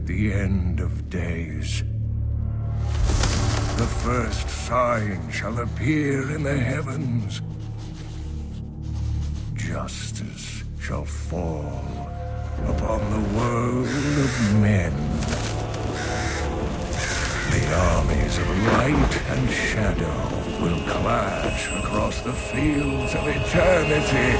the end of days. The first sign shall appear in the heavens. Justice shall fall upon the world of men. The armies of light and shadow will clash across the fields of eternity.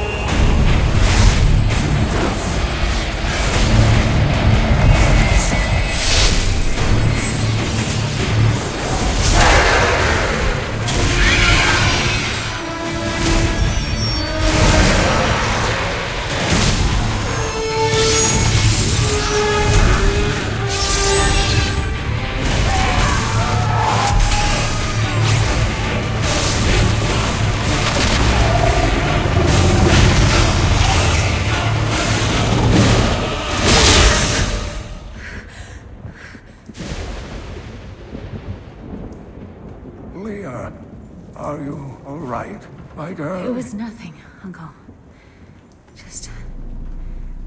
Are you all right, my girl? It was nothing, Uncle. Just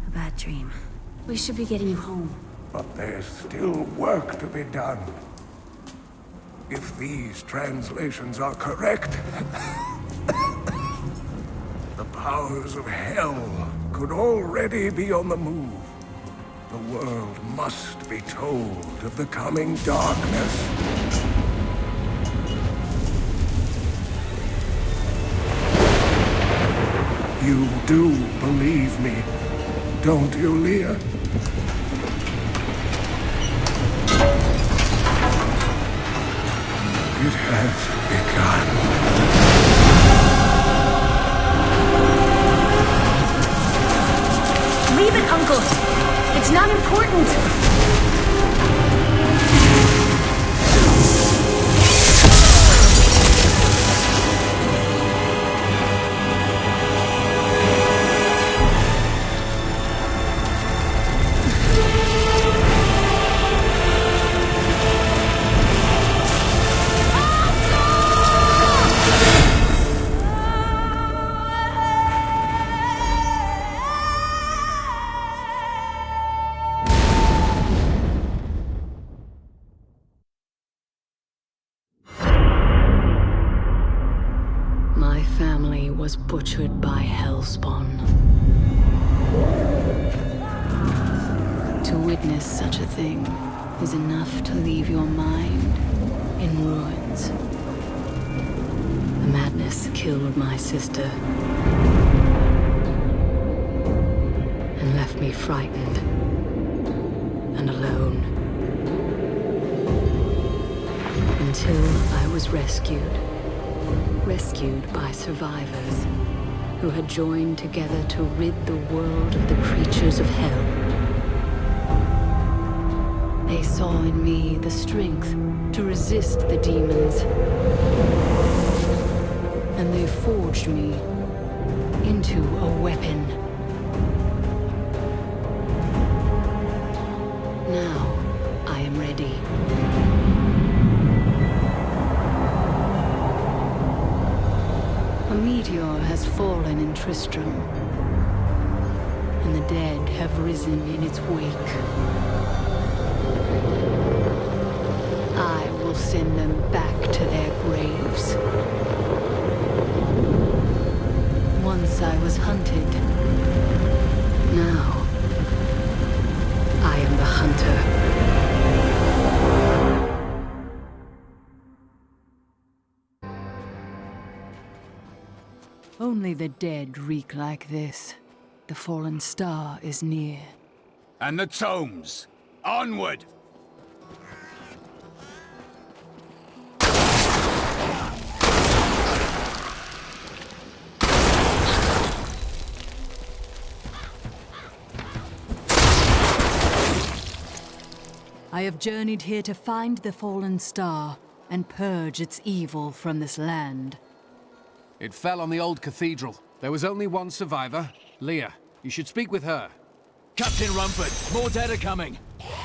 a bad dream. We should be getting you home. But there's still work to be done. If these translations are correct, the powers of hell could already be on the move. The world must be told of the coming darkness. You do believe me, don't you, Leah? It has begun. Leave it, Uncle! It's not important! Was butchered by Hellspawn. To witness such a thing is enough to leave your mind in ruins. The madness killed my sister and left me frightened and alone. Until I was rescued by survivors who had joined together to rid the world of the creatures of hell. They saw in me the strength to resist the demons, and they forged me into a weapon. Now I am ready. A meteor has fallen in Tristram, and the dead have risen in its wake. I will send them back to their graves. Once I was hunted. Now, I am the hunter. Only the dead reek like this. The fallen star is near. And the tomes! Onward! I have journeyed here to find the fallen star and purge its evil from this land. It fell on the old cathedral. There was only one survivor, Leah. You should speak with her. Captain Rumford, more dead are coming.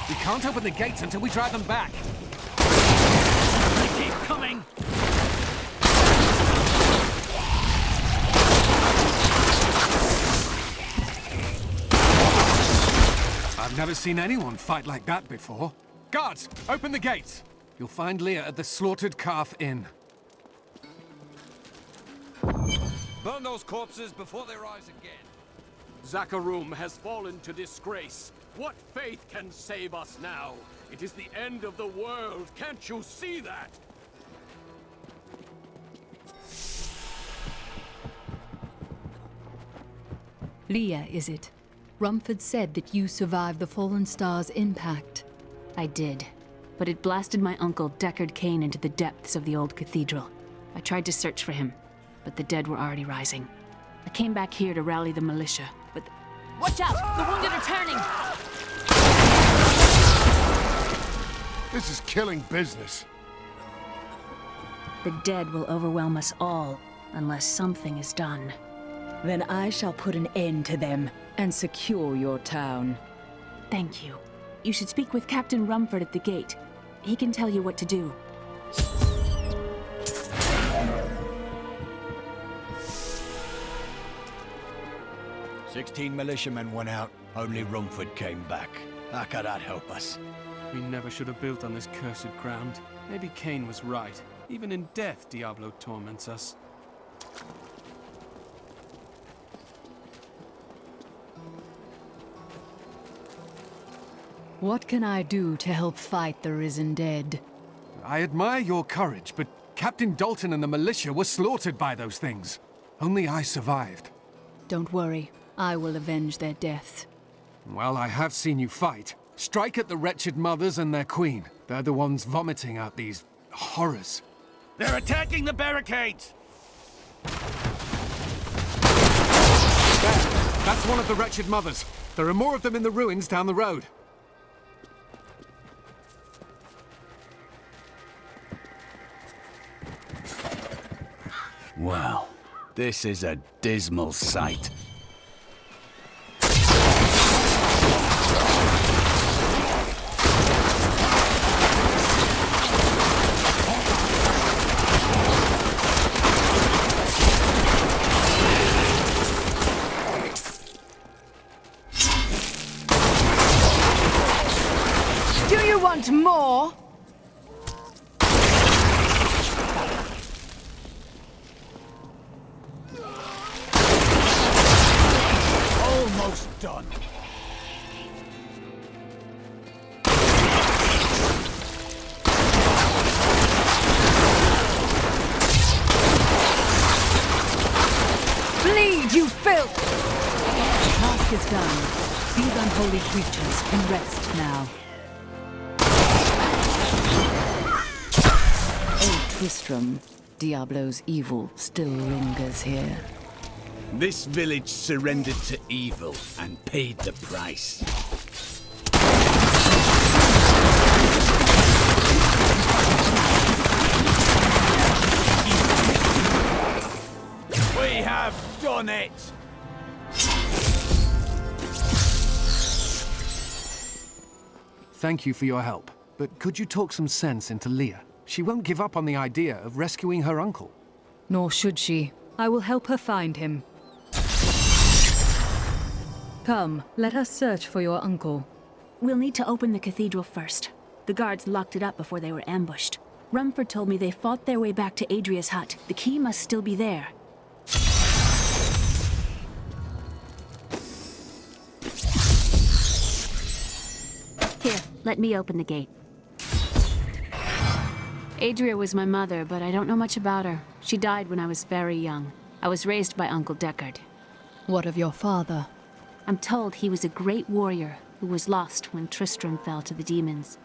We can't open the gates until we drive them back. They keep coming! I've never seen anyone fight like that before. Guards, open the gates! You'll find Leah at the Slaughtered Calf Inn. Burn those corpses before they rise again. Zakharum has fallen to disgrace. What faith can save us now? It is the end of the world. Can't you see that? Leah, is it? Rumford said that you survived the Fallen Star's impact. I did, but it blasted my uncle Deckard Cain into the depths of the old cathedral. I tried to search for him, but the dead were already rising. I came back here to rally the militia, but Watch out! The wounded are turning! This is killing business. The dead will overwhelm us all, unless something is done. Then I shall put an end to them and secure your town. Thank you. You should speak with Captain Rumford at the gate. He can tell you what to do. "16 militiamen went out. Only Rumford came back. How could that help us?" We never should have built on this cursed ground. Maybe Cain was right. Even in death, Diablo torments us. What can I do to help fight the risen dead? I admire your courage, but Captain Dalton and the militia were slaughtered by those things. Only I survived. Don't worry, I will avenge their deaths. Well, I have seen you fight. Strike at the wretched mothers and their queen. They're the ones vomiting out these horrors. They're attacking the barricades! There! That's one of the wretched mothers. There are more of them in the ruins down the road. Wow, this is a dismal sight. Do you want more? Almost done. Bleed, you filth! The task is done. These unholy creatures can rest now. Oh, Tristram, Diablo's evil still lingers here. This village surrendered to evil and paid the price. We have done it! Thank you for your help, but could you talk some sense into Leah? She won't give up on the idea of rescuing her uncle. Nor should she. I will help her find him. Come, let us search for your uncle. We'll need to open the cathedral first. The guards locked it up before they were ambushed. Rumford told me they fought their way back to Adria's hut. The key must still be there. Here, let me open the gate. Adria was my mother, but I don't know much about her. She died when I was very young. I was raised by Uncle Deckard. What of your father? I'm told he was a great warrior who was lost when Tristram fell to the demons.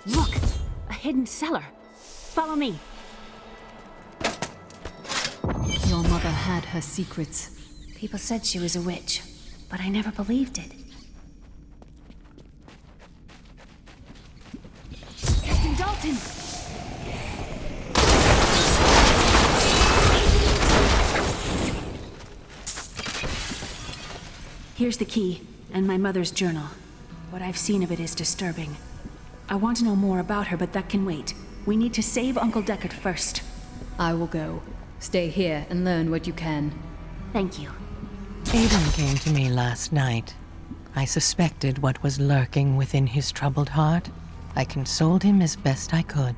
Look! A hidden cellar. Follow me. Your mother had her secrets. People said she was a witch, but I never believed it. Captain Dalton! Here's the key, and my mother's journal. What I've seen of it is disturbing. I want to know more about her, but that can wait. We need to save Uncle Deckard first. I will go. Stay here and learn what you can. Thank you. Aiden came to me last night. I suspected what was lurking within his troubled heart. I consoled him as best I could.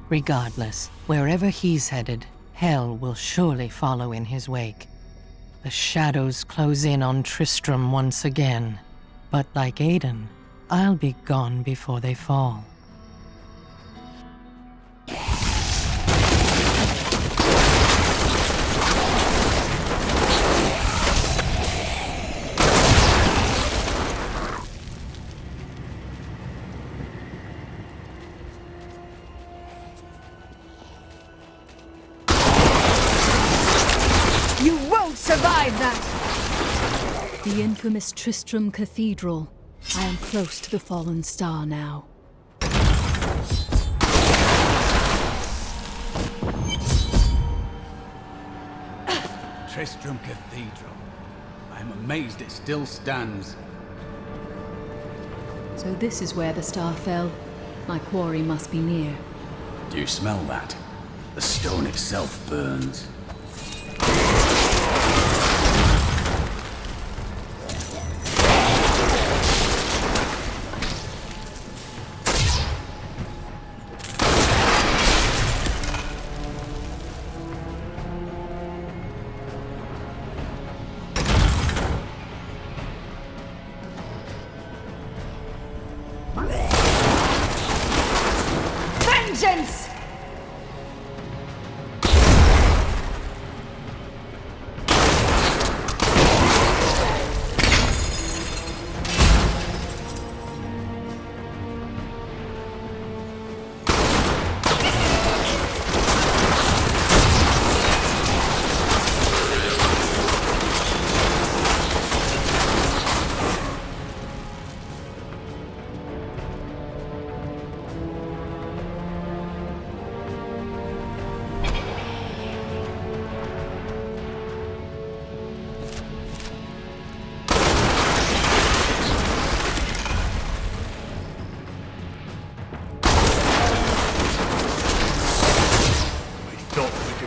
Regardless, wherever he's headed, hell will surely follow in his wake. The shadows close in on Tristram once again. But like Aiden, I'll be gone before they fall. You won't survive that! The infamous Tristram Cathedral. I am close to the fallen star now. Tristram Cathedral. I am amazed it still stands. So this is where the star fell. My quarry must be near. Do you smell that? The stone itself burns. Vengeance!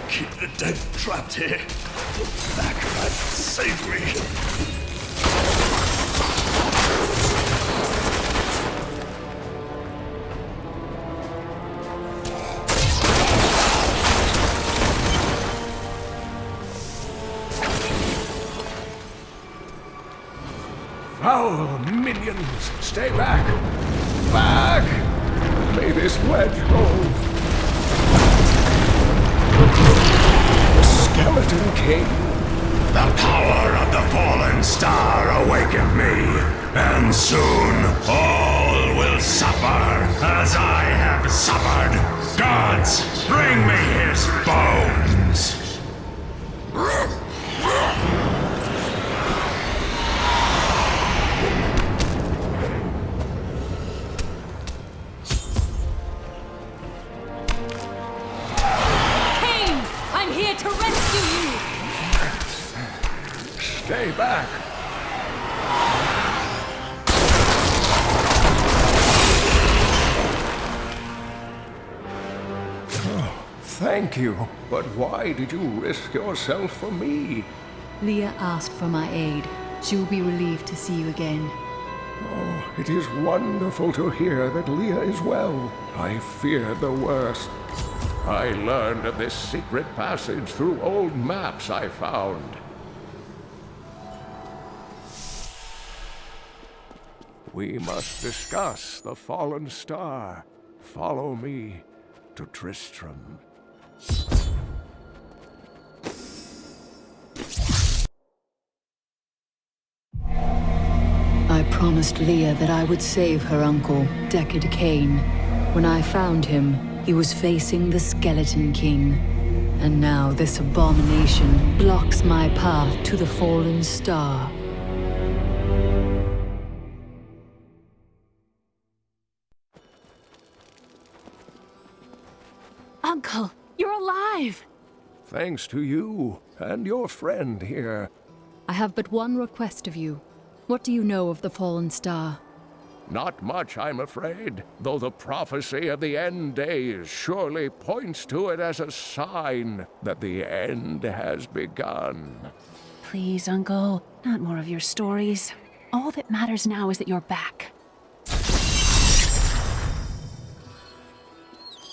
Keep the dead trapped here. Deckard, save me. Foul minions, stay back. Back! May this wedge hold. Skeleton King. The power of the fallen star awakened me, and soon all will suffer as I have suffered. Gods, bring me his bones! Stay back! Oh, thank you. But why did you risk yourself for me? Leah asked for my aid. She will be relieved to see you again. Oh, it is wonderful to hear that Leah is well. I feared the worst. I learned of this secret passage through old maps I found. We must discuss the fallen star. Follow me to Tristram. I promised Leah that I would save her uncle, Deckard Cain. When I found him, he was facing the Skeleton King. And now this abomination blocks my path to the fallen star. Uncle, you're alive! Thanks to you and your friend here. I have but one request of you. What do you know of the fallen star? Not much, I'm afraid, though the prophecy of the end days surely points to it as a sign that the end has begun. Please, Uncle, not more of your stories. All that matters now is that you're back.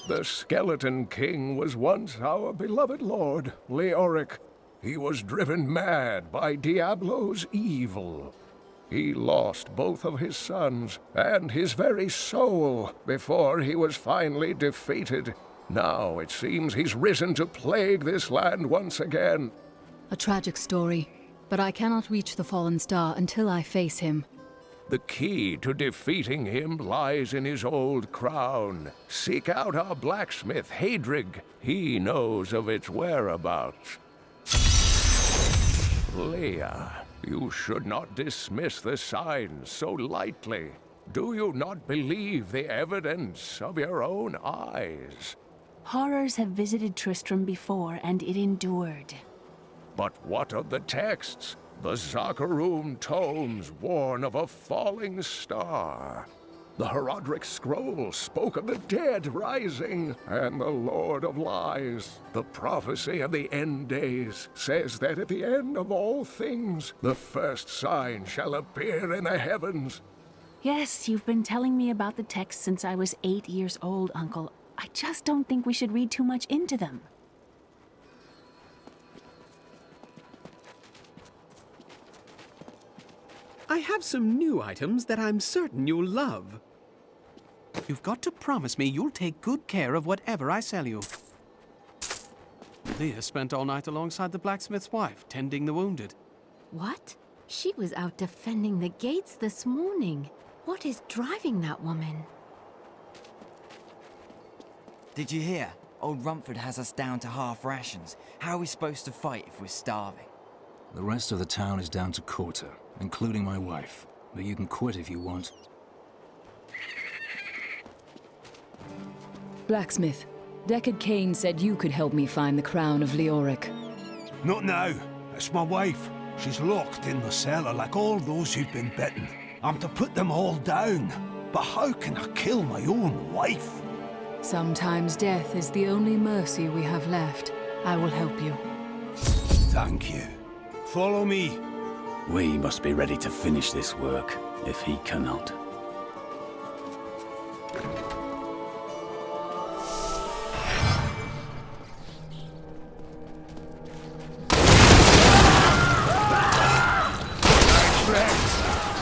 The Skeleton King was once our beloved lord, Leoric. He was driven mad by Diablo's evil. He lost both of his sons and his very soul before he was finally defeated. Now it seems he's risen to plague this land once again. A tragic story, but I cannot reach the fallen star until I face him. The key to defeating him lies in his old crown. Seek out our blacksmith, Hadrig. He knows of its whereabouts. Leia, you should not dismiss the signs so lightly. Do you not believe the evidence of your own eyes? Horrors have visited Tristram before, and it endured. But what of the texts? The Zakarum tomes warn of a falling star. The Herodic scroll spoke of the dead rising, and the Lord of Lies, the prophecy of the end days, says that at the end of all things, the first sign shall appear in the heavens. Yes, you've been telling me about the texts since I was 8 years old, Uncle. I just don't think we should read too much into them. I have some new items that I'm certain you'll love. You've got to promise me you'll take good care of whatever I sell you. Leah spent all night alongside the blacksmith's wife, tending the wounded. What? She was out defending the gates this morning. What is driving that woman? Did you hear? Old Rumford has us down to half rations. How are we supposed to fight if we're starving? The rest of the town is down to quarter, including my wife. But you can quit if you want. Blacksmith, Deckard Cain said you could help me find the crown of Leoric. Not now. It's my wife. She's locked in the cellar like all those who've been bitten. I'm to put them all down. But how can I kill my own wife? Sometimes death is the only mercy we have left. I will help you. Thank you. Follow me. We must be ready to finish this work, if he cannot.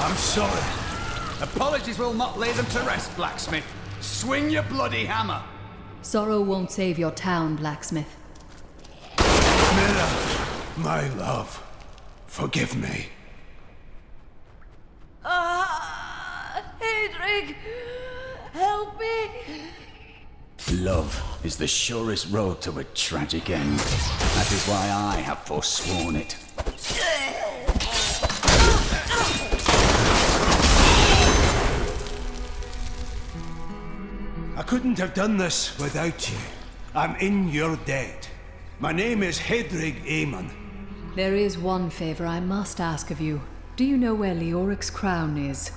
I'm sorry. Apologies will not lay them to rest, blacksmith. Swing your bloody hammer. Sorrow won't save your town, blacksmith. Mira, my love, forgive me. Hadrig, help me. Love is the surest road to a tragic end. That is why I have forsworn it. I couldn't have done this without you. I'm in your debt. My name is Hadrig Aemon. There is one favor I must ask of you. Do you know where Leoric's crown is?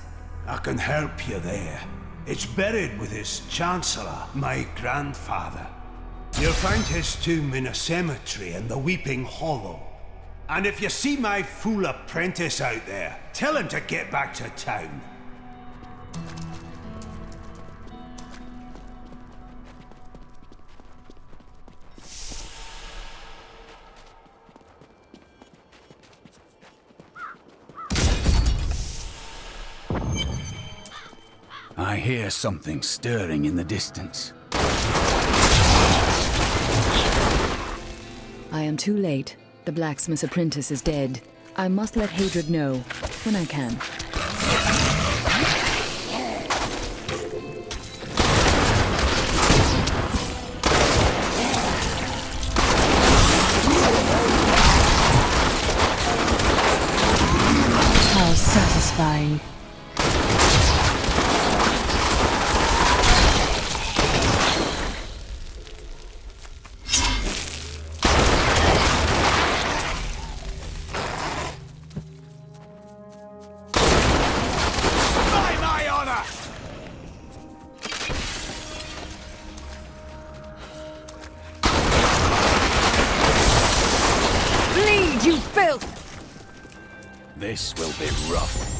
I can help you there. It's buried with his chancellor, my grandfather. You'll find his tomb in a cemetery in the Weeping Hollow. And if you see my fool apprentice out there, tell him to get back to town. I hear something stirring in the distance. I am too late. The blacksmith's apprentice is dead. I must let Hadrig know when I can. How satisfying. This will be rough.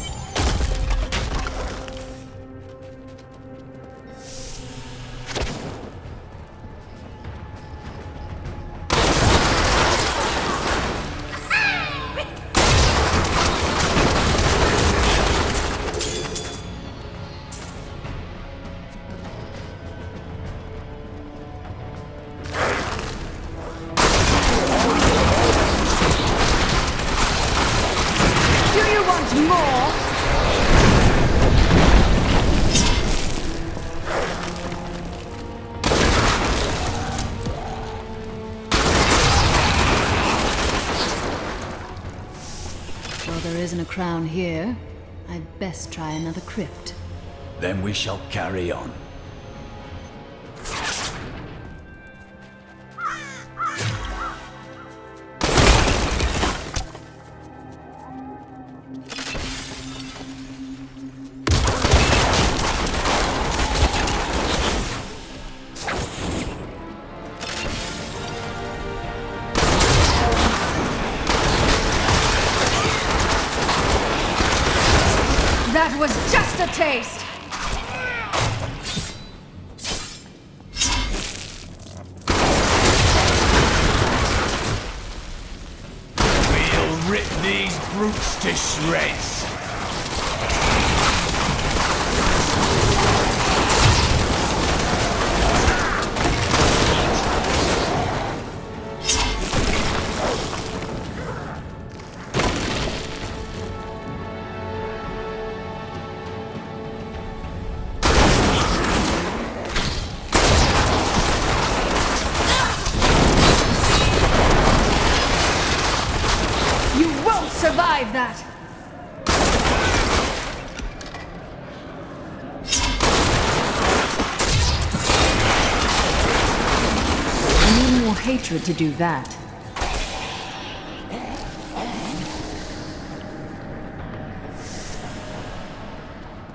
Isn't a crown here. I'd best try another crypt. Then we shall carry on. That was just a taste! We'll rip these brutes to shreds! Survive that! I need more hatred to do that.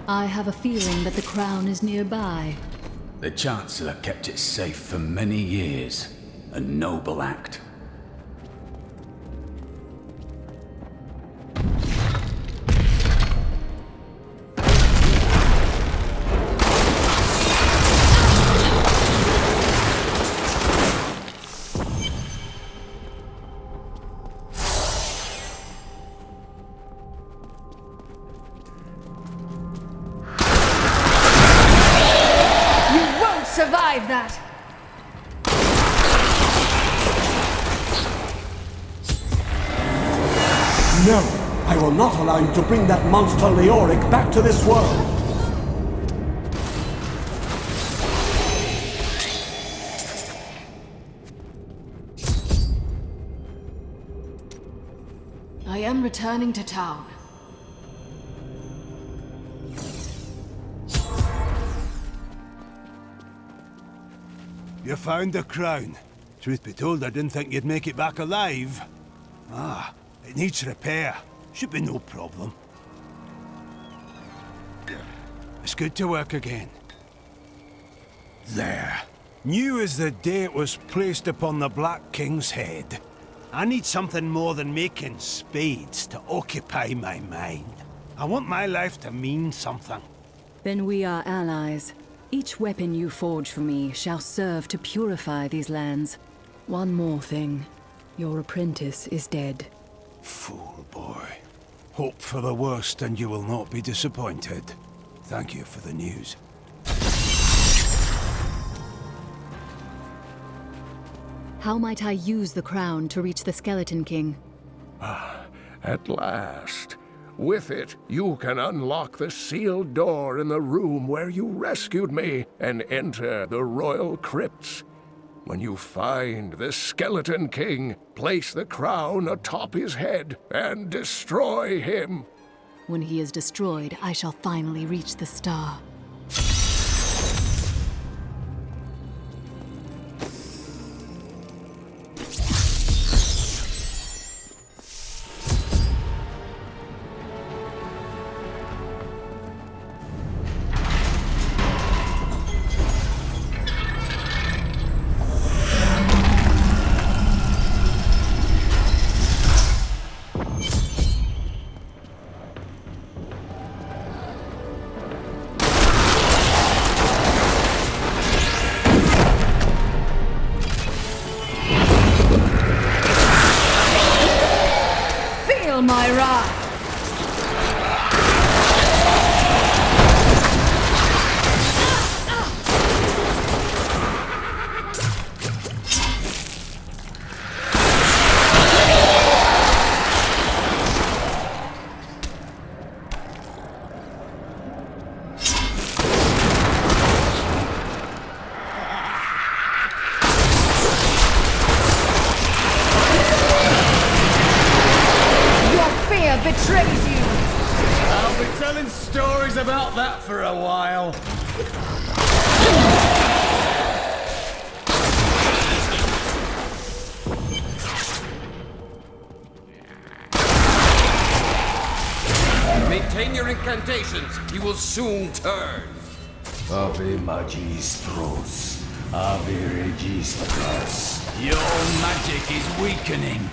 I have a feeling that the crown is nearby. The Chancellor kept it safe for many years. A noble act. Survive that! No! I will not allow you to bring that monster Leoric back to this world! I am returning to town. You found the crown. Truth be told, I didn't think you'd make it back alive. Ah, it needs repair. Should be no problem. It's good to work again. There. New as the day it was placed upon the Black King's head. I need something more than making spades to occupy my mind. I want my life to mean something. Then we are allies. Each weapon you forge for me shall serve to purify these lands. One more thing. Your apprentice is dead. Fool boy. Hope for the worst and you will not be disappointed. Thank you for the news. How might I use the crown to reach the Skeleton King? At last. With it, you can unlock the sealed door in the room where you rescued me and enter the royal crypts. When you find the Skeleton King, place the crown atop his head and destroy him. When he is destroyed, I shall finally reach the star. stories about that for a while. Maintain your incantations. He will soon turn. Ave magistros, ave registras. Your magic is weakening.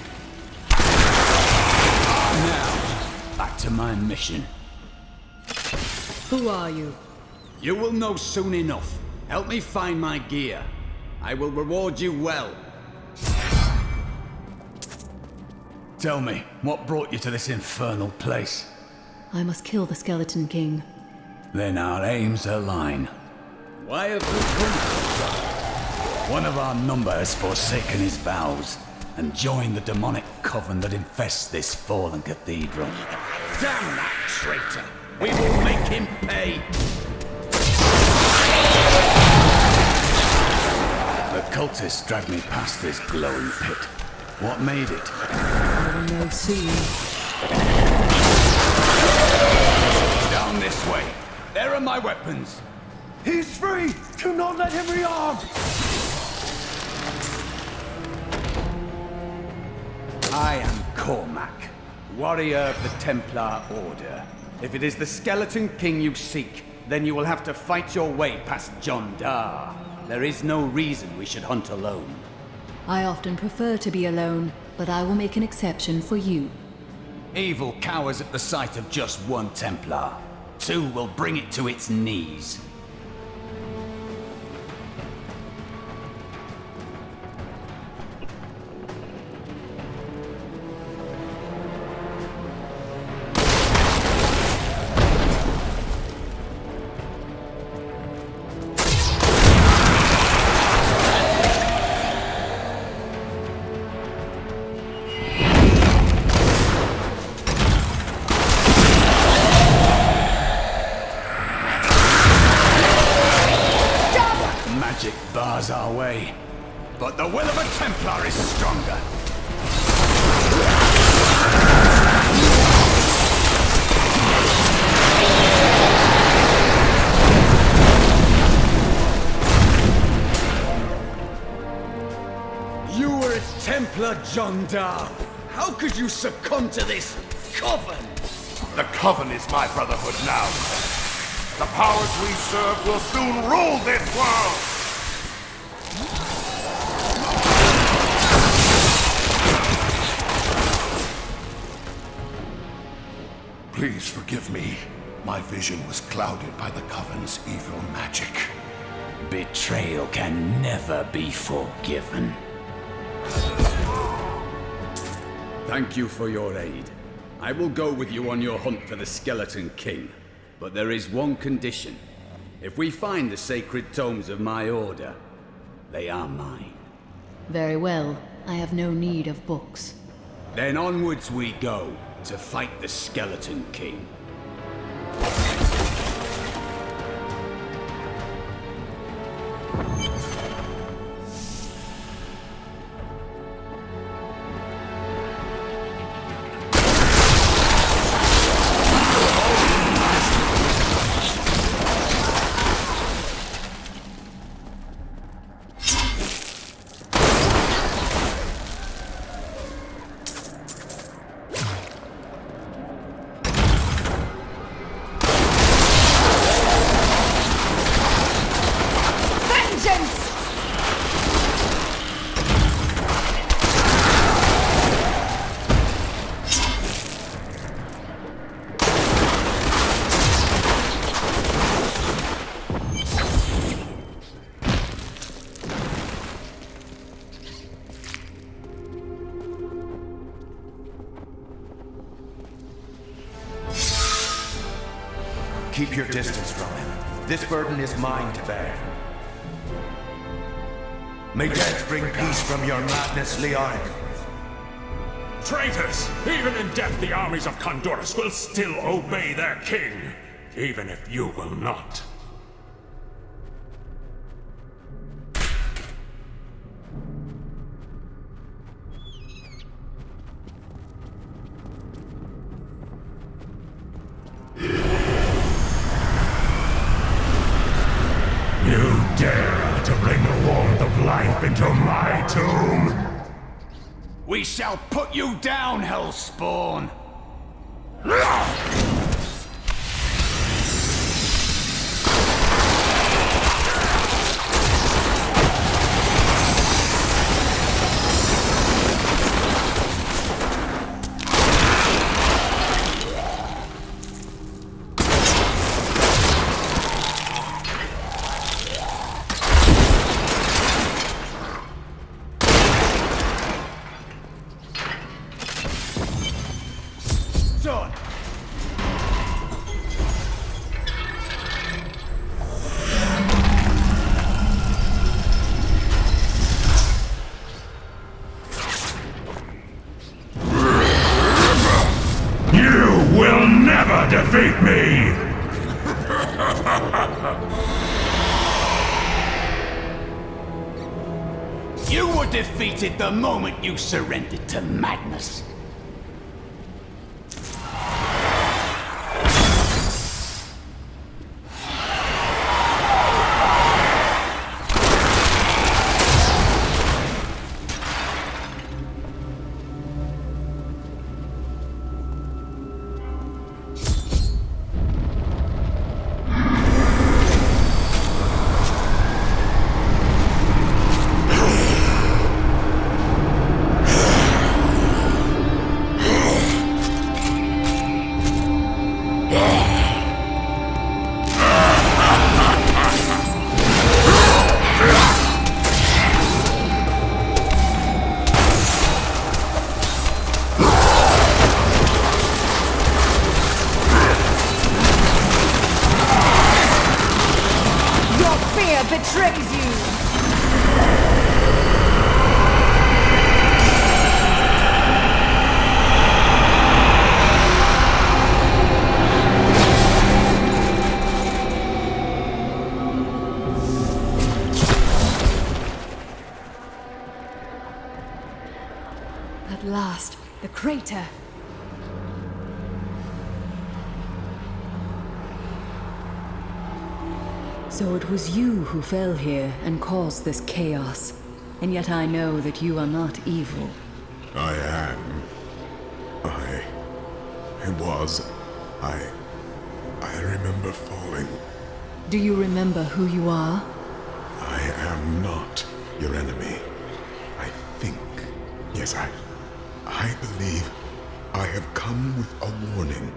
Now, back to my mission. Who are you? You will know soon enough. Help me find my gear. I will reward you well. Tell me, what brought you to this infernal place? I must kill the Skeleton King. Then our aims align. Why have we come? One of our number has forsaken his vows and joined the demonic coven that infests this fallen cathedral. Damn that traitor! We will make him pay! The cultists dragged me past this glowing pit. What made it? I will know soon. Down this way. There are my weapons. He's free! Do not let him rearm! I am Cormac, warrior of the Templar Order. If it is the Skeleton King you seek, then you will have to fight your way past John Dar. There is no reason we should hunt alone. I often prefer to be alone, but I will make an exception for you. Evil cowers at the sight of just one Templar. Two will bring it to its knees. Bars our way, but the will of a Templar is stronger. You were a Templar, John Dar. How could you succumb to this coven? The coven is my brotherhood now. The powers we serve will soon rule this world! Please forgive me. My vision was clouded by the Coven's evil magic. Betrayal can never be forgiven. Thank you for your aid. I will go with you on your hunt for the Skeleton King. But there is one condition. If we find the sacred tomes of my order, they are mine. Very well. I have no need of books. Then onwards we go, to fight the Skeleton King. Keep your distance from him. This burden is mine to bear. May death bring peace from your madness, Leonic. Traitors! Even in death, the armies of Condorus will still obey their king, even if you will not. We shall put you down, Hellspawn! Defeat me! You were defeated the moment you surrendered to madness. betrays you! At last, the crater! So it was you who fell here and caused this chaos. And yet I know that you are not evil. I am. I remember falling. Do you remember who you are? I am not your enemy. I think. Yes, I believe I have come with a warning.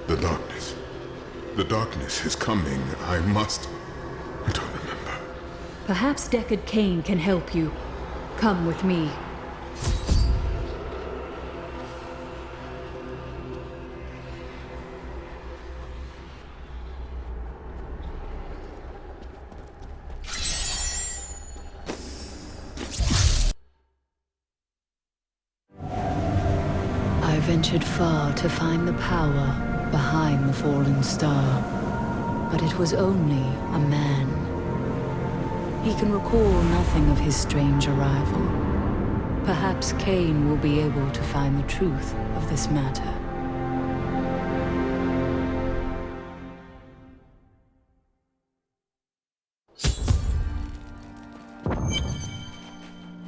The darkness. The darkness is coming. I don't remember. Perhaps Deckard Cain can help you. Come with me. I ventured far to find the power behind the fallen star. But it was only a man. He can recall nothing of his strange arrival. Perhaps Cain will be able to find the truth of this matter.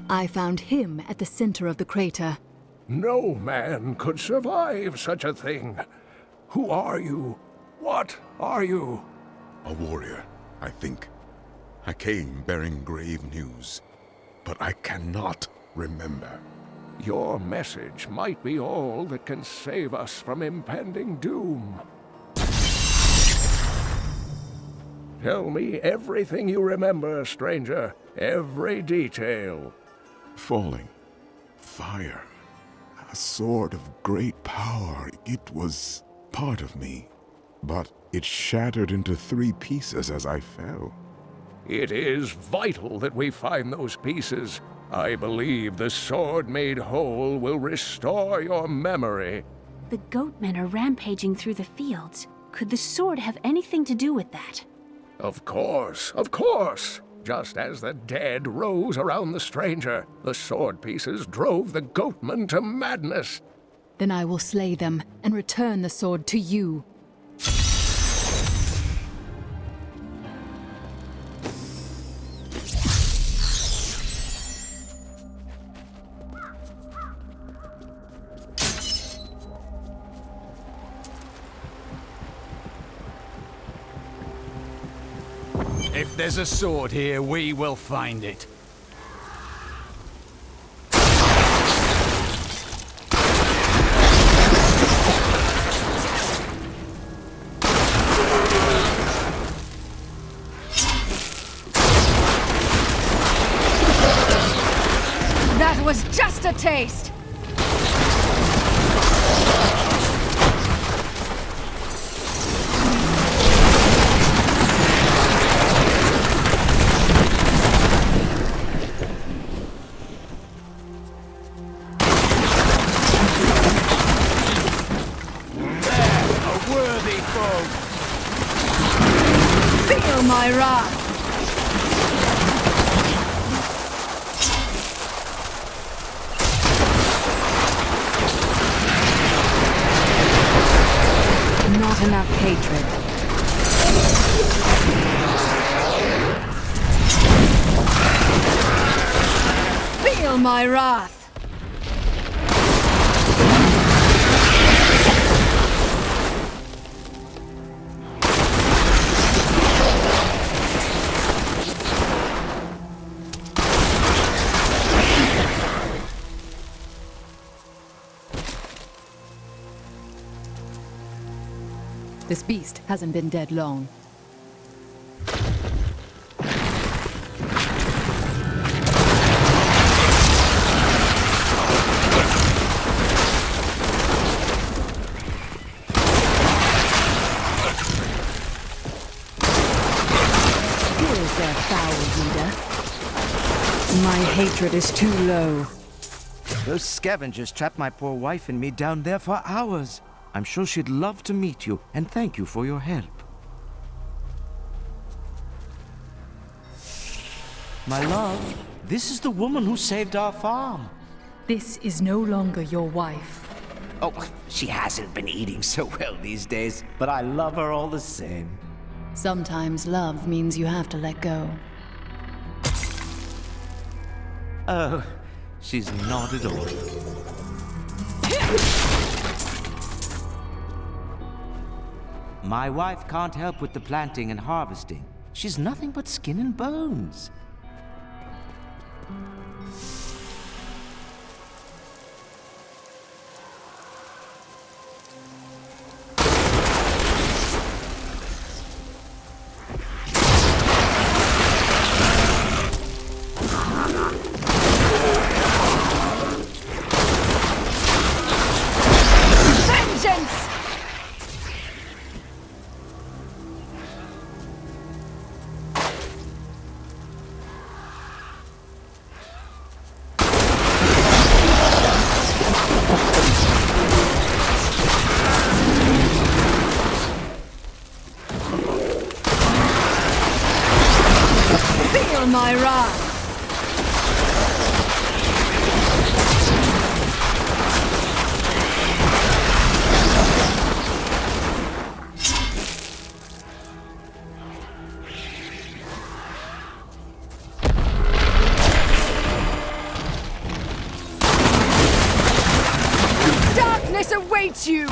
I found him at the center of the crater. No man could survive such a thing. Who are you? What are you? A warrior, I think. I came bearing grave news, but I cannot remember. Your message might be all that can save us from impending doom. Tell me everything you remember, stranger. Every detail. Falling. Fire. A sword of great power. It was part of me. But it shattered into 3 pieces as I fell. It is vital that we find those pieces. I believe the sword made whole will restore your memory. The goatmen are rampaging through the fields. Could the sword have anything to do with that? Of course, of course! Just as the dead rose around the stranger, the sword pieces drove the goatmen to madness. Then I will slay them and return the sword to you. If there's a sword here, we will find it. That was just a taste! Feel my wrath! Not enough hatred. Feel my wrath! This beast hasn't been dead long. Here's their foul leader. My hatred is too low. Those scavengers trapped my poor wife and me down there for hours. I'm sure she'd love to meet you, and thank you for your help. My love, this is the woman who saved our farm. This is no longer your wife. Oh, she hasn't been eating so well these days, but I love her all the same. Sometimes love means you have to let go. Oh, she's not at all. My wife can't help with the planting and harvesting. She's nothing but skin and bones. My wrath! Darkness awaits you!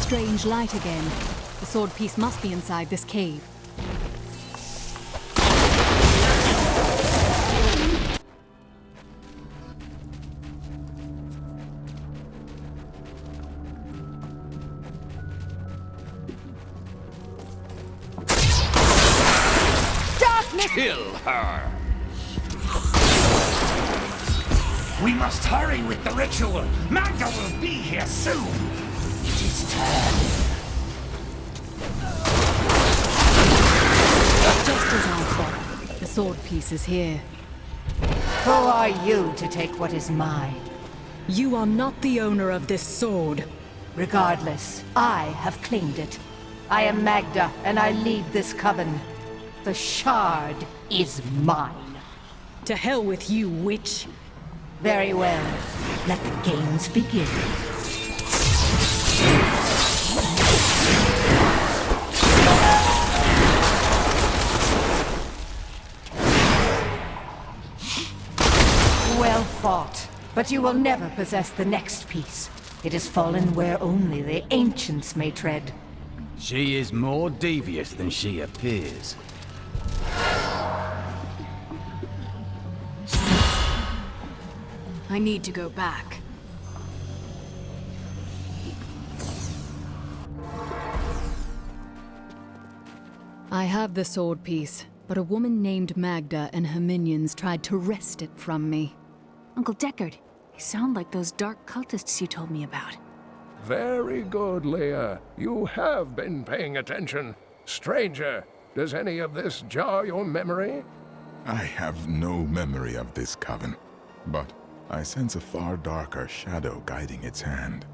Strange light again. The sword piece must be inside this cave. Darkness! Kill her! We must hurry with the ritual. Magda will be here soon. It is time. Just as I thought. The sword piece is here. Who are you to take what is mine? You are not the owner of this sword. Regardless, I have claimed it. I am Magda, and I lead this coven. The shard is mine. To hell with you, witch. Very well. Let the games begin. Well fought, but you will never possess the next piece. It has fallen where only the ancients may tread. She is more devious than she appears. I need to go back. I have the sword piece, but a woman named Magda and her minions tried to wrest it from me. Uncle Deckard, you sound like those dark cultists you told me about. Very good, Leah. You have been paying attention. Stranger, does any of this jar your memory? I have no memory of this coven, but I sense a far darker shadow guiding its hand.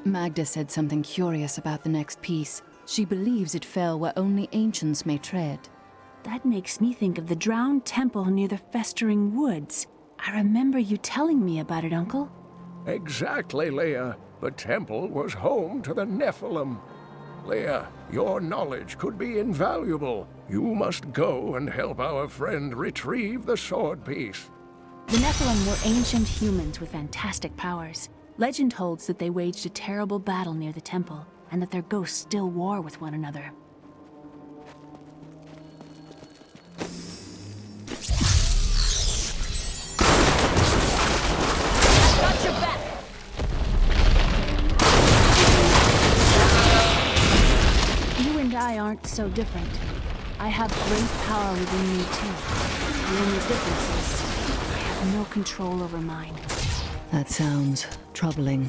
Magda said something curious about the next piece. She believes it fell where only ancients may tread. That makes me think of the drowned temple near the festering woods. I remember you telling me about it, Uncle. Exactly, Leah. The temple was home to the Nephilim. Leah, your knowledge could be invaluable. You must go and help our friend retrieve the sword piece. The Nephilim were ancient humans with fantastic powers. Legend holds that they waged a terrible battle near the temple, and that their ghosts still war with one another. You and I aren't so different. I have great power within me too. The only difference is I have no control over mine. That sounds troubling.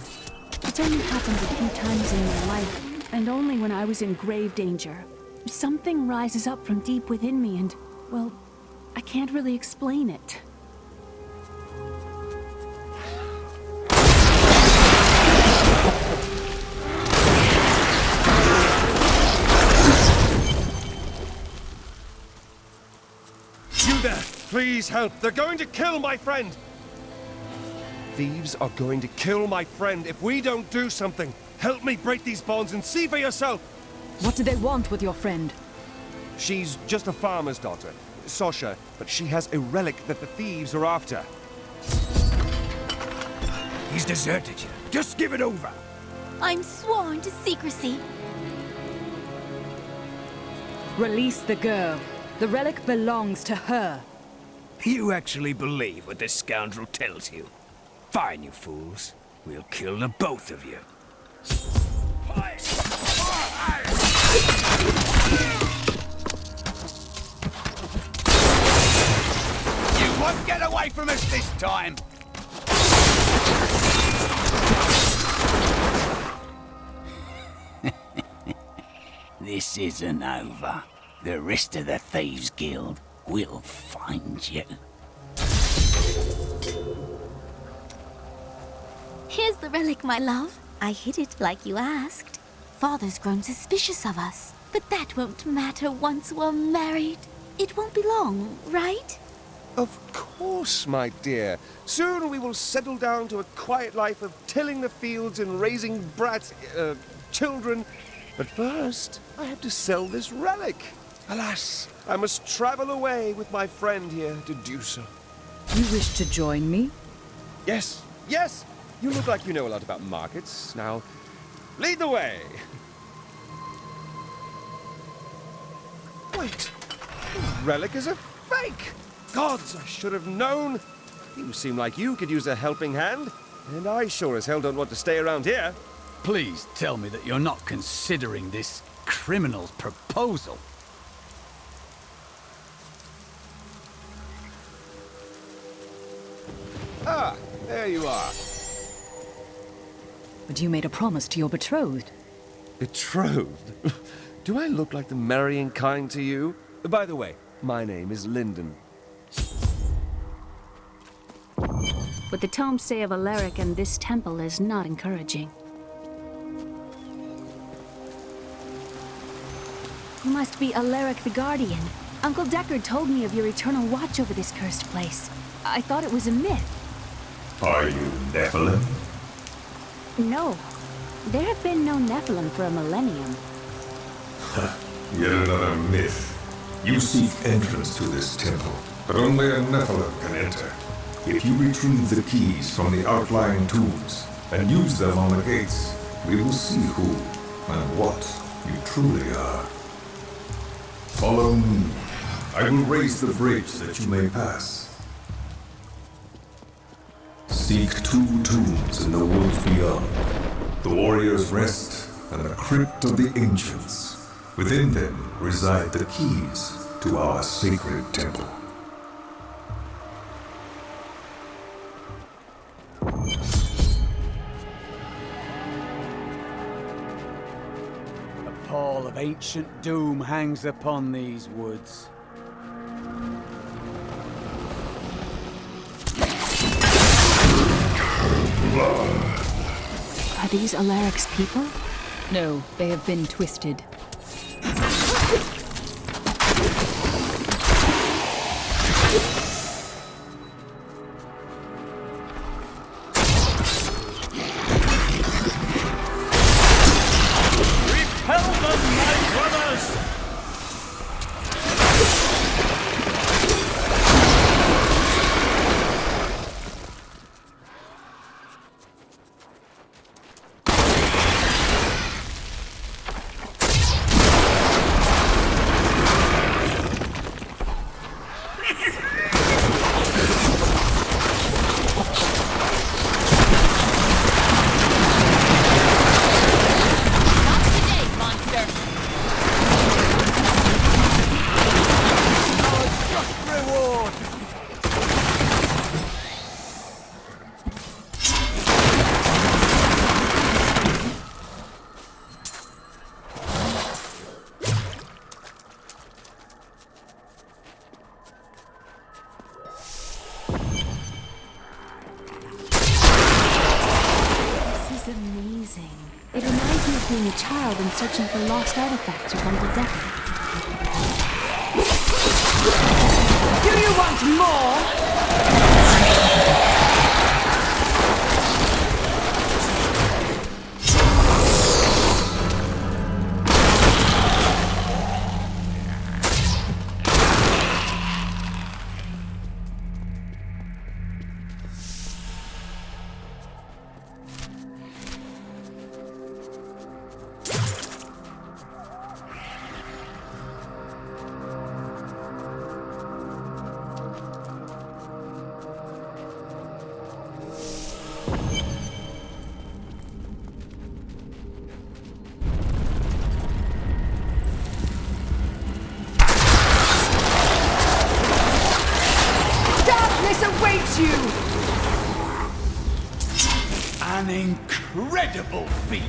It's only happened a few times in my life, and only when I was in grave danger. Something rises up from deep within me and, well, I can't really explain it. You there! Please help! They're going to kill my friend! Thieves are going to kill my friend if we don't do something. Help me break these bonds and see for yourself. What do they want with your friend? She's just a farmer's daughter, Sasha, but she has a relic that the thieves are after. He's deserted you. Just give it over. I'm sworn to secrecy. Release the girl. The relic belongs to her. You actually believe what this scoundrel tells you? Fine, you fools. We'll kill the both of you. You won't get away from us this time! This isn't over. The rest of the Thieves Guild will find you. Here's the relic, my love. I hid it like you asked. Father's grown suspicious of us, but that won't matter once we're married. It won't be long, right? Of course, my dear. Soon we will settle down to a quiet life of tilling the fields and raising children. But first, I have to sell this relic. Alas, I must travel away with my friend here to do so. You wish to join me? Yes, yes! You look like you know a lot about markets. Now, lead the way! Wait! The relic is a fake! Gods, I should have known! You seem like you could use a helping hand, and I sure as hell don't want to stay around here. Please tell me that you're not considering this criminal's proposal. Ah, there you are. But you made a promise to your betrothed. Betrothed? Do I look like the marrying kind to you? By the way, my name is Lyndon. What the tomes say of Alaric and this temple is not encouraging. You must be Alaric the Guardian. Uncle Deckard told me of your eternal watch over this cursed place. I thought it was a myth. Are you Nephilim? No. There have been no Nephilim for a millennium. Yet another myth. You seek entrance to this temple, but only a Nephilim can enter. If you retrieve the keys from the outlying tombs and use them on the gates, we will see who and what you truly are. Follow me. I will raise the bridge that you may pass. Seek 2 tombs in the woods beyond. The Warrior's Rest and the Crypt of the Ancients. Within them reside the keys to our sacred temple. A pall of ancient doom hangs upon these woods. Are these Alaric's people? No, they have been twisted. Repel them, my brothers! It reminds me of being a child and searching for lost artifacts with Uncle Deckard. Do you want more? Awaits you! An incredible feat!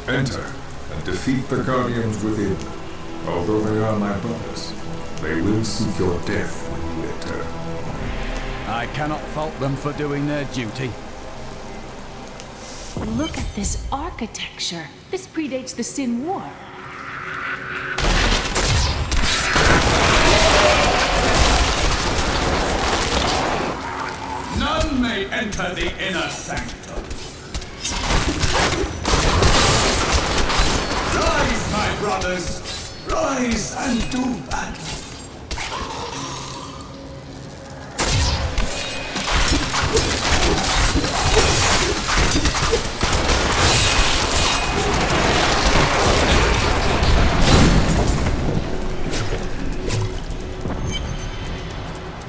Enter and defeat the Guardians within. Although they are my brothers, they will seek your death when you enter. I cannot fault them for doing their duty. Look at this architecture. This predates the Sin War. None may enter the inner sanctum. Rise, my brothers! Rise and do battle!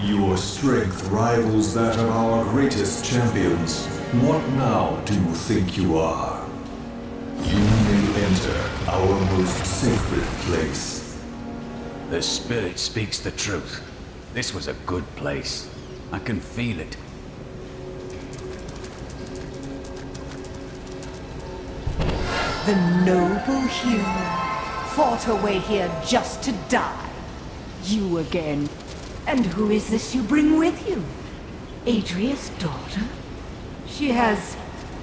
Your strength rivals that of our greatest champions. What now do you think you are? You may enter our your most sacred place. The spirit speaks the truth. This was a good place. I can feel it. The noble hero fought her way here just to die. You again. And who is this you bring with you? Adria's daughter? She has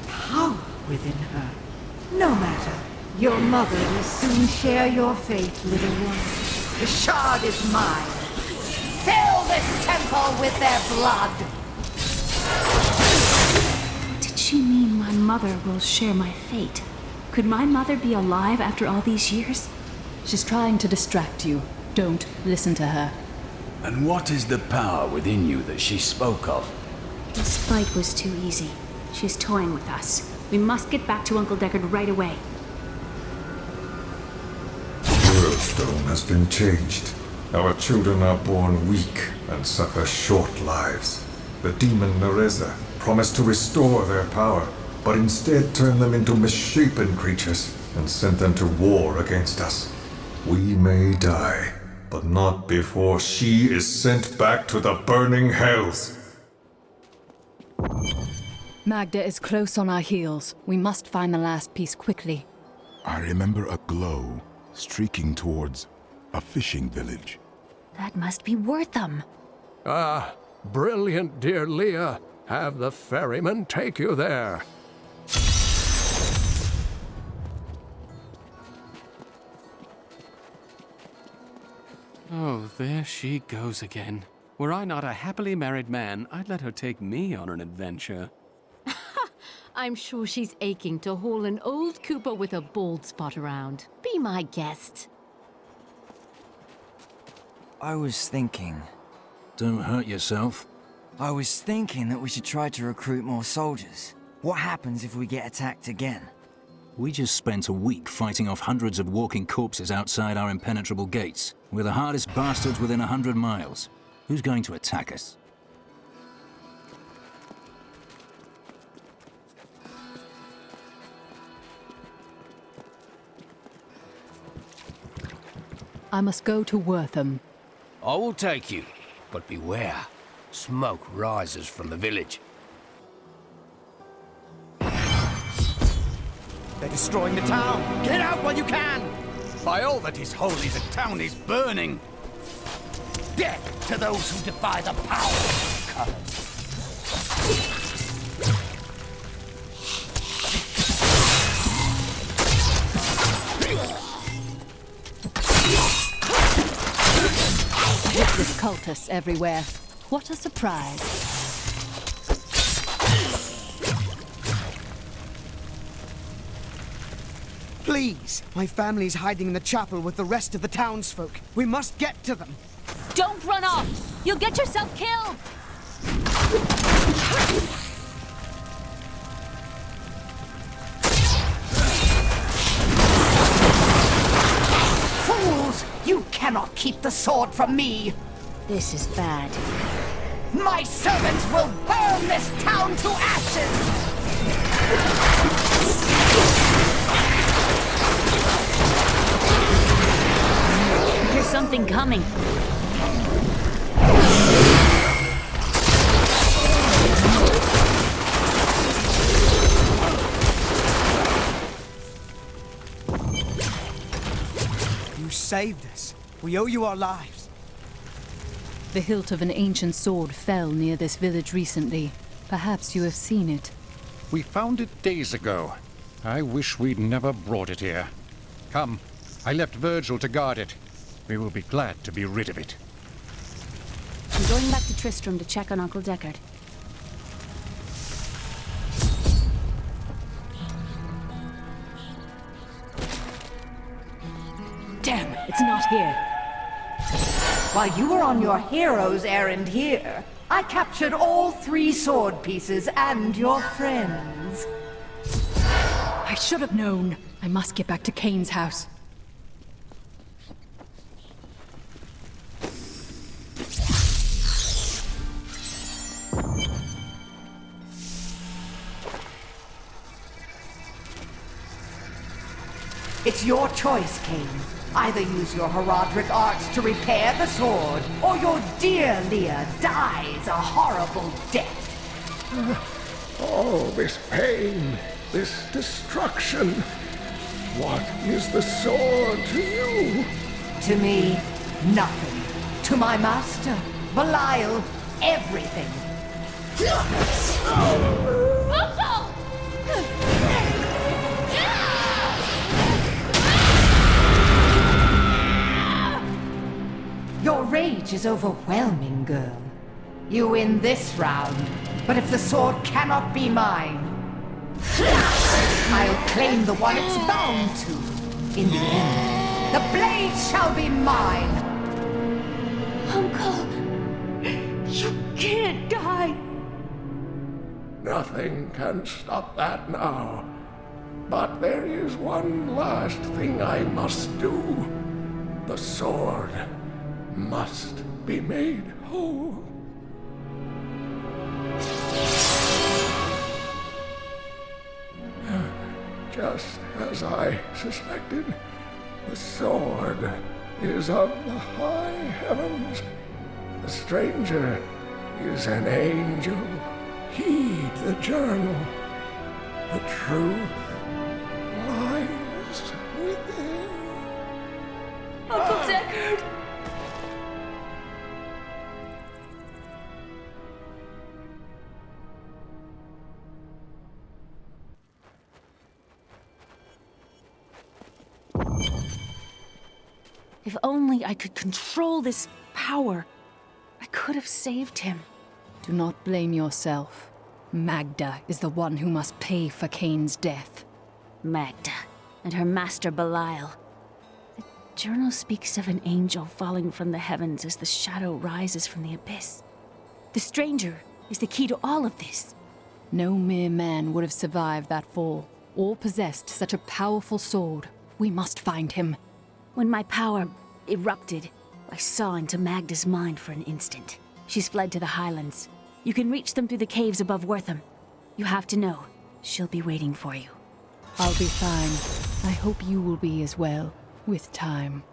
power within her. No matter. Your mother will soon share your fate, little one. The shard is mine. Fill this temple with their blood! Did she mean my mother will share my fate? Could my mother be alive after all these years? She's trying to distract you. Don't listen to her. And what is the power within you that she spoke of? This fight was too easy. She's toying with us. We must get back to Uncle Deckard right away. The world stone has been changed. Our children are born weak and suffer short lives. The demon Nereza promised to restore their power, but instead turned them into misshapen creatures and sent them to war against us. We may die, but not before she is sent back to the burning hells. Magda is close on our heels. We must find the last piece quickly. I remember a glow streaking towards a fishing village. That must be Wortham. Ah, brilliant, dear Leah. Have the ferryman take you there. Oh, there she goes again. Were I not a happily married man, I'd let her take me on an adventure. I'm sure she's aching to haul an old Cooper with a bald spot around. Be my guest. I was thinking... Don't hurt yourself. I was thinking that we should try to recruit more soldiers. What happens if we get attacked again? We just spent a week fighting off hundreds of walking corpses outside our impenetrable gates. We're the hardest bastards within 100 miles. Who's going to attack us? I must go to Wortham. I will take you, but beware. Smoke rises from the village. They're destroying the town! Get out while you can! By all that is holy, the town is burning! Death to those who defy the power of colors! Witness cultists everywhere. What a surprise. Please! My family's hiding in the chapel with the rest of the townsfolk. We must get to them. Don't run off! You'll get yourself killed! Fools! You cannot keep the sword from me! This is bad. My servants will burn this town to ashes! There's something coming. You saved us. We owe you our lives. The hilt of an ancient sword fell near this village recently. Perhaps you have seen it. We found it days ago. I wish we'd never brought it here. Come, I left Virgil to guard it. We will be glad to be rid of it. I'm going back to Tristram to check on Uncle Deckard. Damn, it's not here. While you were on your hero's errand here, I captured all 3 sword pieces and your friends. I should have known. I must get back to Cain's house. It's your choice, Cain. Either use your Herodric arts to repair the sword, or your dear Leah dies a horrible death. All this pain, this destruction. What is the sword to you? To me, nothing. To my master, Belial, everything. Your rage is overwhelming, girl. You win this round, but if the sword cannot be mine, I'll claim the one it's bound to. In the end, the blade shall be mine. Uncle, you can't die. Nothing can stop that now. But there is one last thing I must do. The sword must be made whole. Just as I suspected, the sword is of the high heavens. The stranger is an angel. Heed the journal. The truth lies within. Uncle Deckard! If only I could control this power, I could have saved him. Do not blame yourself. Magda is the one who must pay for Cain's death. Magda and her master Belial. The journal speaks of an angel falling from the heavens as the shadow rises from the abyss. The stranger is the key to all of this. No mere man would have survived that fall, or possessed such a powerful sword. We must find him. When my power erupted, I saw into Magda's mind for an instant. She's fled to the highlands. You can reach them through the caves above Wortham. You have to know, she'll be waiting for you. I'll be fine. I hope you will be as well, with time.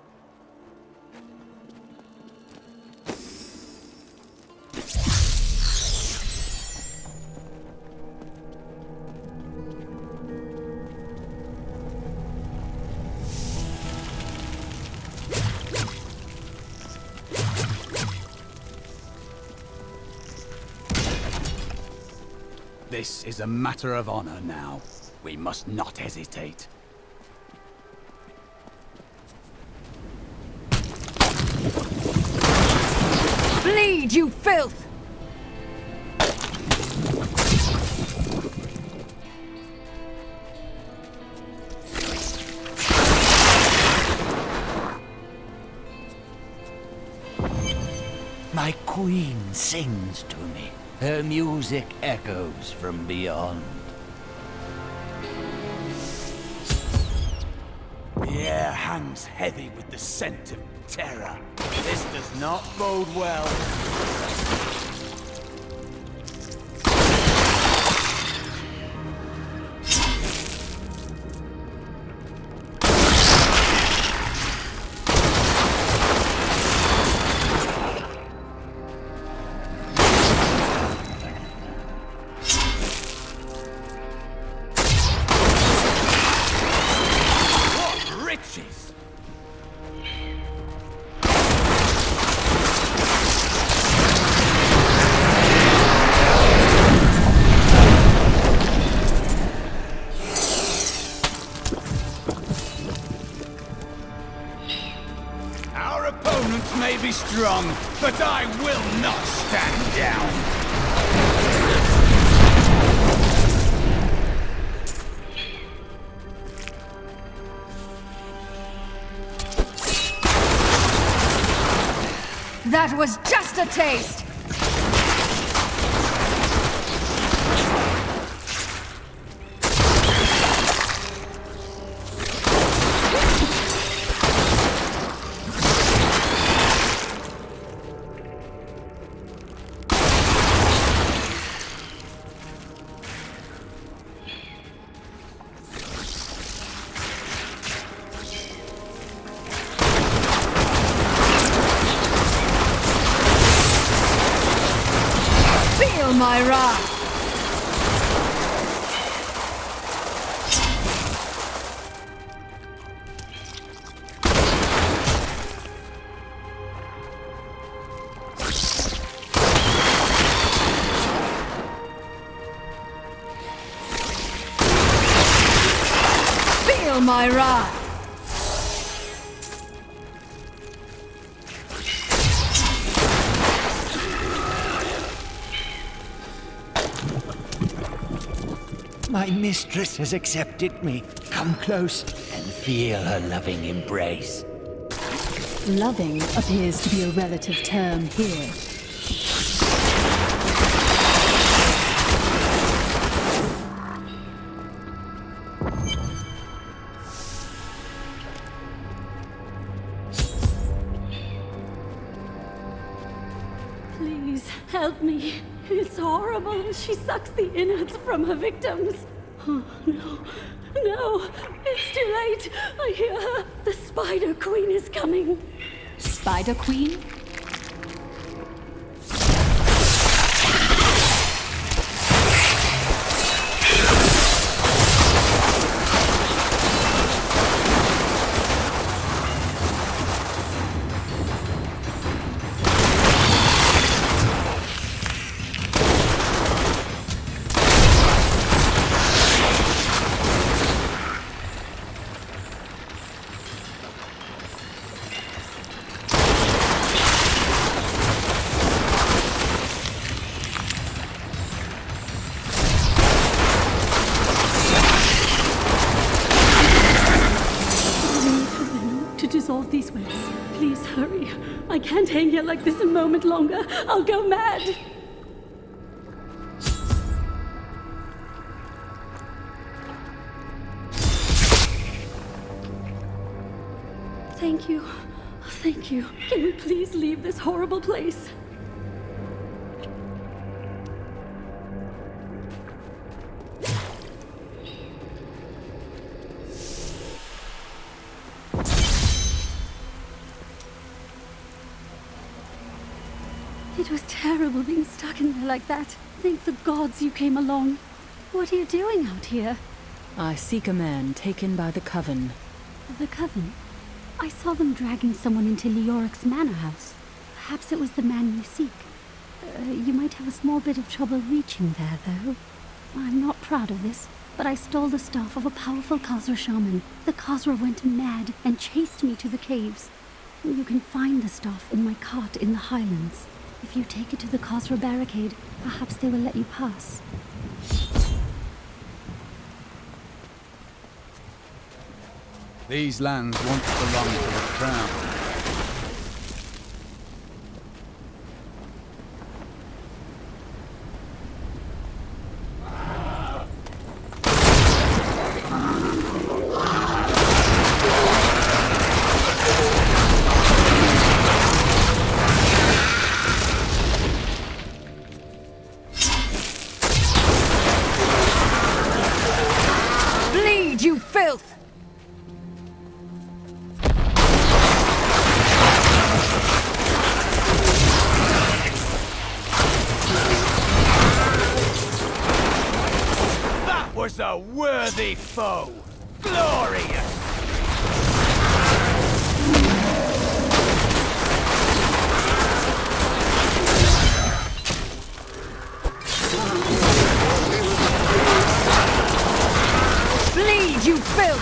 This is a matter of honor now. We must not hesitate. Bleed, you filth! My queen sings to me. Her music echoes from beyond. The air hangs heavy with the scent of terror. This does not bode well. Strong, but I will not stand down. That was just a taste! my wrath! Feel my wrath! My mistress has accepted me. Come close and feel her loving embrace. Loving appears to be a relative term here. Please, help me. It's horrible. She sucks the innards from her victims. Oh, no. No. It's too late. I hear her. The Spider Queen is coming. Spider Queen? Dissolve these webs. Please hurry. I can't hang here like this a moment longer. I'll go mad. Thank you. Thank you. Can we please leave this horrible place? It was terrible being stuck in there like that. Thank the gods you came along. What are you doing out here? I seek a man taken by the Coven. The Coven? I saw them dragging someone into Leoric's manor house. Perhaps it was the man you seek. You might have a small bit of trouble reaching there, though. I'm not proud of this, but I stole the staff of a powerful Khazra shaman. The Khazra went mad and chased me to the caves. You can find the staff in my cart in the highlands. If you take it to the Khazra barricade, perhaps they will let you pass. These lands once belonged to the crown. Bleed, you filth! That was a worthy foe! Glorious! Bleed, you filth!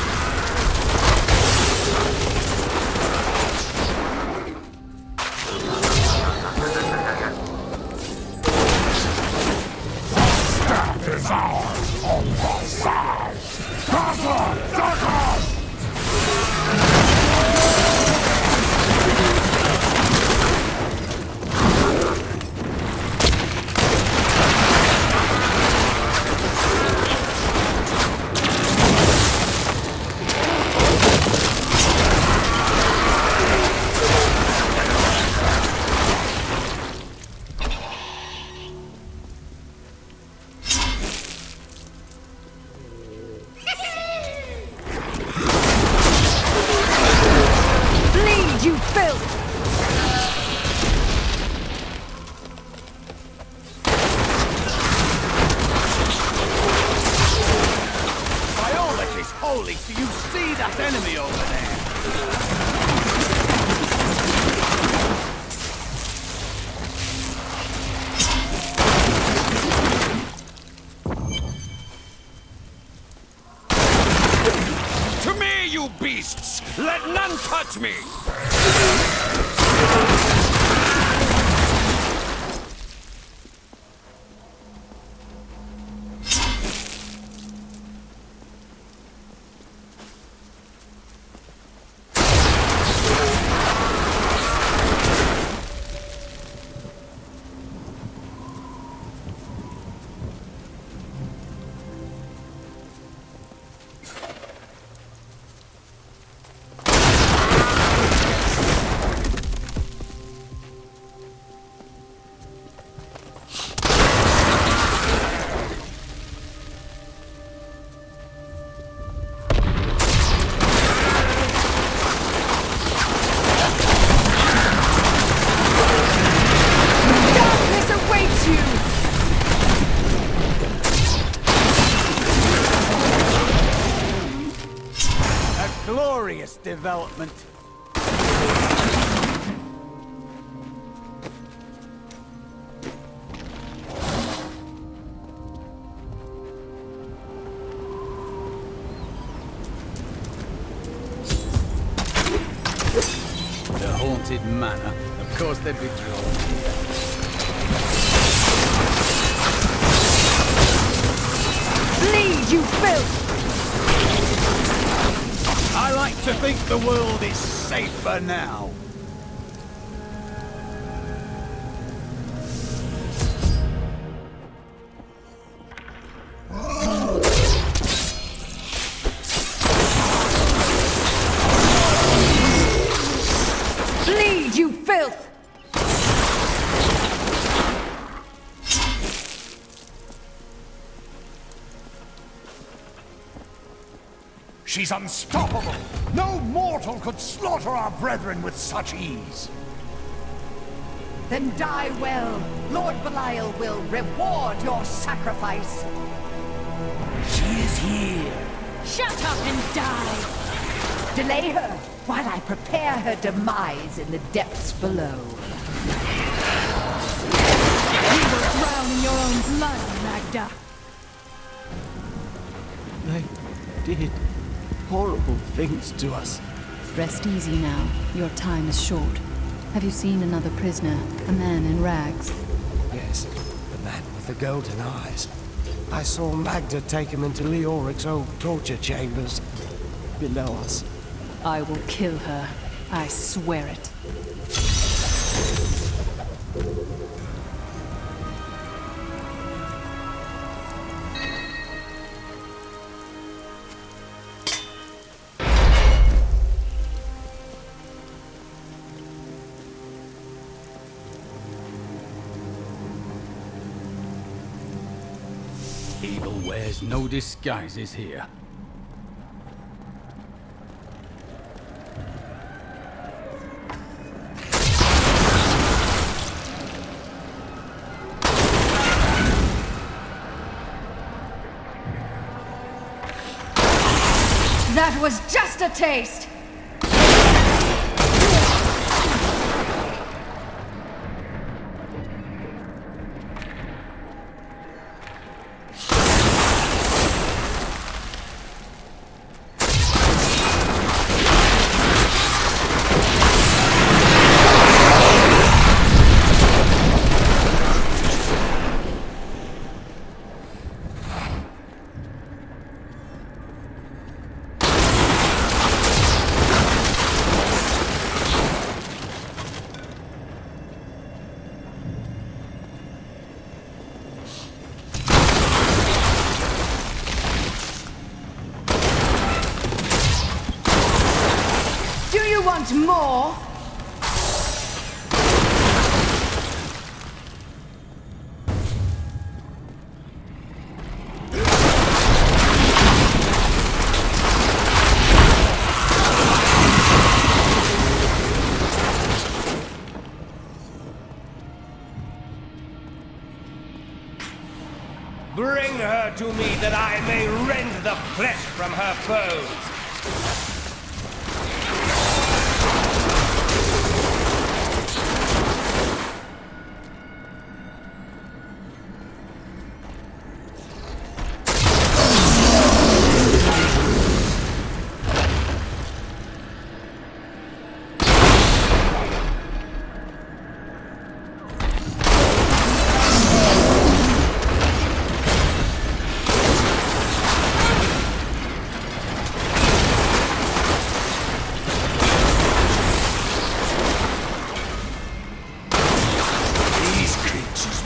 Step is ours on the side. over there! To me, you beasts! Let none touch me! Glorious development. The haunted manor. Of course they'd be drawn here. Bleed, you filth! I like to think the world is safer now. Bleed, you filth! She's unstoppable! No mortal could slaughter our brethren with such ease! Then die well. Lord Belial will reward your sacrifice. She is here! Shut up and die! Delay her while I prepare her demise in the depths below. You will drown in your own blood, Magda. They did horrible things to us. Rest easy now. Your time is short. Have you seen another prisoner? A man in rags? Yes, the man with the golden eyes. I saw Magda take him into Leoric's old torture chambers below us. I will kill her. I swear it. Evil wears no disguises here. That was just a taste! Want more? Bring her to me that I may rend the flesh from her bones.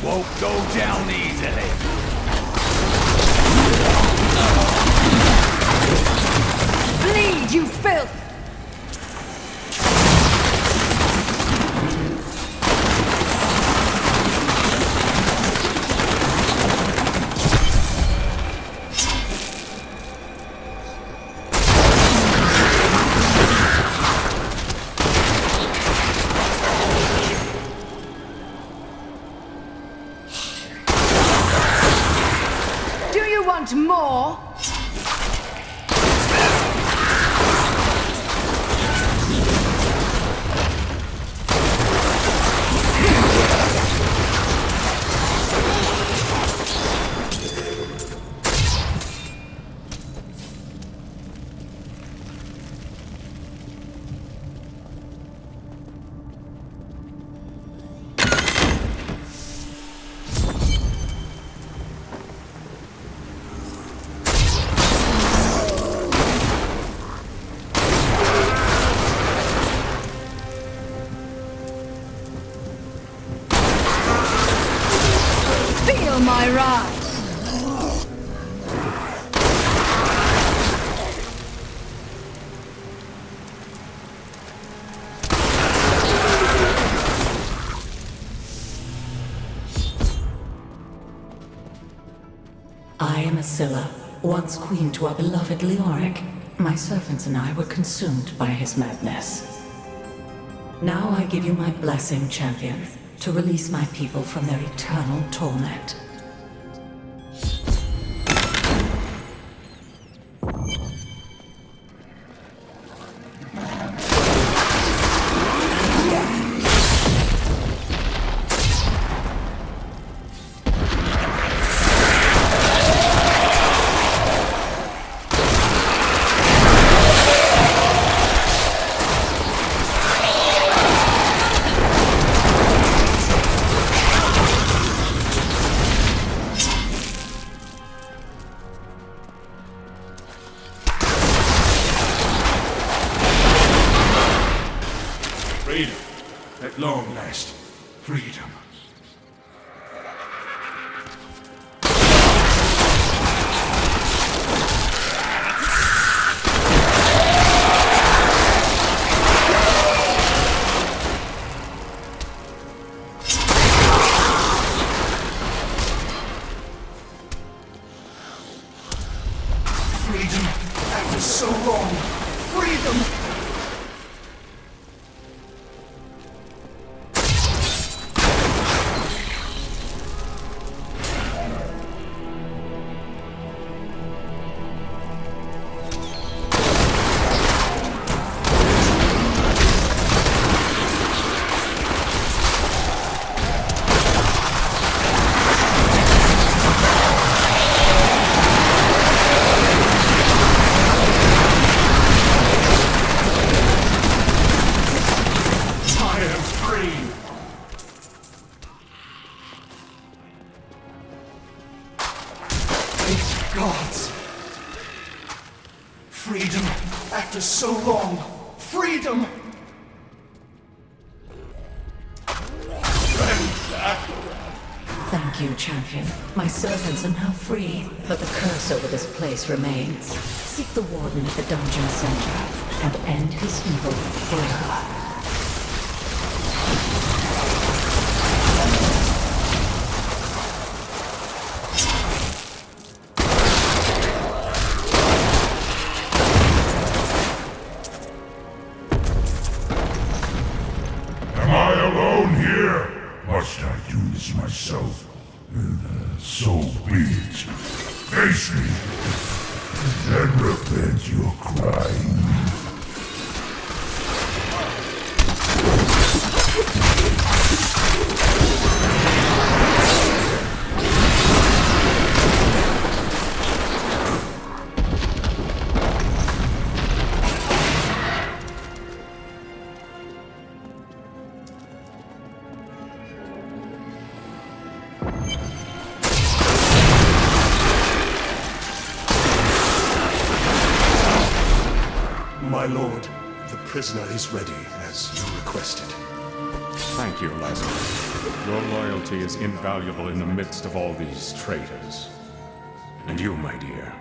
won't go down easily. Bleed, you filth! Do you want more? Feel my wrath! I am Asilla, once queen to our beloved Leoric. My servants and I were consumed by his madness. Now I give you my blessing, champion, to release my people from their eternal torment. Freedom. At long last. Freedom. Freedom. After so long. Freedom! Gods! Freedom after so long! Freedom! Thank you, champion. My servants are now free, but the curse over this place remains. Seek the warden at the dungeon center and end his evil forever. Am I alone here? Must I do this myself? So be it. Face me, and repent your crime. My lord, the prisoner is ready, as you requested. Thank you, Lazarus. Your loyalty is invaluable in the midst of all these traitors. And you, my dear,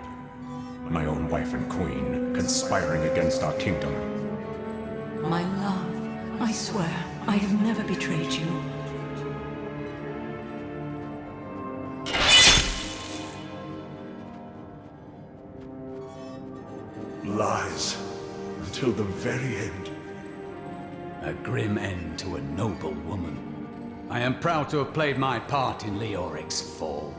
my own wife and queen, conspiring against our kingdom. My love, I swear, I have never betrayed you. Lies. Until the very end. A grim end to a noble woman. I am proud to have played my part in Leoric's fall.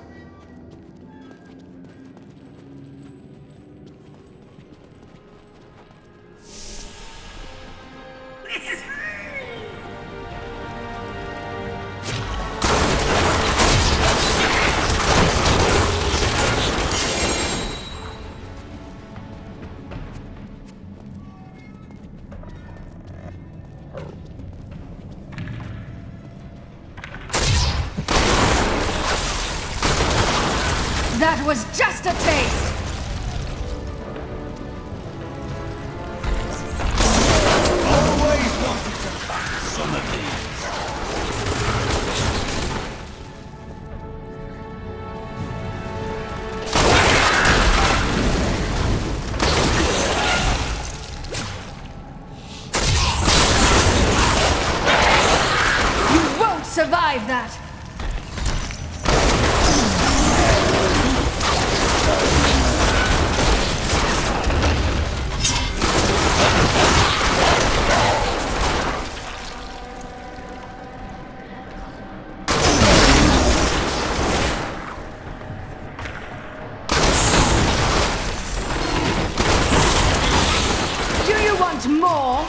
That was just a taste! Always wanted to find some of these. You won't survive that! More?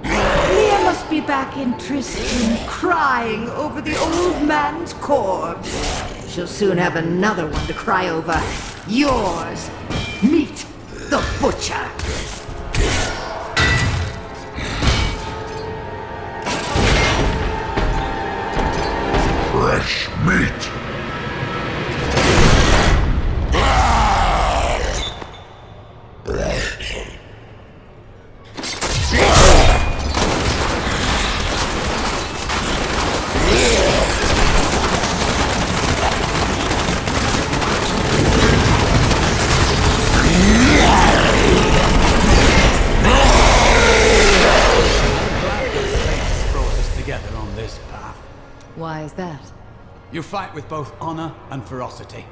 Leah must be back in Tristram, crying over the old man's corpse. She'll soon have another one to cry over. Yours. Meet the Butcher. Fresh meat. Why is that? You fight with both honor and ferocity.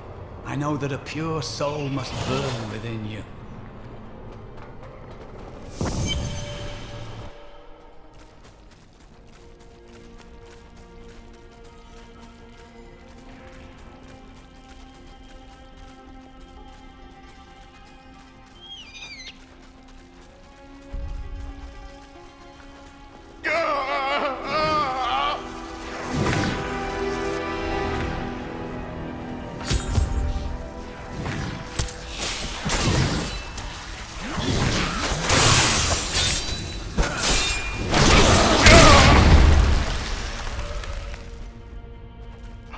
I know that a pure soul must burn within you.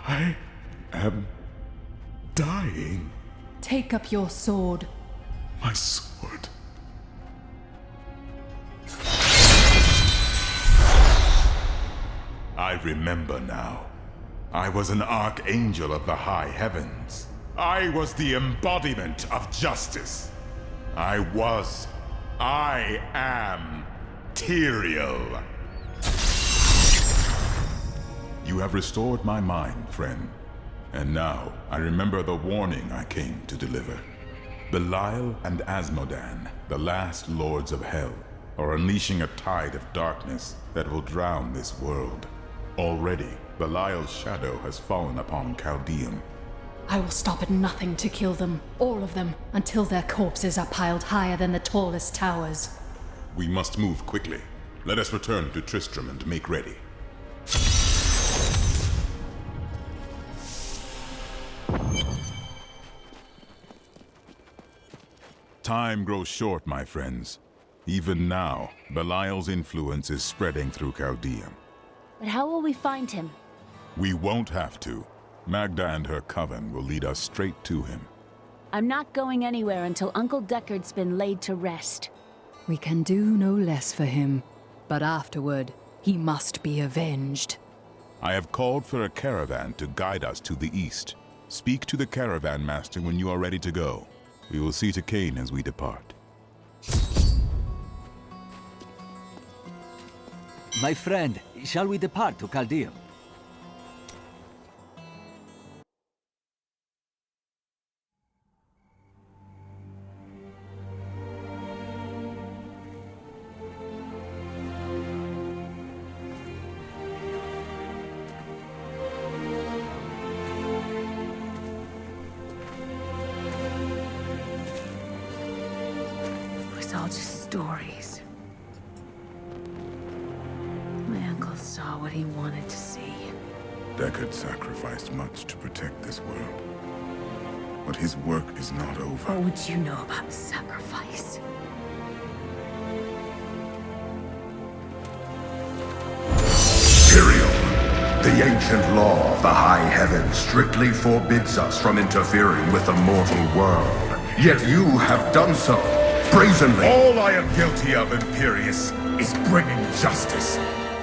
I am dying. Take up your sword. My sword. I remember now. I was an archangel of the high heavens. I was the embodiment of justice. I am Tyrael. You have restored my mind, friend. And now, I remember the warning I came to deliver. Belial and Asmodan, the last lords of hell, are unleashing a tide of darkness that will drown this world. Already, Belial's shadow has fallen upon Caldeum. I will stop at nothing to kill them, all of them, until their corpses are piled higher than the tallest towers. We must move quickly. Let us return to Tristram and make ready. Time grows short, my friends. Even now, Belial's influence is spreading through Caldeum. But how will we find him? We won't have to. Magda and her coven will lead us straight to him. I'm not going anywhere until Uncle Deckard's been laid to rest. We can do no less for him, but afterward, he must be avenged. I have called for a caravan to guide us to the east. Speak to the caravan master when you are ready to go. We will see to Cain as we depart. My friend, shall we depart to Caldeum? It was all just stories. My uncle saw what he wanted to see. Deckard sacrificed much to protect this world. But his work is not over. What would you know about sacrifice? Tyrael, the ancient law of the high heaven strictly forbids us from interfering with the mortal world. Yet you have done so, brazenly. All I am guilty of, Imperius, is bringing justice,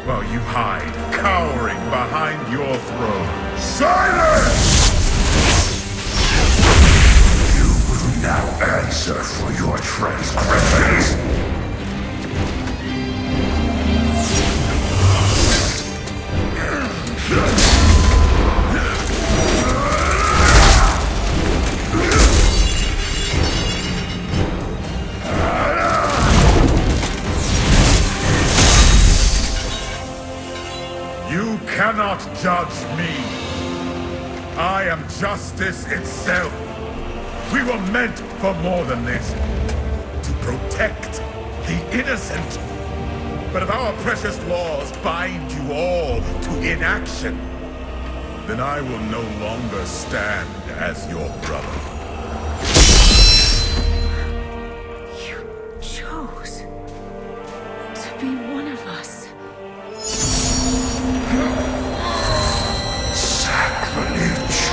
while you hide, cowering behind your throne. Silence! You will now answer for your transgressions. You cannot judge me. I am justice itself. We were meant for more than this. To protect the innocent. But if our precious laws bind you all to inaction, then I will no longer stand as your brother. You chose to be one of us. Sacrilege.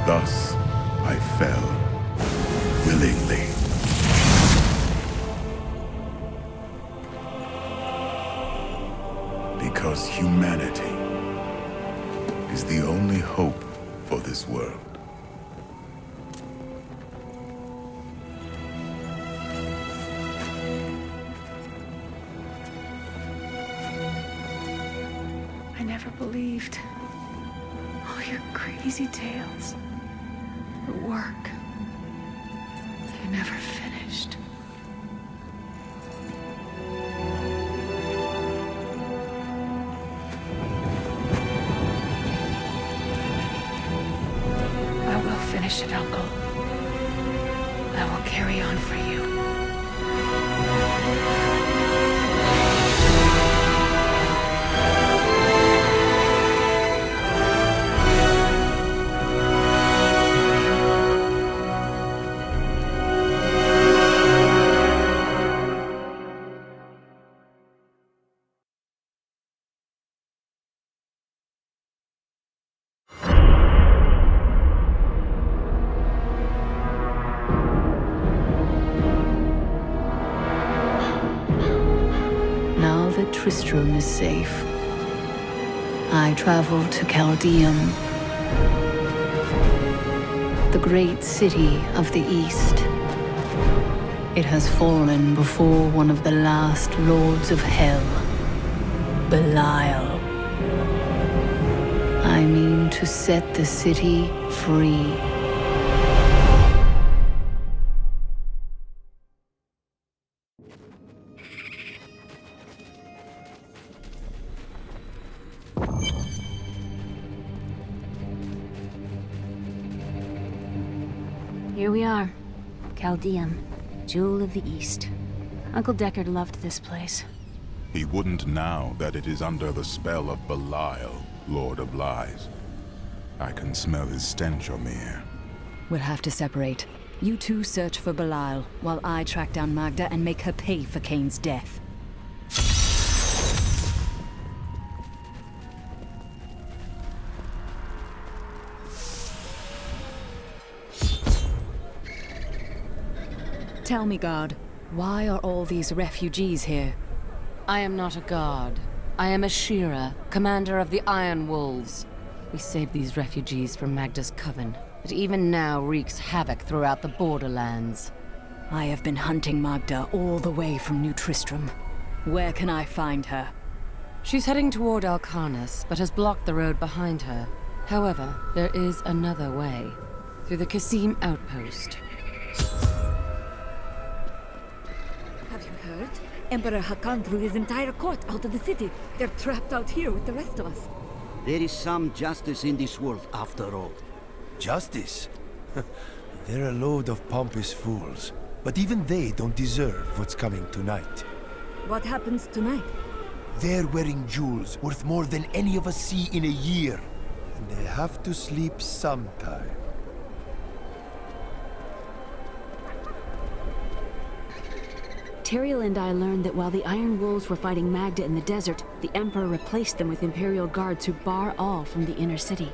Thus, I fell, willingly. Because humanity is the only hope for this world. I never believed all your crazy tales. The work. You never finished. I will finish it, Uncle. I will carry on for you. Now that Tristram is safe, I travel to Caldeum, the great city of the East. It has fallen before one of the last lords of hell, Belial. I mean to set the city free. Here we are. Caldeum, Jewel of the East. Uncle Deckard loved this place. He wouldn't now that it is under the spell of Belial, Lord of Lies. I can smell his stench on the air. We'll have to separate. You two search for Belial, while I track down Magda and make her pay for Cain's death. Tell me, guard, why are all these refugees here? I am not a guard. I am a Shira, commander of the Iron Wolves. We saved these refugees from Magda's coven. It even now wreaks havoc throughout the borderlands. I have been hunting Magda all the way from New Tristram. Where can I find her? She's heading toward Alcarnus, but has blocked the road behind her. However, there is another way. Through the Kasim outpost. Have you heard? Emperor Hakan threw his entire court out of the city. They're trapped out here with the rest of us. There is some justice in this world, after all. Justice? They're a load of pompous fools. But even they don't deserve what's coming tonight. What happens tonight? They're wearing jewels worth more than any of us see in a year. And they have to sleep sometime. Tyrael and I learned that while the Iron Wolves were fighting Magda in the desert, the Emperor replaced them with Imperial guards who bar all from the inner city.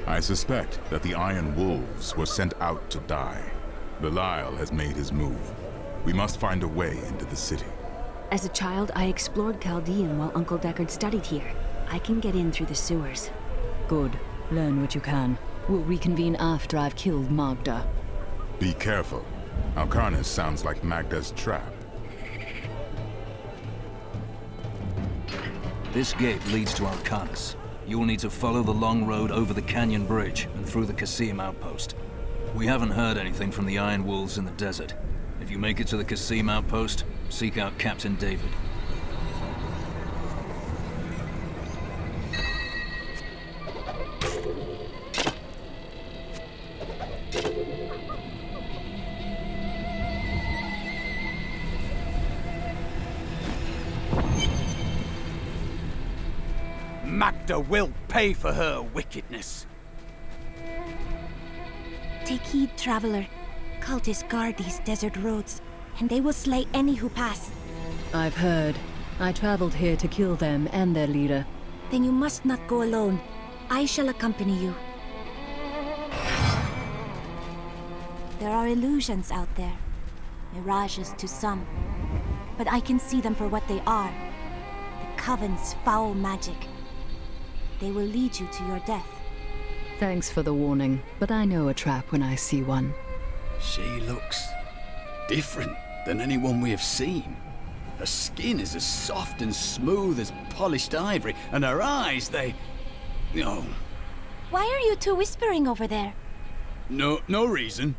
I suspect that the Iron Wolves were sent out to die. Belial has made his move. We must find a way into the city. As a child, I explored Caldeum while Uncle Deckard studied here. I can get in through the sewers. Good. Learn what you can. We'll reconvene after I've killed Magda. Be careful. Alcarnus sounds like Magda's trap. This gate leads to Alcarnus. You will need to follow the long road over the canyon bridge and through the Kasim outpost. We haven't heard anything from the Iron Wolves in the desert. If you make it to the Kasim outpost, seek out Captain David. Magda will pay for her wickedness. Take heed, traveler. Cultists guard these desert roads, and they will slay any who pass. I've heard. I traveled here to kill them and their leader. Then you must not go alone. I shall accompany you. There are illusions out there. Mirages to some. But I can see them for what they are. The Coven's foul magic. They will lead you to your death. Thanks for the warning, but I know a trap when I see one. She looks different than anyone we have seen. Her skin is as soft and smooth as polished ivory, and her eyes, they... Oh, Why are you two whispering over there? no reason.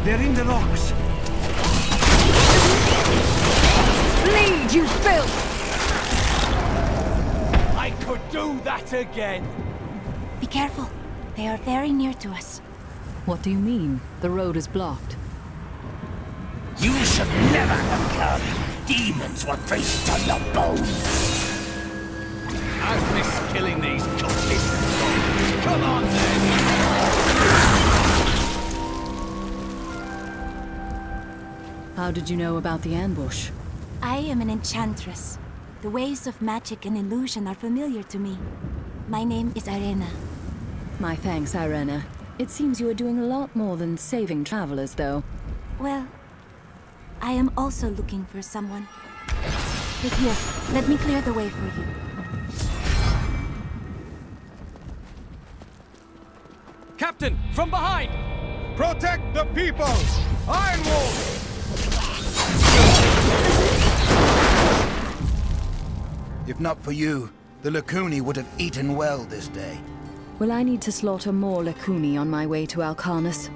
They're in the rocks. Bleed, you filth! I could do that again. Be careful. They are very near to us. What do you mean? The road is blocked. You should never have come. Demons were feast on your bones. I've missed killing these cultists. Come on then! How did you know about the ambush? I am an enchantress. The ways of magic and illusion are familiar to me. My name is Arena. My thanks, Irena. It seems you are doing a lot more than saving travelers, though. Well, I am also looking for someone. But here, let me clear the way for you. Captain, from behind! Protect the people! Iron Wolf! If not for you, the Lacuni would have eaten well this day. Will I need to slaughter more Lakuni on my way to Alcanus?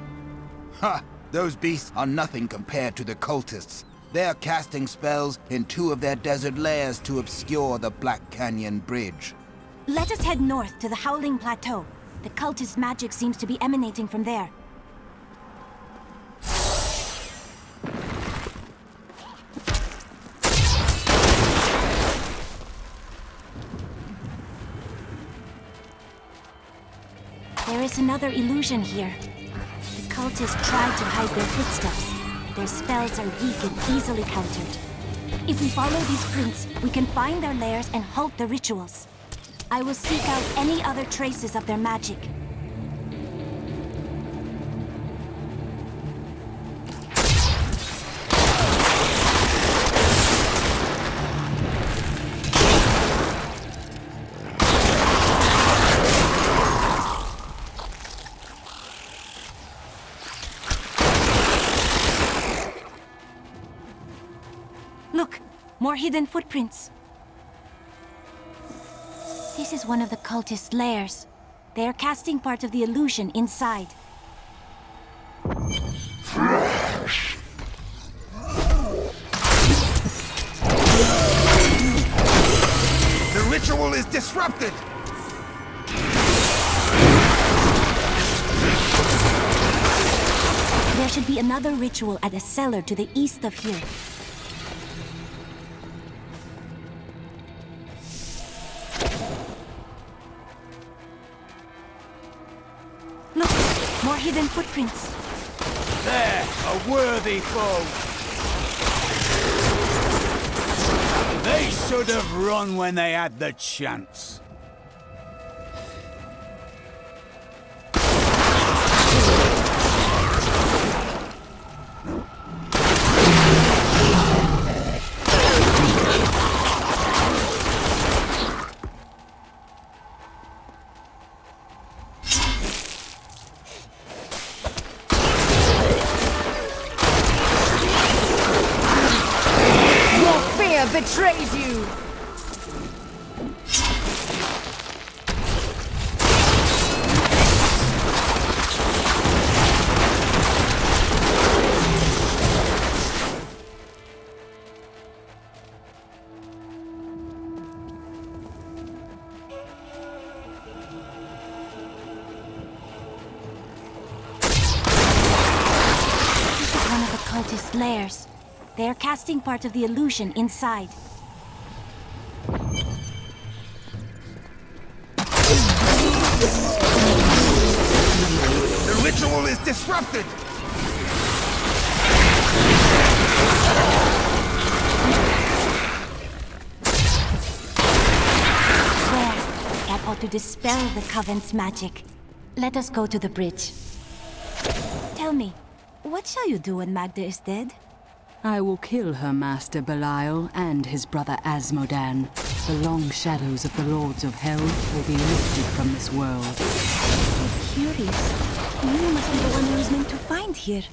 Ha! Those beasts are nothing compared to the cultists. They're casting spells in 2 of their desert lairs to obscure the Black Canyon Bridge. Let us head north to the Howling Plateau. The cultist magic seems to be emanating from there. There is another illusion here. The cultists tried to hide their footsteps. Their spells are weak and easily countered. If we follow these prints, we can find their lairs and halt the rituals. I will seek out any other traces of their magic. Look, more hidden footprints. This is one of the cultist lairs. They are casting part of the illusion inside. The ritual is disrupted! There should be another ritual at a cellar to the east of here. Look, more hidden footprints. There, a worthy foe. They should have run when they had the chance. Betrays you! This is one of the cultist lairs. They are casting part of the illusion inside. The ritual is disrupted! There, that ought to dispel the Coven's magic. Let us go to the bridge. Tell me, what shall you do when Magda is dead? I will kill her master Belial and his brother Asmodan. The long shadows of the Lords of Hell will be lifted from this world. So curious. You must be the one who is meant to find here.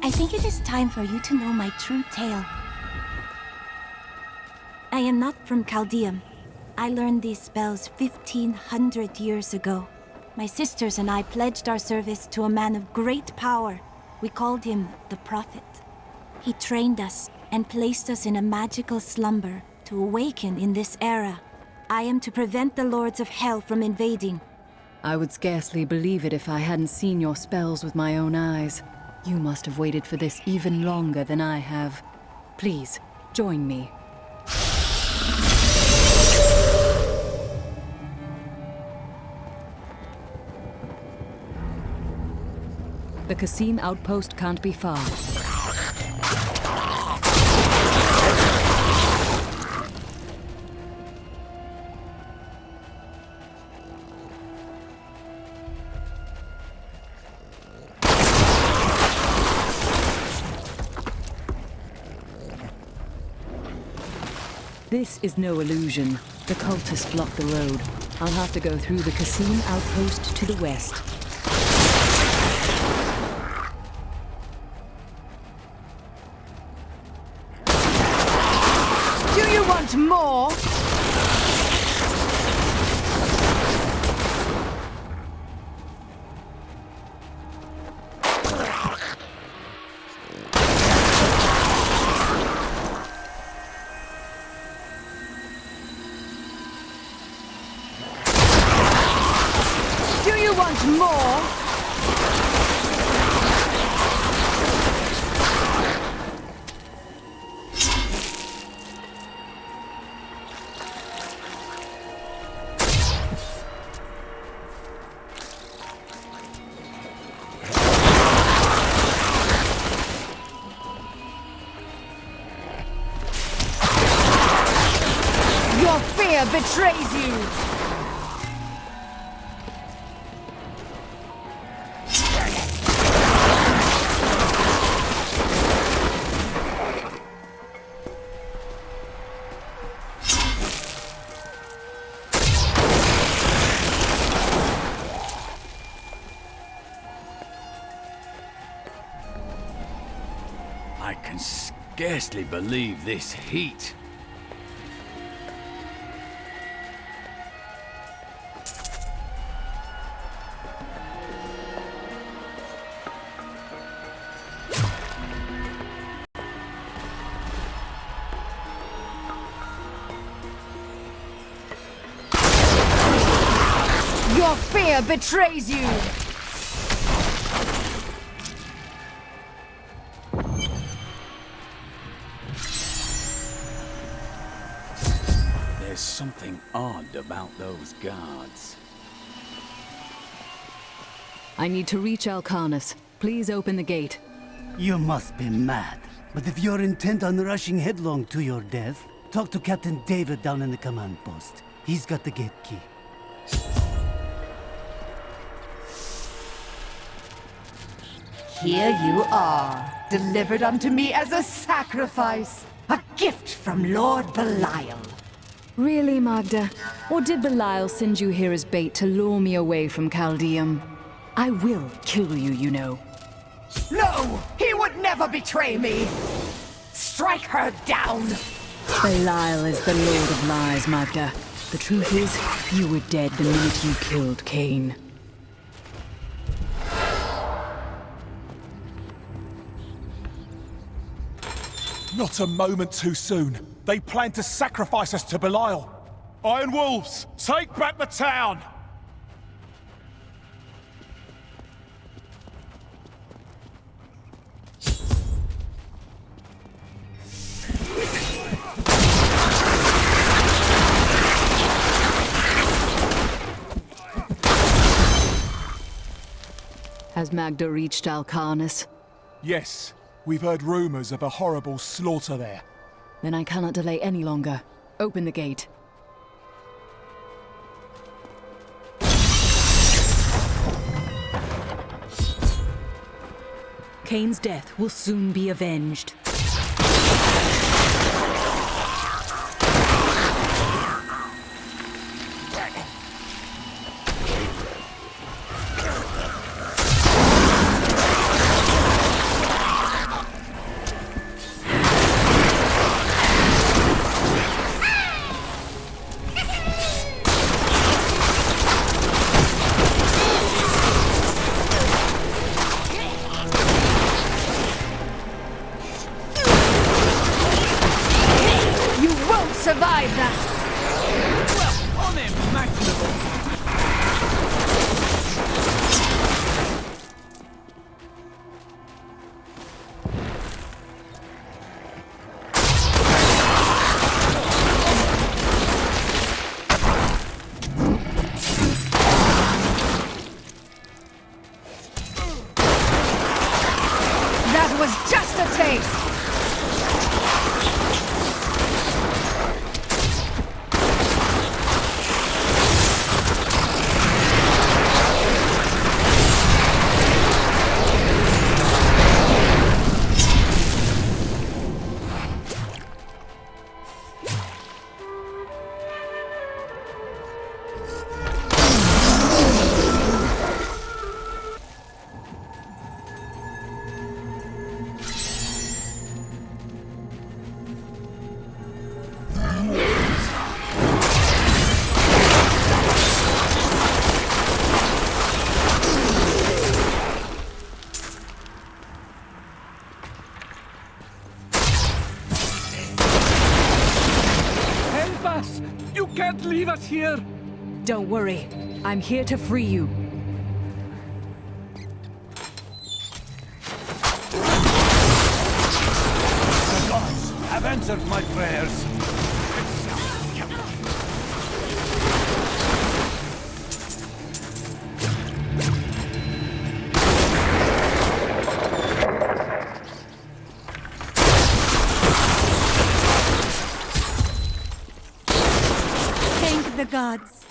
I think it is time for you to know my true tale. I am not from Caldeum. I learned these spells 1,500 years ago. My sisters and I pledged our service to a man of great power. We called him the Prophet. He trained us and placed us in a magical slumber to awaken in this era. I am to prevent the Lords of Hell from invading. I would scarcely believe it if I hadn't seen your spells with my own eyes. You must have waited for this even longer than I have. Please, join me. The Qasim outpost can't be far. This is no illusion. The cultists block the road. I'll have to go through the Cassim outpost to the west. Do you want more? More? Your fear betrays you! I can scarcely believe this heat. Your fear betrays you! There's something odd about those guards. I need to reach Alcanus. Please open the gate. You must be mad. But if you're intent on rushing headlong to your death, talk to Captain David down in the command post. He's got the gate key. Here you are, delivered unto me as a sacrifice, a gift from Lord Belial. Really, Magda? Or did Belial send you here as bait to lure me away from Caldeum? I will kill you, you know. No! He would never betray me! Strike her down! Belial is the Lord of Lies, Magda. The truth is, you were dead the minute you killed Cain. Not a moment too soon. They plan to sacrifice us to Belial. Iron Wolves, take back the town! Has Magda reached Alcanus? Yes. We've heard rumors of a horrible slaughter there. Then I cannot delay any longer. Open the gate. Cain's death will soon be avenged. Survive that! Well, unimaginable! That was just a taste! Leave us here! Don't worry. I'm here to free you. The gods have answered my prayers. The gods.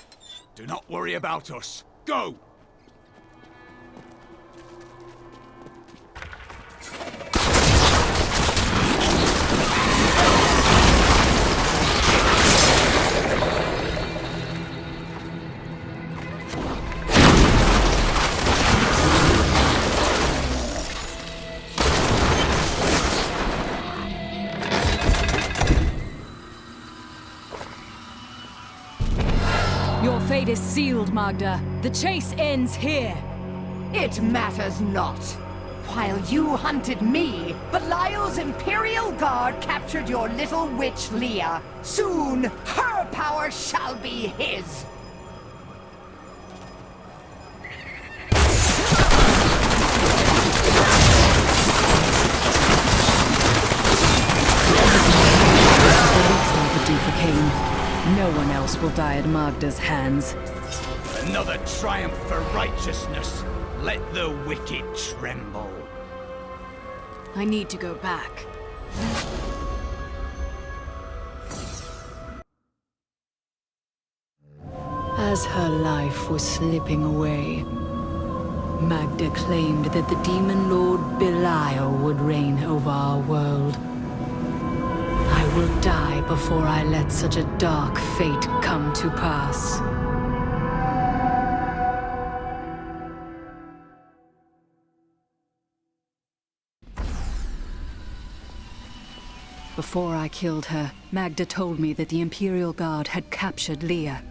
Do not worry about us. Go! Your fate is sealed, Magda. The chase ends here. It matters not. While you hunted me, Belial's Imperial Guard captured your little witch Leah. Soon, her power shall be his. No one else will die at Magda's hands. Another triumph for righteousness. Let the wicked tremble. I need to go back. As her life was slipping away, Magda claimed that the demon lord Belial would reign over our world. I will die before I let such a dark fate come to pass. Before I killed her, Magda told me that the Imperial Guard had captured Leah.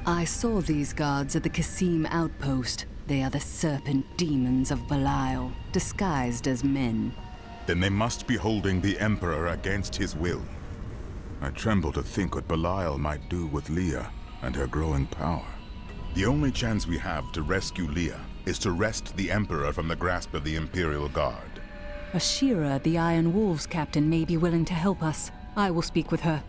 I saw these guards at the Qasim outpost. They are the serpent demons of Belial, disguised as men. Then they must be holding the Emperor against his will. I tremble to think what Belial might do with Leah and her growing power. The only chance we have to rescue Leah is to wrest the Emperor from the grasp of the Imperial Guard. Ashira, the Iron Wolves captain, may be willing to help us. I will speak with her.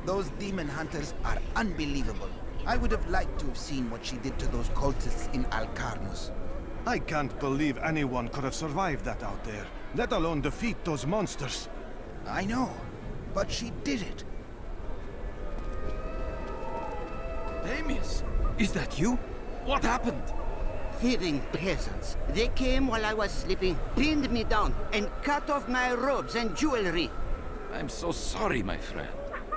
Those demon hunters are unbelievable. I would have liked to have seen what she did to those cultists in Alcarnus. I can't believe anyone could have survived that out there, let alone defeat those monsters. I know, but she did it. Amius, is that you? What happened? Thieving peasants. They came while I was sleeping, pinned me down, and cut off my robes and jewelry. I'm so sorry, my friend.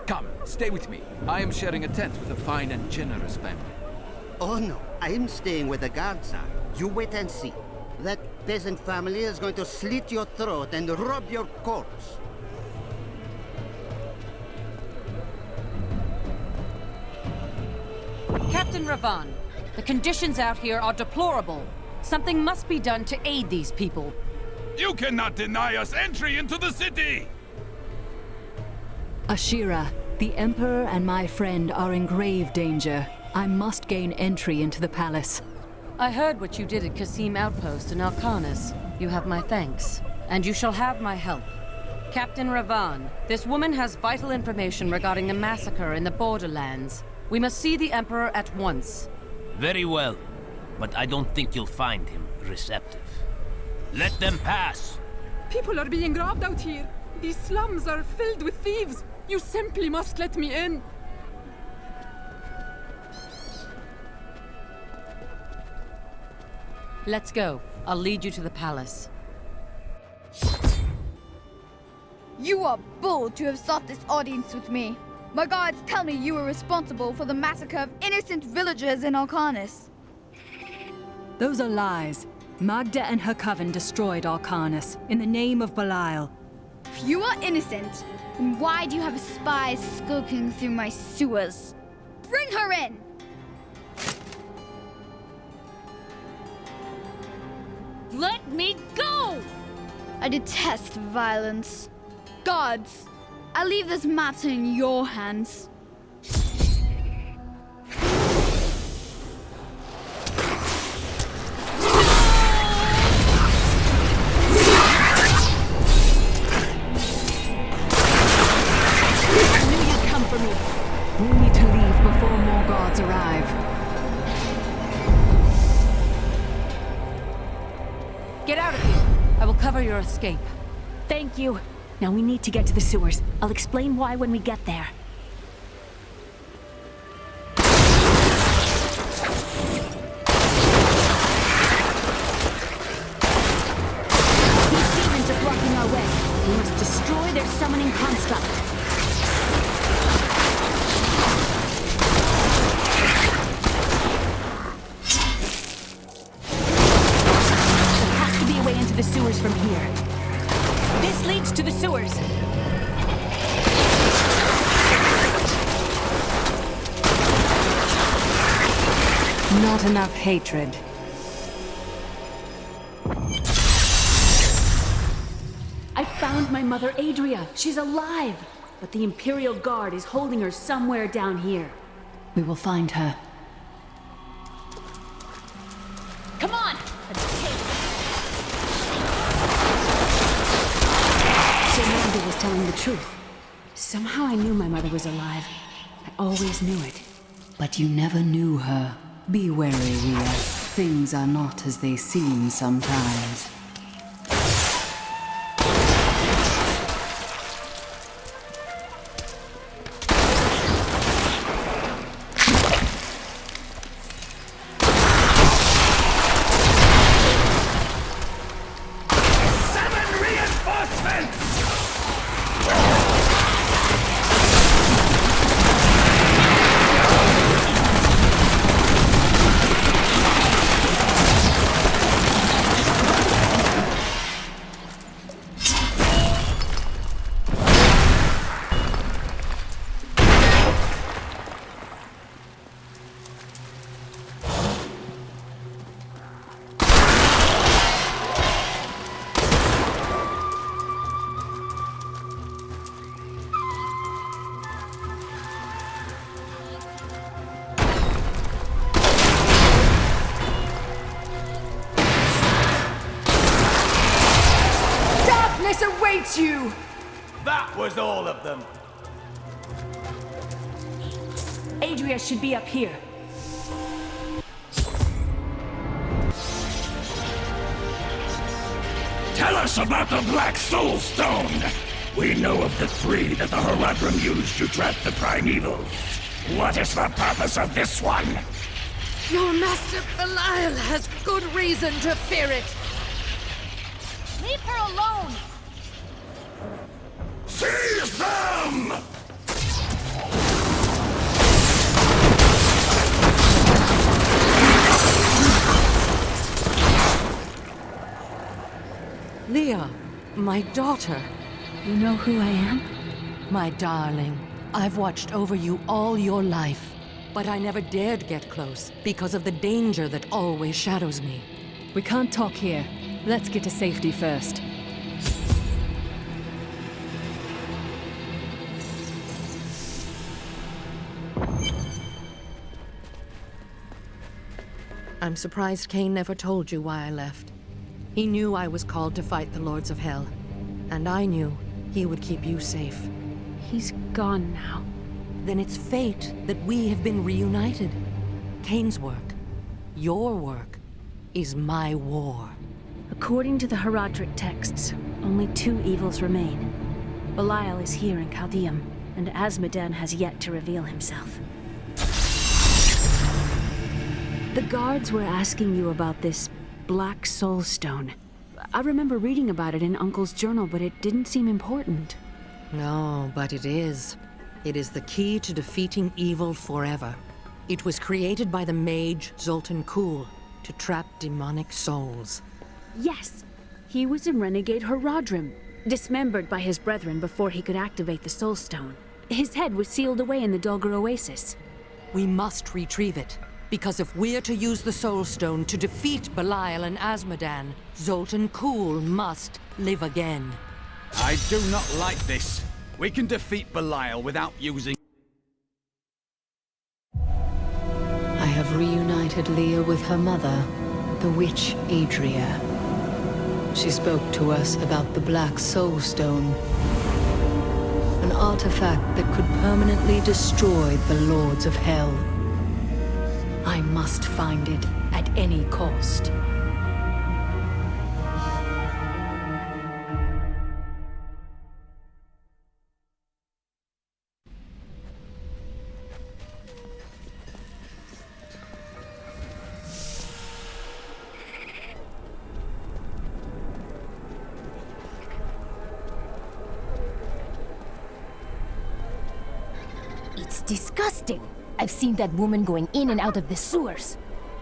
Come, stay with me. I am sharing a tent with a fine and generous family. Oh no, I'm staying where the guards are. You wait and see. That peasant family is going to slit your throat and rob your corpse. Captain Ravan, the conditions out here are deplorable. Something must be done to aid these people. You cannot deny us entry into the city! Ashira, the Emperor and my friend are in grave danger. I must gain entry into the palace. I heard what you did at Qasim Outpost in Alcarnus. You have my thanks, and you shall have my help. Captain Ravan, this woman has vital information regarding the massacre in the borderlands. We must see the Emperor at once. Very well, but I don't think you'll find him receptive. Let them pass! People are being robbed out here. These slums are filled with thieves. You simply must let me in. Let's go. I'll lead you to the palace. You are bold to have sought this audience with me. My guards tell me you were responsible for the massacre of innocent villagers in Arcanus. Those are lies. Magda and her coven destroyed Arcanus in the name of Belial. If you are innocent, then why do you have spies skulking through my sewers? Bring her in! Let me go! I detest violence. Guards, I leave this matter in your hands. We need to leave before more guards arrive. Get out of here! I will cover your escape. Thank you. Now we need to get to the sewers. I'll explain why when we get there. These demons are blocking our way. We must destroy their summoning construct. Into the sewers from here. This leads to the sewers. Not enough hatred. I found my mother Adria. She's alive. But the Imperial Guard is holding her somewhere down here. We will find her. Come on! Amanda was telling the truth. Somehow I knew my mother was alive. I always knew it. But you never knew her. Be wary, Rhea. Things are not as they seem sometimes. You! That was all of them. Adria should be up here. Tell us about the Black Soul Stone! We know of the three that the Horadrim used to trap the Primevals. What is the purpose of this one? Your master Belial has good reason to fear it. Leave her alone! Seize them! Leah, my daughter. You know who I am? My darling, I've watched over you all your life, but I never dared get close because of the danger that always shadows me. We can't talk here. Let's get to safety first. I'm surprised Cain never told you why I left. He knew I was called to fight the Lords of Hell, and I knew he would keep you safe. He's gone now. Then it's fate that we have been reunited. Cain's work, your work, is my war. According to the Horadric texts, only two evils remain. Belial is here in Caldeum, and Asmodan has yet to reveal himself. The guards were asking you about this Black Soul Stone. I remember reading about it in Uncle's journal, but it didn't seem important. No, but it is. It is the key to defeating evil forever. It was created by the mage Zoltun to trap demonic souls. Yes! He was a renegade Haradrim, dismembered by his brethren before he could activate the Soul Stone. His head was sealed away in the Dulgar Oasis. We must retrieve it, because if we're to use the Soul Stone to defeat Belial and Azmodan, Zoltun must live again. I do not like this. We can defeat Belial without using... I have reunited Leah with her mother, the witch Adria. She spoke to us about the Black Soul Stone, an artifact that could permanently destroy the Lords of Hell. I must find it at any cost. It's disgusting. I've seen that woman going in and out of the sewers.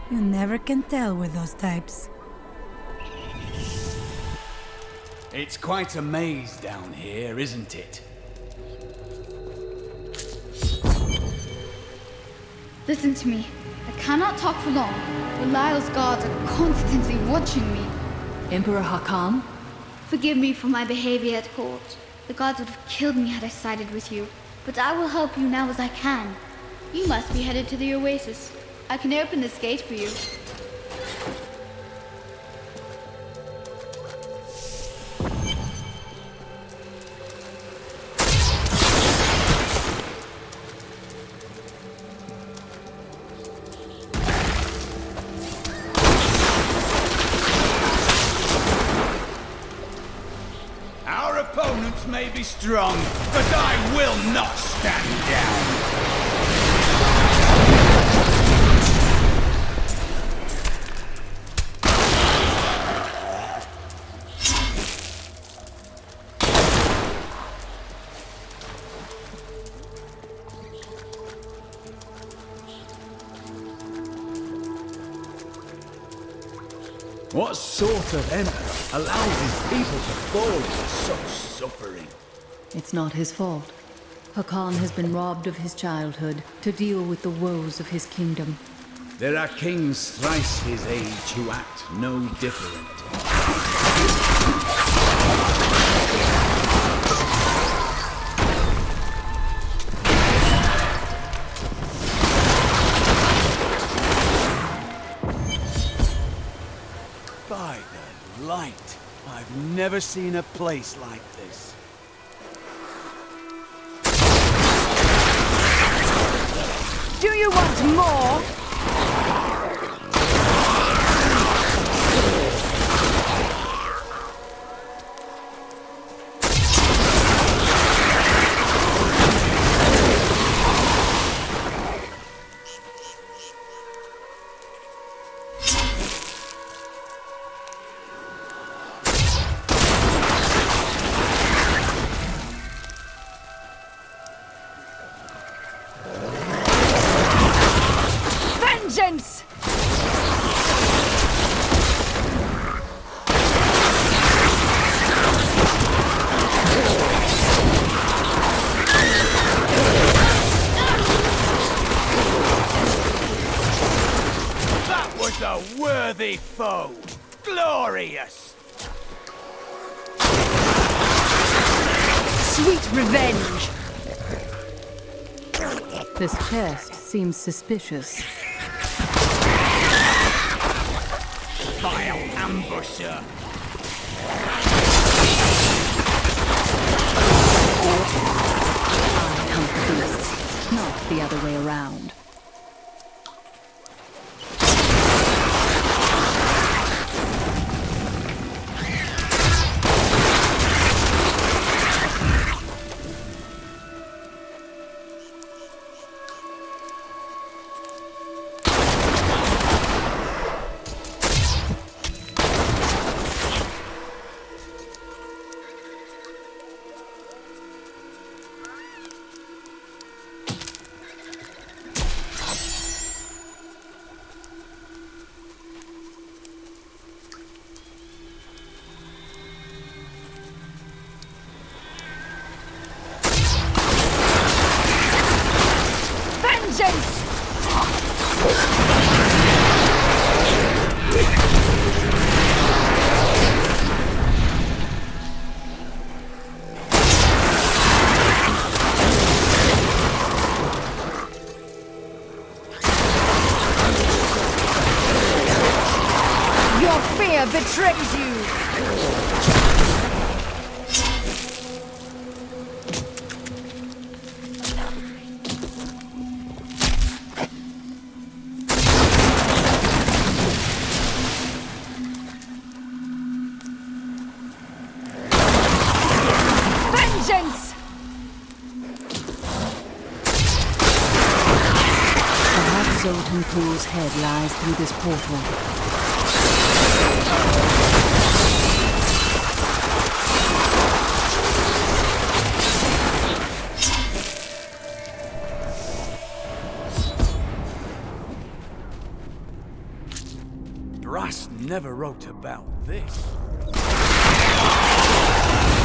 You never can tell with those types. It's quite a maze down here, isn't it? Listen to me. I cannot talk for long. Belial's guards are constantly watching me. Emperor Hakan? Forgive me for my behavior at court. The gods would have killed me had I sided with you. But I will help you now as I can. You must be headed to the Oasis. I can open this gate for you. Our opponents may be strong, but I will not stand down! What sort of emperor allows his people to fall into such suffering? It's not his fault. Hakan has been robbed of his childhood to deal with the woes of his kingdom. There are kings thrice his age who act no different. By the light, I've never seen a place like this. Do you want more? Vengeance! That was a worthy foe! Glorious! Sweet revenge! This chest seems suspicious. Vile ambusher! I hunt the beasts, not the other way around. Your fear betrays you! Vengeance! Perhaps Zoltun Kule's head lies through this portal. Brass never wrote about this.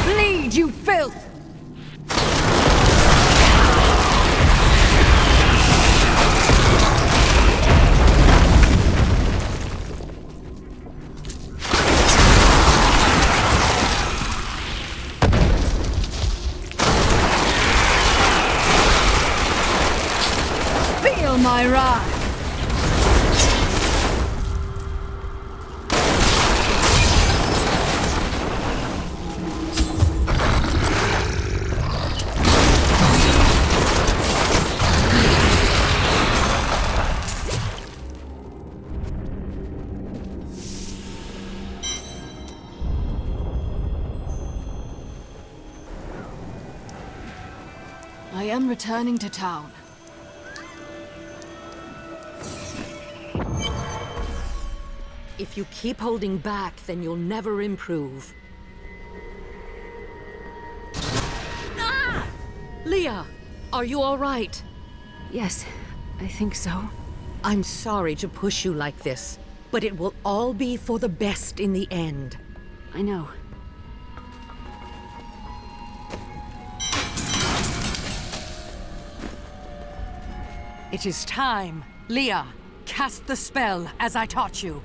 Bleed, you filth! Feel my wrath! I am returning to town. If you keep holding back, then you'll never improve. Ah! Leah, are you all right? Yes, I think so. I'm sorry to push you like this, but it will all be for the best in the end. I know. It is time. Leah, cast the spell as I taught you.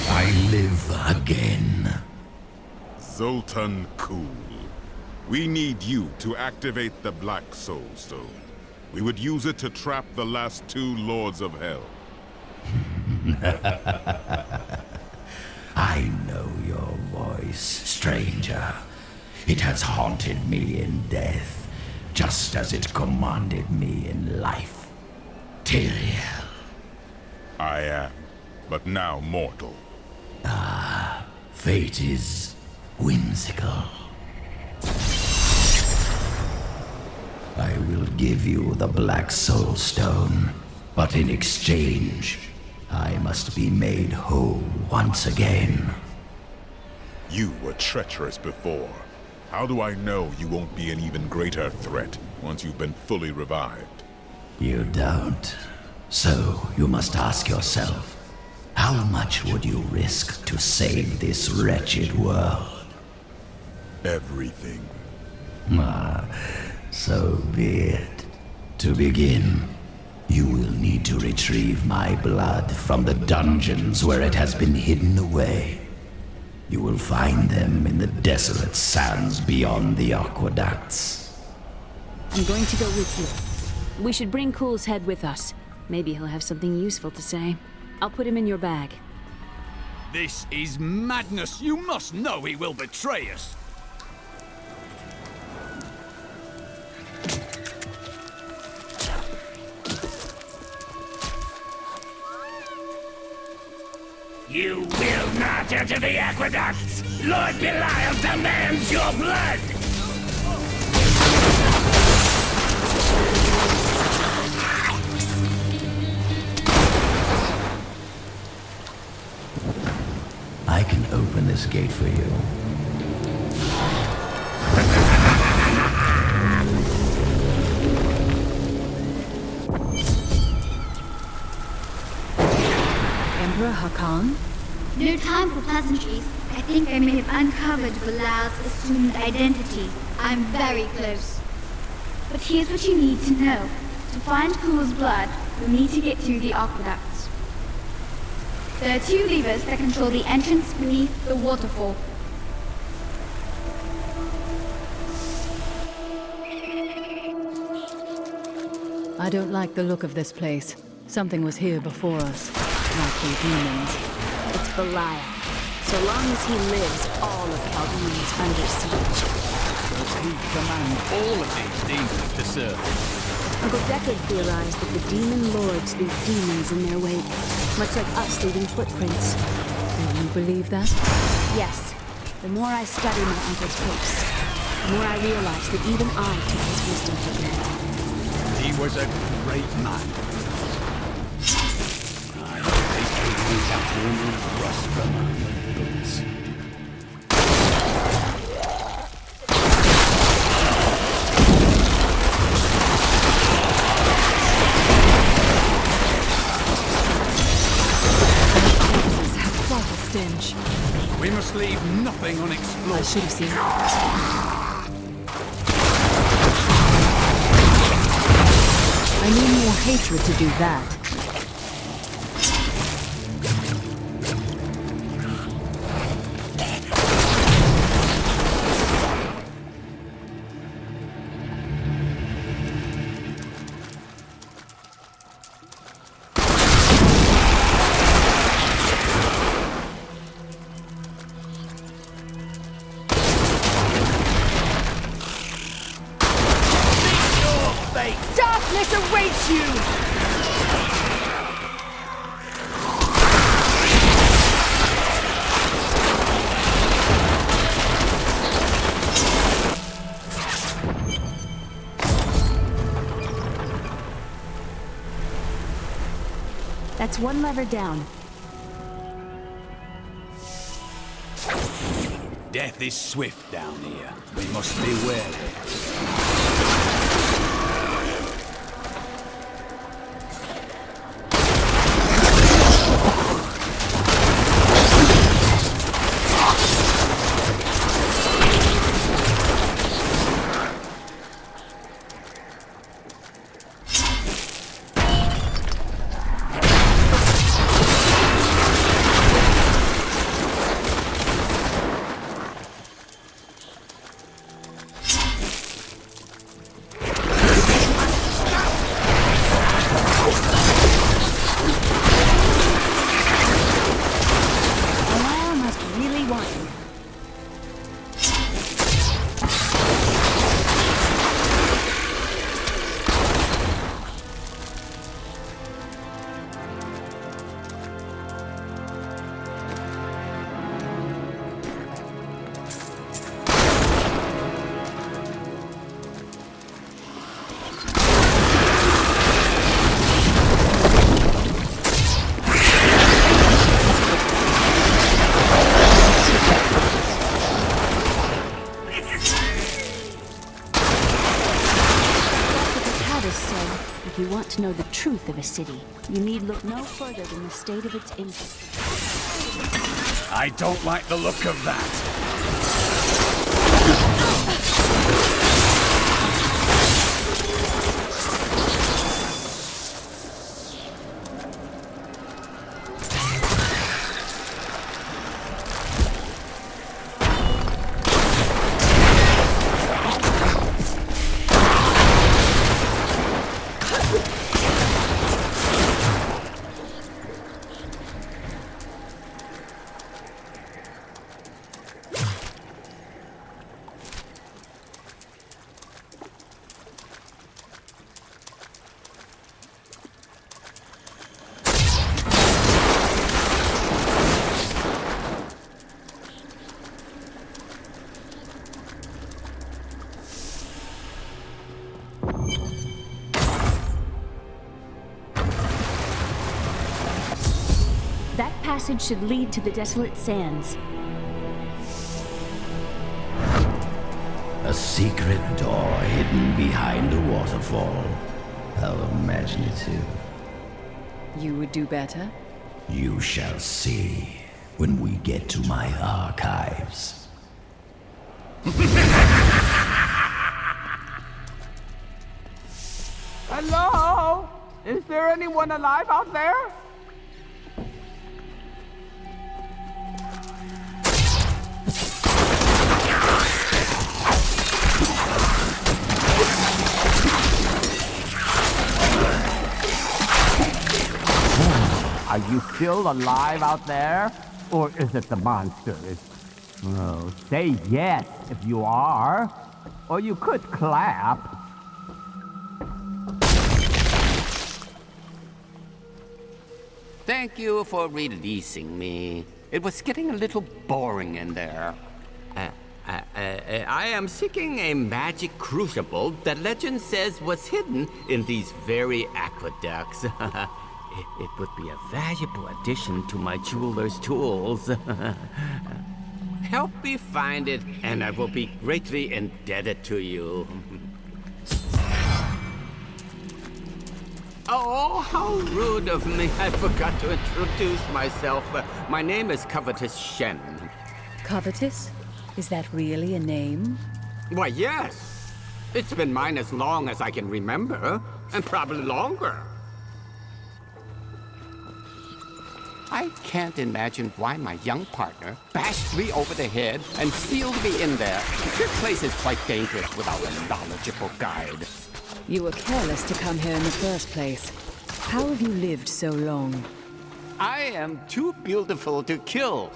I live again. Zoltun Kule. We need you to activate the Black Soul Stone. We would use it to trap the last 2 Lords of Hell. I know your voice, stranger. It has haunted me in death, just as it commanded me in life. Tyrael. I am, but now mortal. Fate is whimsical. I will give you the Black Soul Stone, but in exchange, I must be made whole once again. You were treacherous before. How do I know you won't be an even greater threat once you've been fully revived? You don't. So you must ask yourself, how much would you risk to save this wretched world? Everything. So be it. To begin, you will need to retrieve my blood from the dungeons where it has been hidden away. You will find them in the desolate sands beyond the aqueducts. I'm going to go with you. We should bring Kule's head with us. Maybe he'll have something useful to say. I'll put him in your bag. This is madness. You must know he will betray us. You will not enter the aqueducts! Lord Belial demands your blood! I can open this gate for you. Emperor Hakan? No time for pleasantries. I think I may have uncovered Belial's assumed identity. I'm very close. But here's what you need to know. To find Kule's blood, you'll need to get through the aqueducts. There are 2 levers that control the entrance beneath the waterfall. I don't like the look of this place. Something was here before us. Likely demons. It's Belial. So long as he lives, all of Caldeum is under siege. Does he command all of these demons to serve? Uncle Deckard theorized that the demon lords leave demons in their wake, much like us leaving footprints. Do you believe that? Yes. The more I study my uncle's books, the more I realize that even I took his wisdom for granted. He was a great man. I hate these after him and rust from my boots. Stench. We must leave nothing unexplored. I should have seen it. I need more hatred to do that. Darkness awaits you! That's one lever down. Death is swift down here. We must be wary. If you want to know the truth of a city, you need look no further than the state of its infrastructure. I don't like the look of that. That passage should lead to the desolate sands. A secret door hidden behind a waterfall. How imaginative. You would do better? You shall see when we get to my archives. Hello? Is there anyone alive out there? Are you still alive out there? Or is it the monsters? Oh, say yes if you are. Or you could clap. Thank you for releasing me. It was getting a little boring in there. I am seeking a magic crucible that legend says was hidden in these very aqueducts. It would be a valuable addition to my jeweler's tools. Help me find it, and I will be greatly indebted to you. Oh, how rude of me. I forgot to introduce myself. My name is Covetous Shen. Covetous? Is that really a name? Why, yes. It's been mine as long as I can remember, and probably longer. I can't imagine why my young partner bashed me over the head and sealed me in there. This place is quite dangerous without a knowledgeable guide. You were careless to come here in the first place. How have you lived so long? I am too beautiful to kill.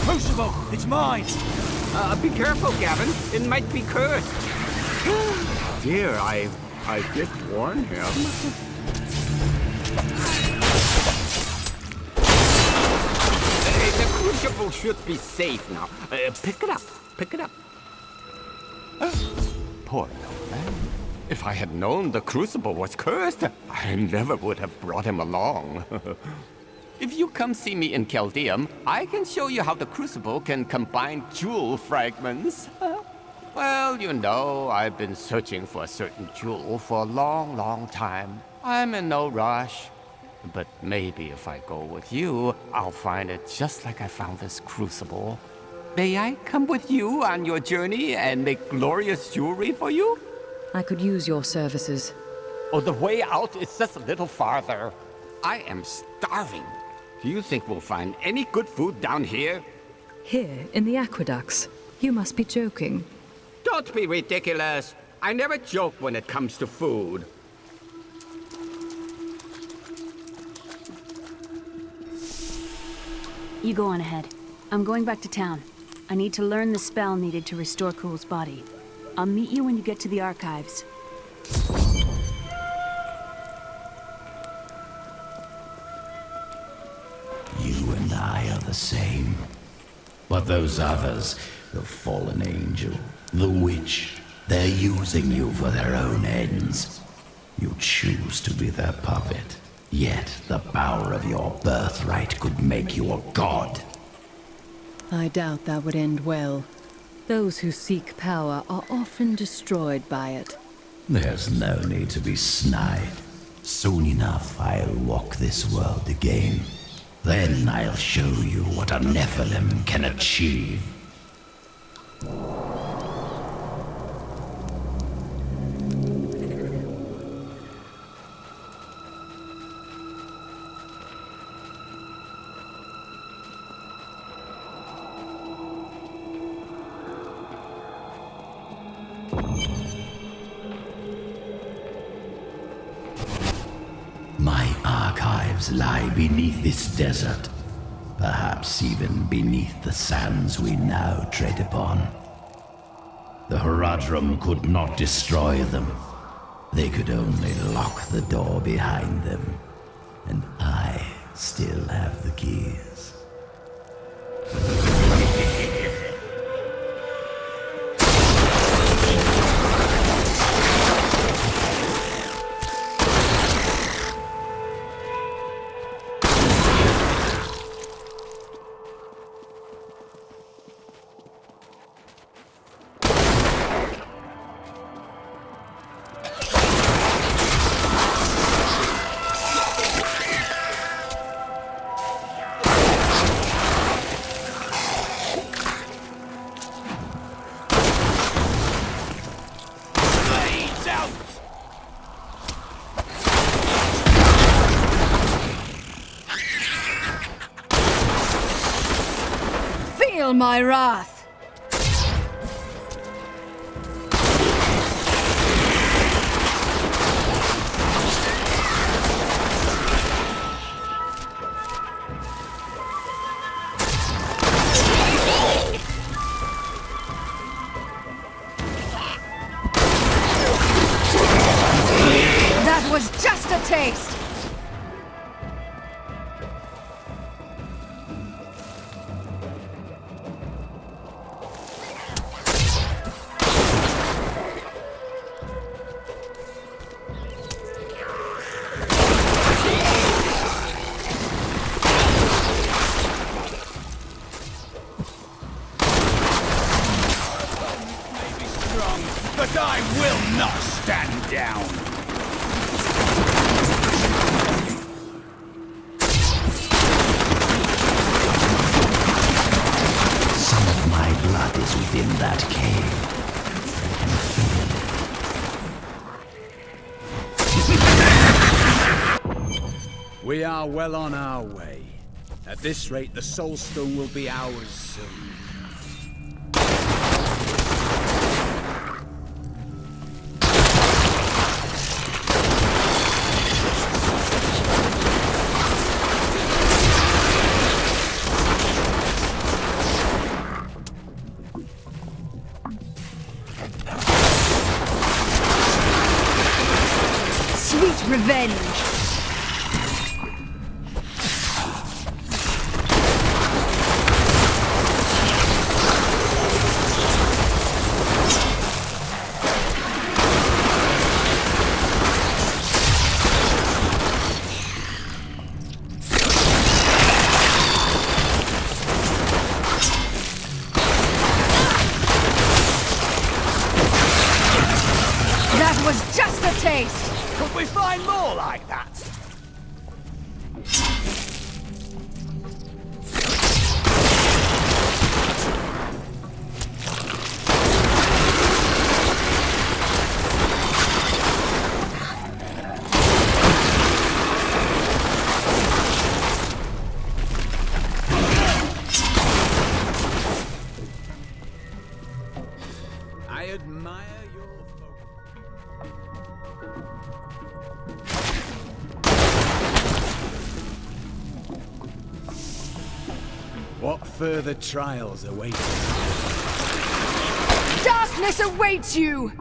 Crucible, it's mine! Be careful, Gavin. It might be cursed. Dear, I did warn him. The crucible should be safe now. Pick it up. Pick it up. Poor young man. If I had known the crucible was cursed, I never would have brought him along. If you come see me in Caldeum, I can show you how the crucible can combine jewel fragments. Well, you know, I've been searching for a certain jewel for a long, long time. I'm in no rush. But maybe if I go with you, I'll find it just like I found this crucible. May I come with you on your journey and make glorious jewelry for you? I could use your services. Oh, the way out is just a little farther. I am starving. Do you think we'll find any good food down here? Here, in the aqueducts? You must be joking. Don't be ridiculous. I never joke when it comes to food. You go on ahead. I'm going back to town. I need to learn the spell needed to restore Kule's body. I'll meet you when you get to the archives. You and I are the same. But those others, the fallen angel, the witch, they're using you for their own ends. You choose to be their puppet. Yet the power of your birthright could make you a god. I doubt that would end well. Those who seek power are often destroyed by it. There's no need to be snide. Soon enough, I'll walk this world again. Then I'll show you what a Nephilim can achieve. My archives lie beneath this desert, perhaps even beneath the sands we now tread upon. The Horadrim could not destroy them. They could only lock the door behind them, and I still have the keys. Feel my wrath! That was just a taste! But I will not stand down! Some of my blood is within that cave. We are well on our way. At this rate, the Soul Stone will be ours soon. Sweet revenge! That was just a taste! Could we find more like that? I admire your What further trials await us? Darkness awaits you!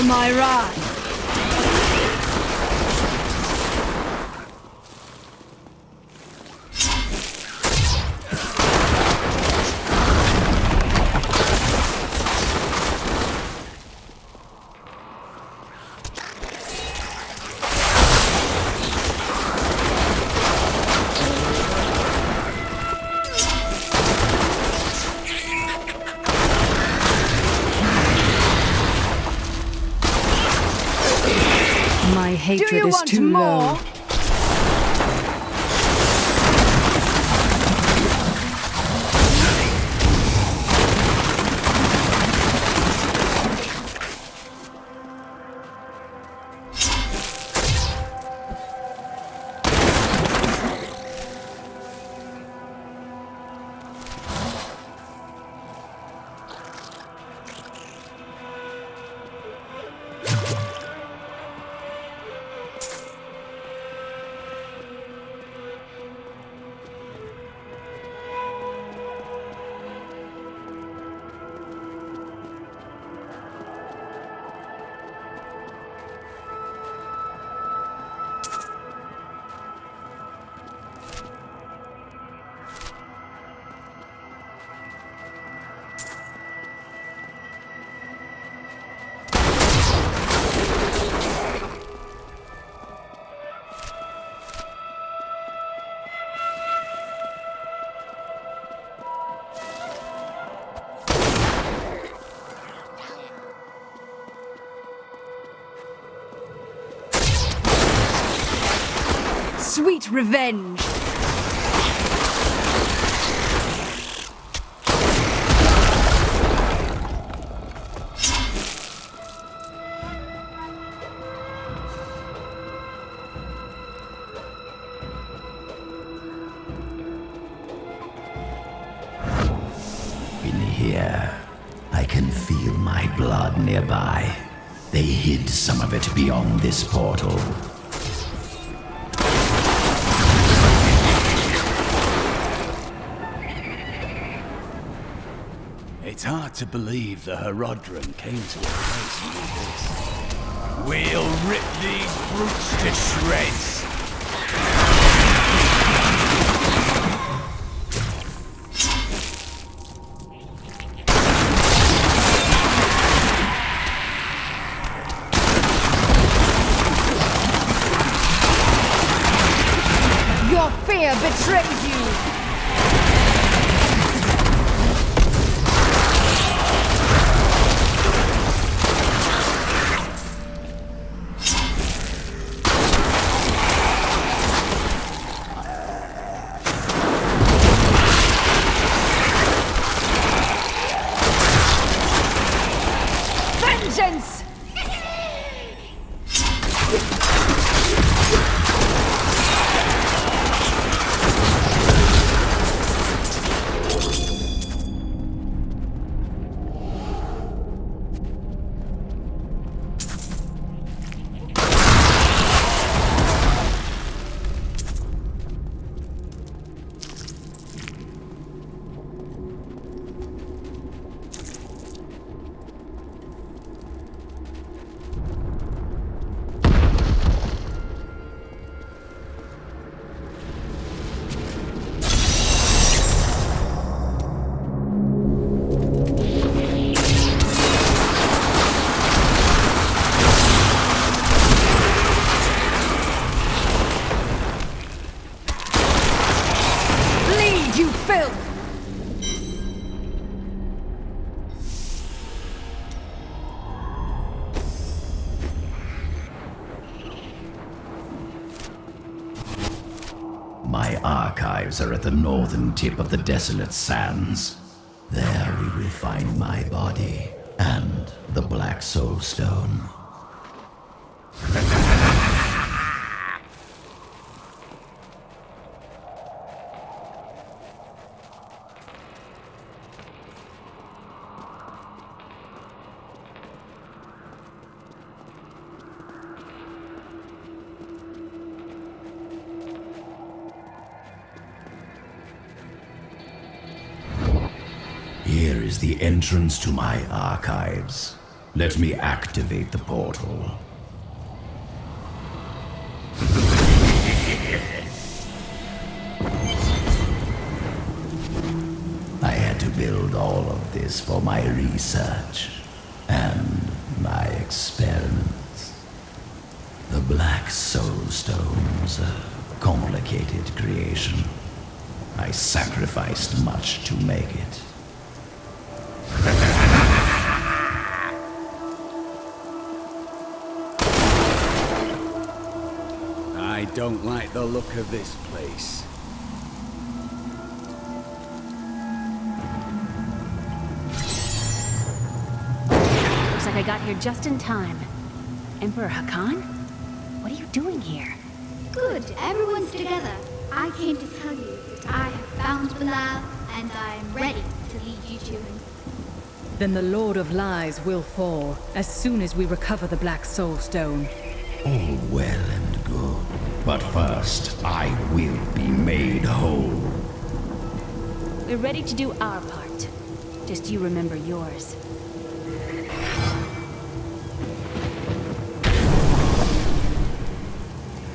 My wrath! My hatred is too low. sweet revenge! In here, I can feel my blood nearby. They hid some of it beyond this portal. It's hard to believe the Herodrum came to a place like this. We'll rip these brutes to shreds! Your fear betrays you! Vengeance! You filth! My archives are at the northern tip of the desolate sands. There we will find my body and the Black Soul Stone. Here is the entrance to my archives. Let me activate the portal. I had to build all of this for my research and my experiments. The Black Soul Stone was a complicated creation. I sacrificed much to make it. I don't like the look of this place. Looks like I got here just in time. Emperor Hakan? What are you doing here? Good, everyone's together. I came to tell you that I have found Belial, and I am ready to lead you to him. Then the Lord of Lies will fall as soon as we recover the Black Soul Stone. All well and good, but first I will be made whole. We're ready to do our part. Just you remember yours.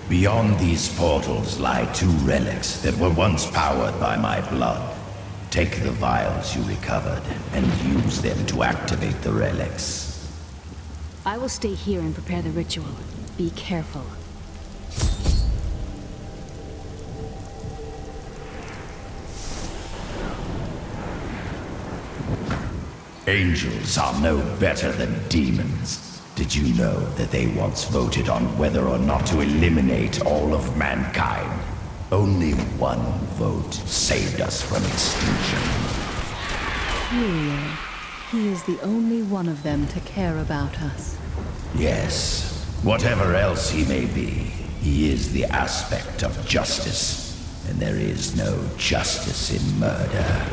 Beyond these portals lie two relics that were once powered by my blood. Take the vials you recovered and use them to activate the relics. I will stay here and prepare the ritual. Be careful. Angels are no better than demons. Did you know that they once voted on whether or not to eliminate all of mankind? Only one vote saved us from extinction. Belial. He is the only one of them to care about us. Yes. Whatever else he may be, he is the aspect of justice. And there is no justice in murder.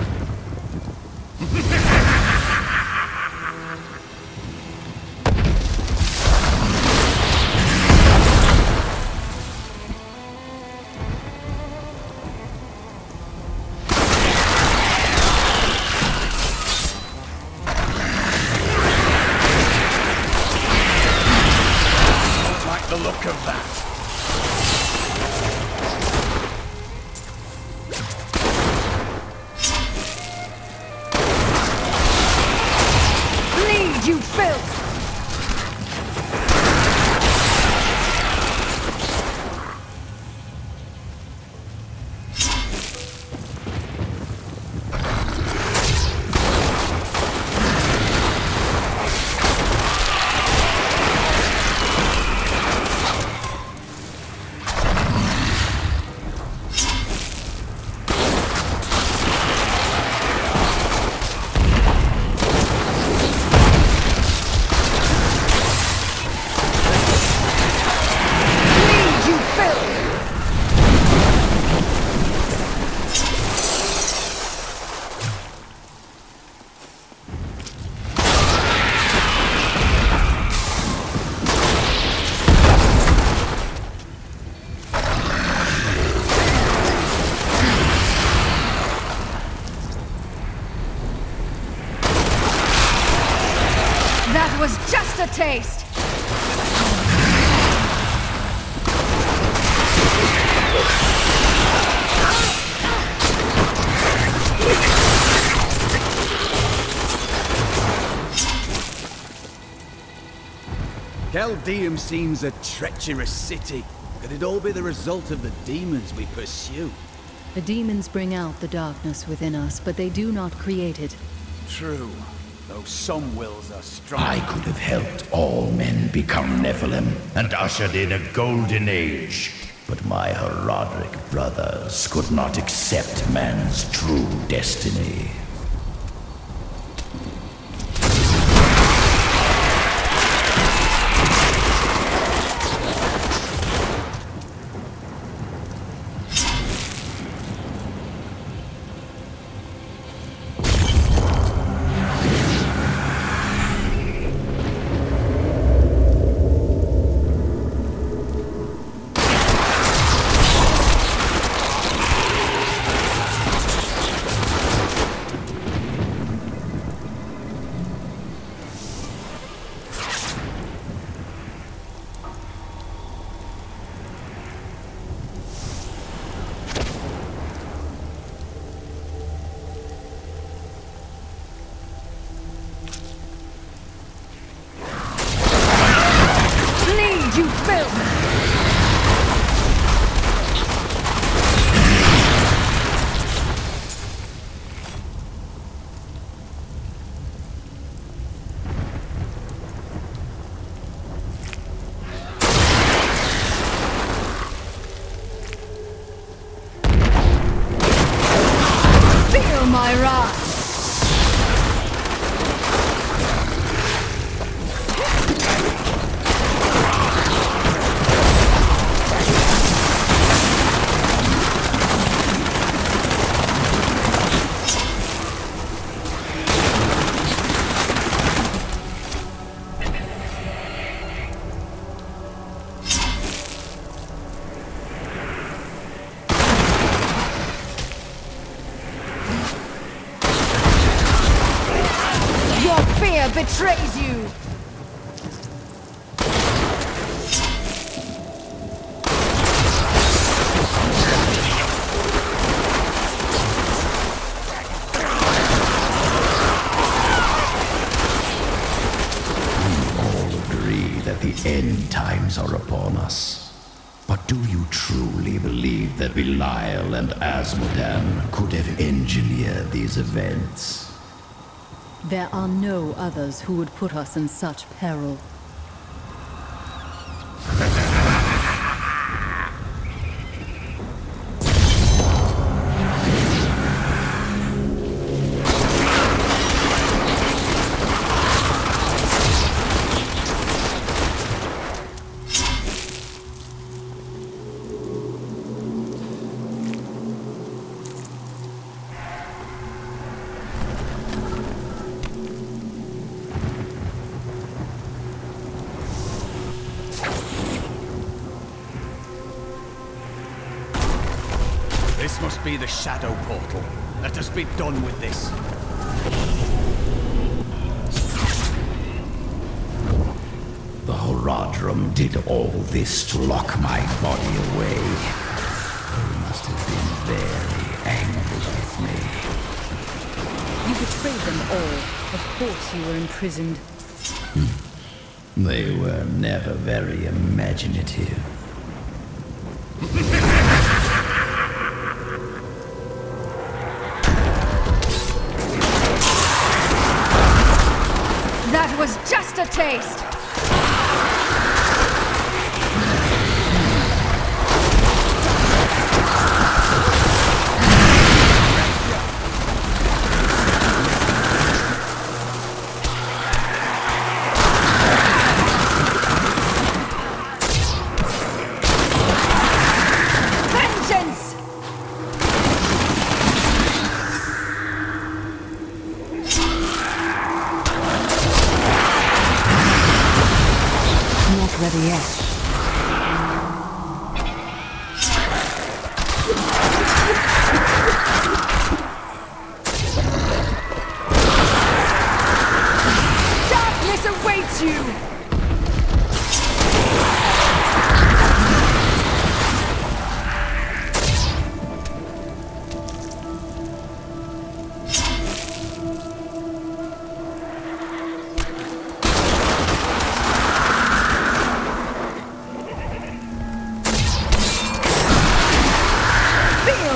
Taste. Caldeum seems a treacherous city. Could it all be the result of the demons we pursue? The demons bring out the darkness within us, but they do not create it. True. Though some wills are strong. I could have helped all men become Nephilim and ushered in a golden age. But my Herodic brothers could not accept man's true destiny. Betrays you! The end times are upon us. But do you truly believe that Belial and Asmodan could have engineered these events? There are no others who would put us in such peril. This must be the shadow portal. Let us be done with this. The Horadrim did all this to lock my body away. They must have been very angry with me. You betrayed them all. Of course you were imprisoned. They were never very imaginative. That was just a taste! Ready yet. Darkness awaits you!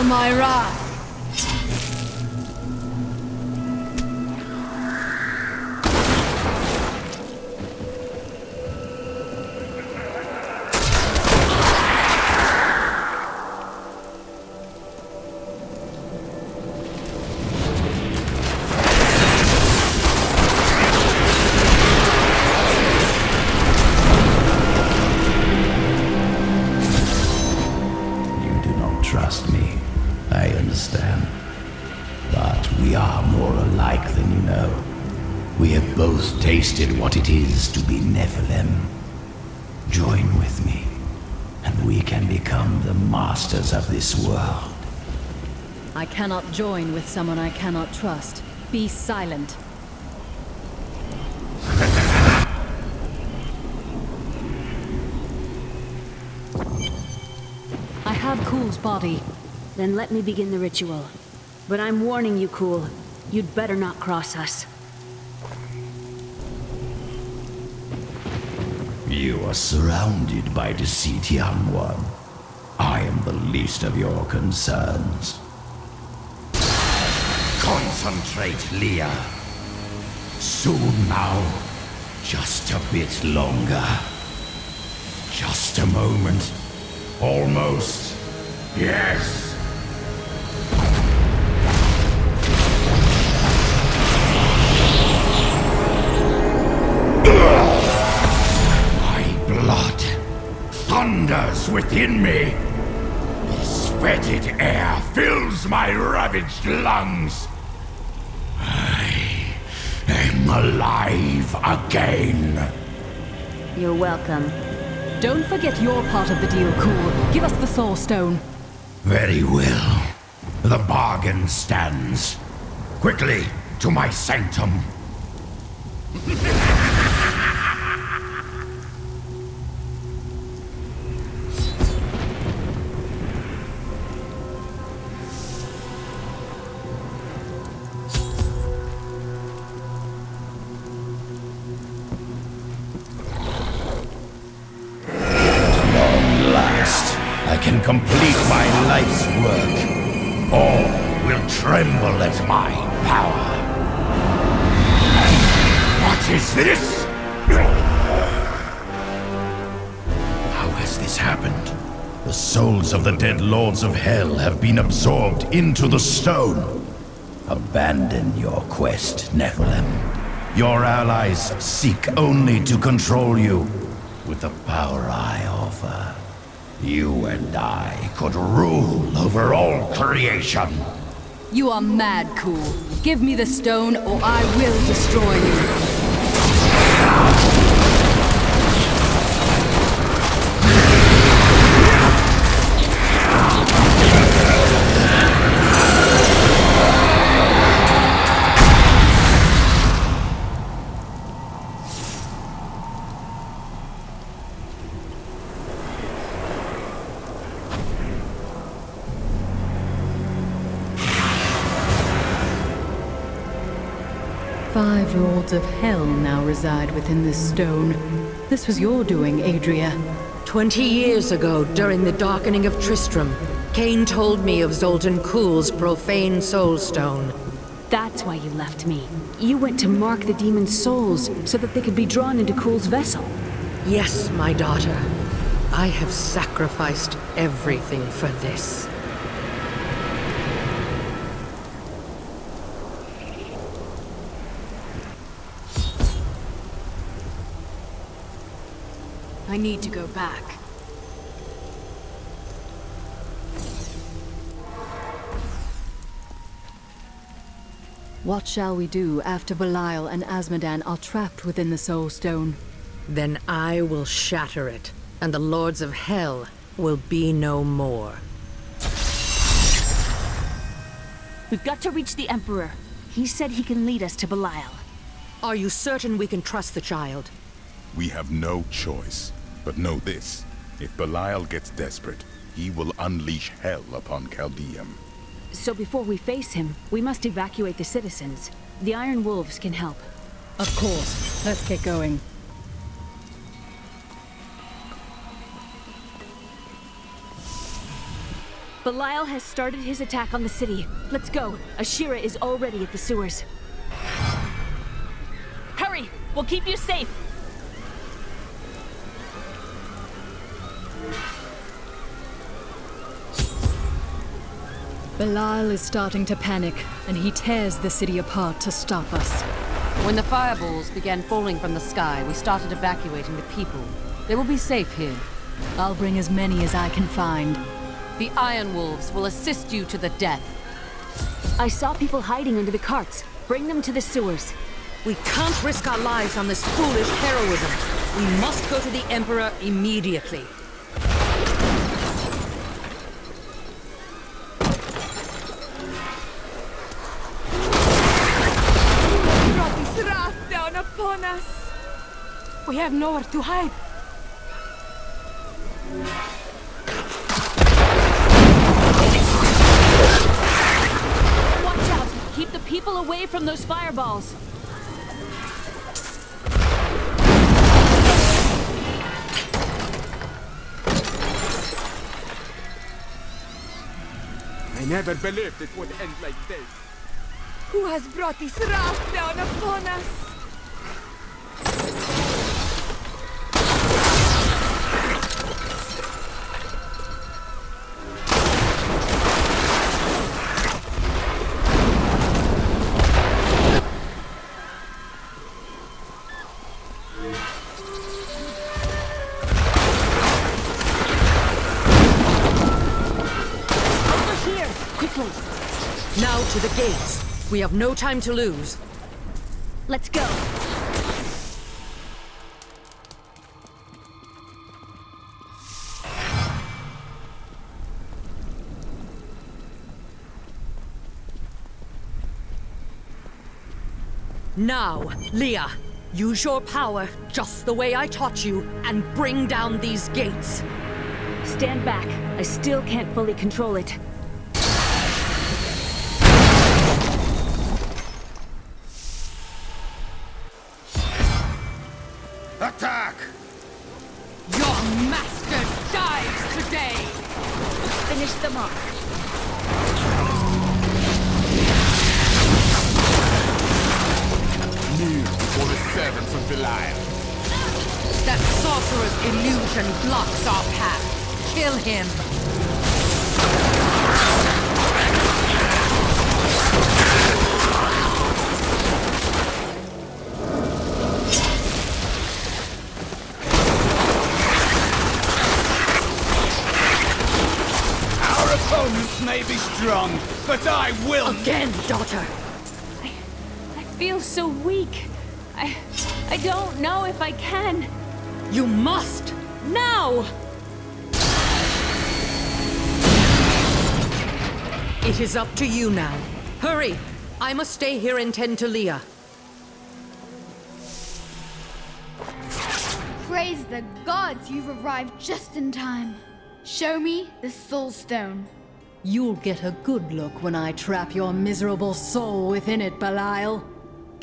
My wrath. You do not trust me. I understand. But we are more alike than you know. We have both tasted what it is to be Nephilim. Join with me, and we can become the masters of this world. I cannot join with someone I cannot trust. Be silent. I have Kule's body. Then let me begin the ritual. But I'm warning you, Kulle. You'd better not cross us. You are surrounded by deceit, young one. I am the least of your concerns. Concentrate, Leah. Soon now. Just a bit longer. Just a moment. Almost. Yes. My blood thunders within me. This fetid air fills my ravaged lungs. I am alive again. You're welcome. Don't forget your part of the deal, Kulle. Give us the Soul Stone. Very well. The bargain stands. Quickly, to my sanctum. I can complete my life's work. All will tremble at my power. What is this? How has this happened? The souls of the dead lords of hell have been absorbed into the stone. Abandon your quest, Nephilim. Your allies seek only to control you. With the power I offer, you and I could rule over all creation. You are mad, Kulle. Give me the stone or I will destroy you. 5 lords of hell now reside within this stone. This was your doing, Adria. 20 years ago, during the darkening of Tristram, Cain told me of Zoltun Kule's profane soulstone. That's why you left me. You went to mark the demon's souls so that they could be drawn into Kule's vessel. Yes, my daughter. I have sacrificed everything for this. I need to go back. What shall we do after Belial and Azmodan are trapped within the Soul Stone? Then I will shatter it, and the lords of hell will be no more. We've got to reach the Emperor. He said he can lead us to Belial. Are you certain we can trust the child? We have no choice. But know this, if Belial gets desperate, he will unleash hell upon Caldeum. So before we face him, we must evacuate the citizens. The Iron Wolves can help. Of course. Let's get going. Belial has started his attack on the city. Let's go. Ashira is already at the sewers. Hurry! We'll keep you safe! Belial is starting to panic, and he tears the city apart to stop us. When the fireballs began falling from the sky, we started evacuating the people. They will be safe here. I'll bring as many as I can find. The Iron Wolves will assist you to the death. I saw people hiding under the carts. Bring them to the sewers. We can't risk our lives on this foolish heroism. We must go to the Emperor immediately. Upon us. We have nowhere to hide. Watch out! Keep the people away from those fireballs. I never believed it would end like this. Who has brought this wrath down upon us? Now to the gates. We have no time to lose. Let's go. Now, Leah, use your power just the way I taught you and bring down these gates. Stand back. I still can't fully control it. Attack! Your master dies today! Finish them off. Kneel before the servants of Belial. That sorcerer's illusion blocks our path. Kill him! Our opponents may be strong, but I will... Again, daughter! I feel so weak. I don't know if I can. You must! Now! It is up to you now. Hurry! I must stay here and tend to Leah. Praise the gods, you've arrived just in time. Show me the Soul Stone. You'll get a good look when I trap your miserable soul within it, Belial.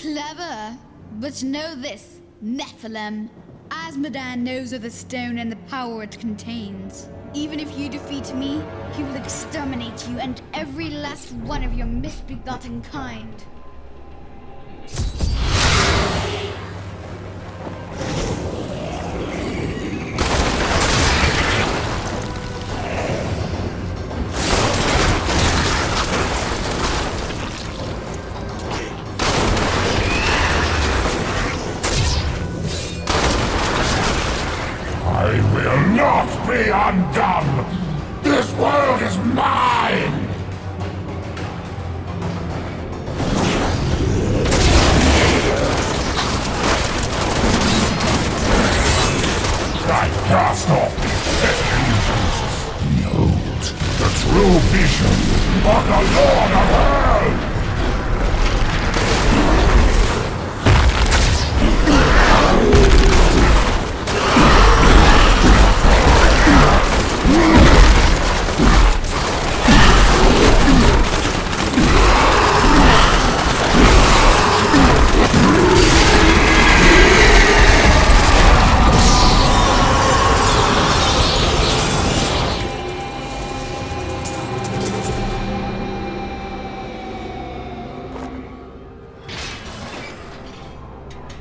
Clever. But know this, Nephilim. Azmodan knows of the stone and the power it contains. Even if you defeat me, he will exterminate you and every last one of your misbegotten kind. Be undone! This world is mine! I cast off these illusions. Behold, the true vision of the Lord of Hell!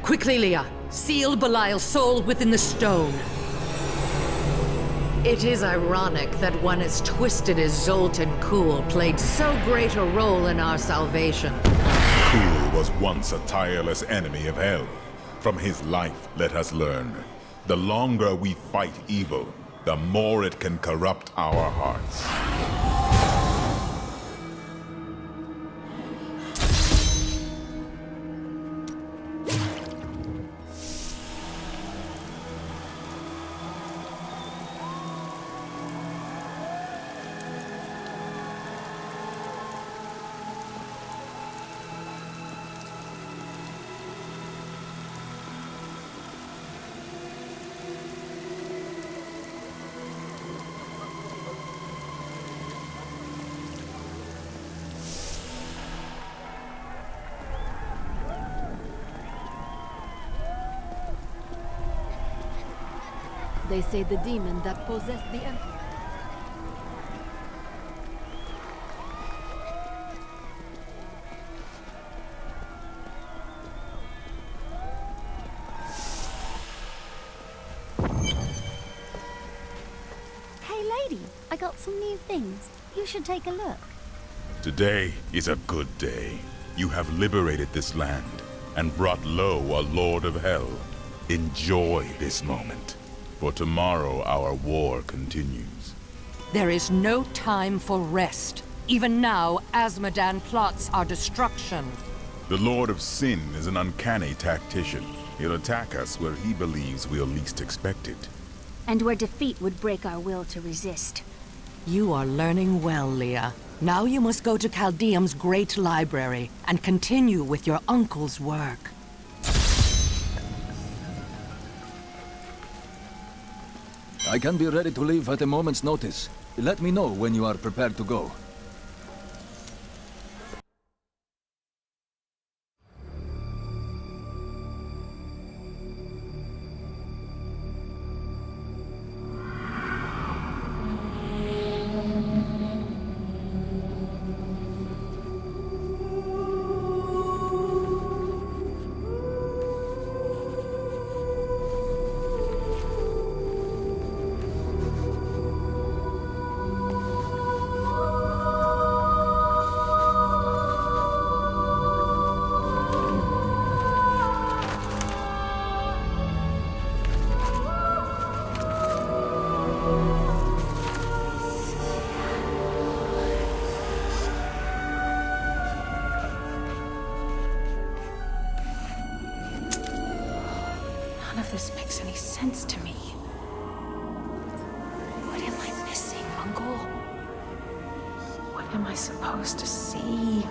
Quickly, Leah! Seal Belial's soul within the stone. It is ironic that one as twisted as Zoltun played so great a role in our salvation. Kulle was once a tireless enemy of Hell. From his life, let us learn. The longer we fight evil, the more it can corrupt our hearts. They say the demon that possessed the Emperor. Hey lady, I got some new things. You should take a look. Today is a good day. You have liberated this land and brought low a Lord of Hell. Enjoy this moment. For tomorrow our war continues. There is no time for rest. Even now, Azmodan plots our destruction. The Lord of Sin is an uncanny tactician. He'll attack us where he believes we'll least expect it. And where defeat would break our will to resist. You are learning well, Leah. Now you must go to Caldeum's great library and continue with your uncle's work. I can be ready to leave at a moment's notice. Let me know when you are prepared to go. None of this makes any sense to me. What am I missing, Uncle? What am I supposed to see?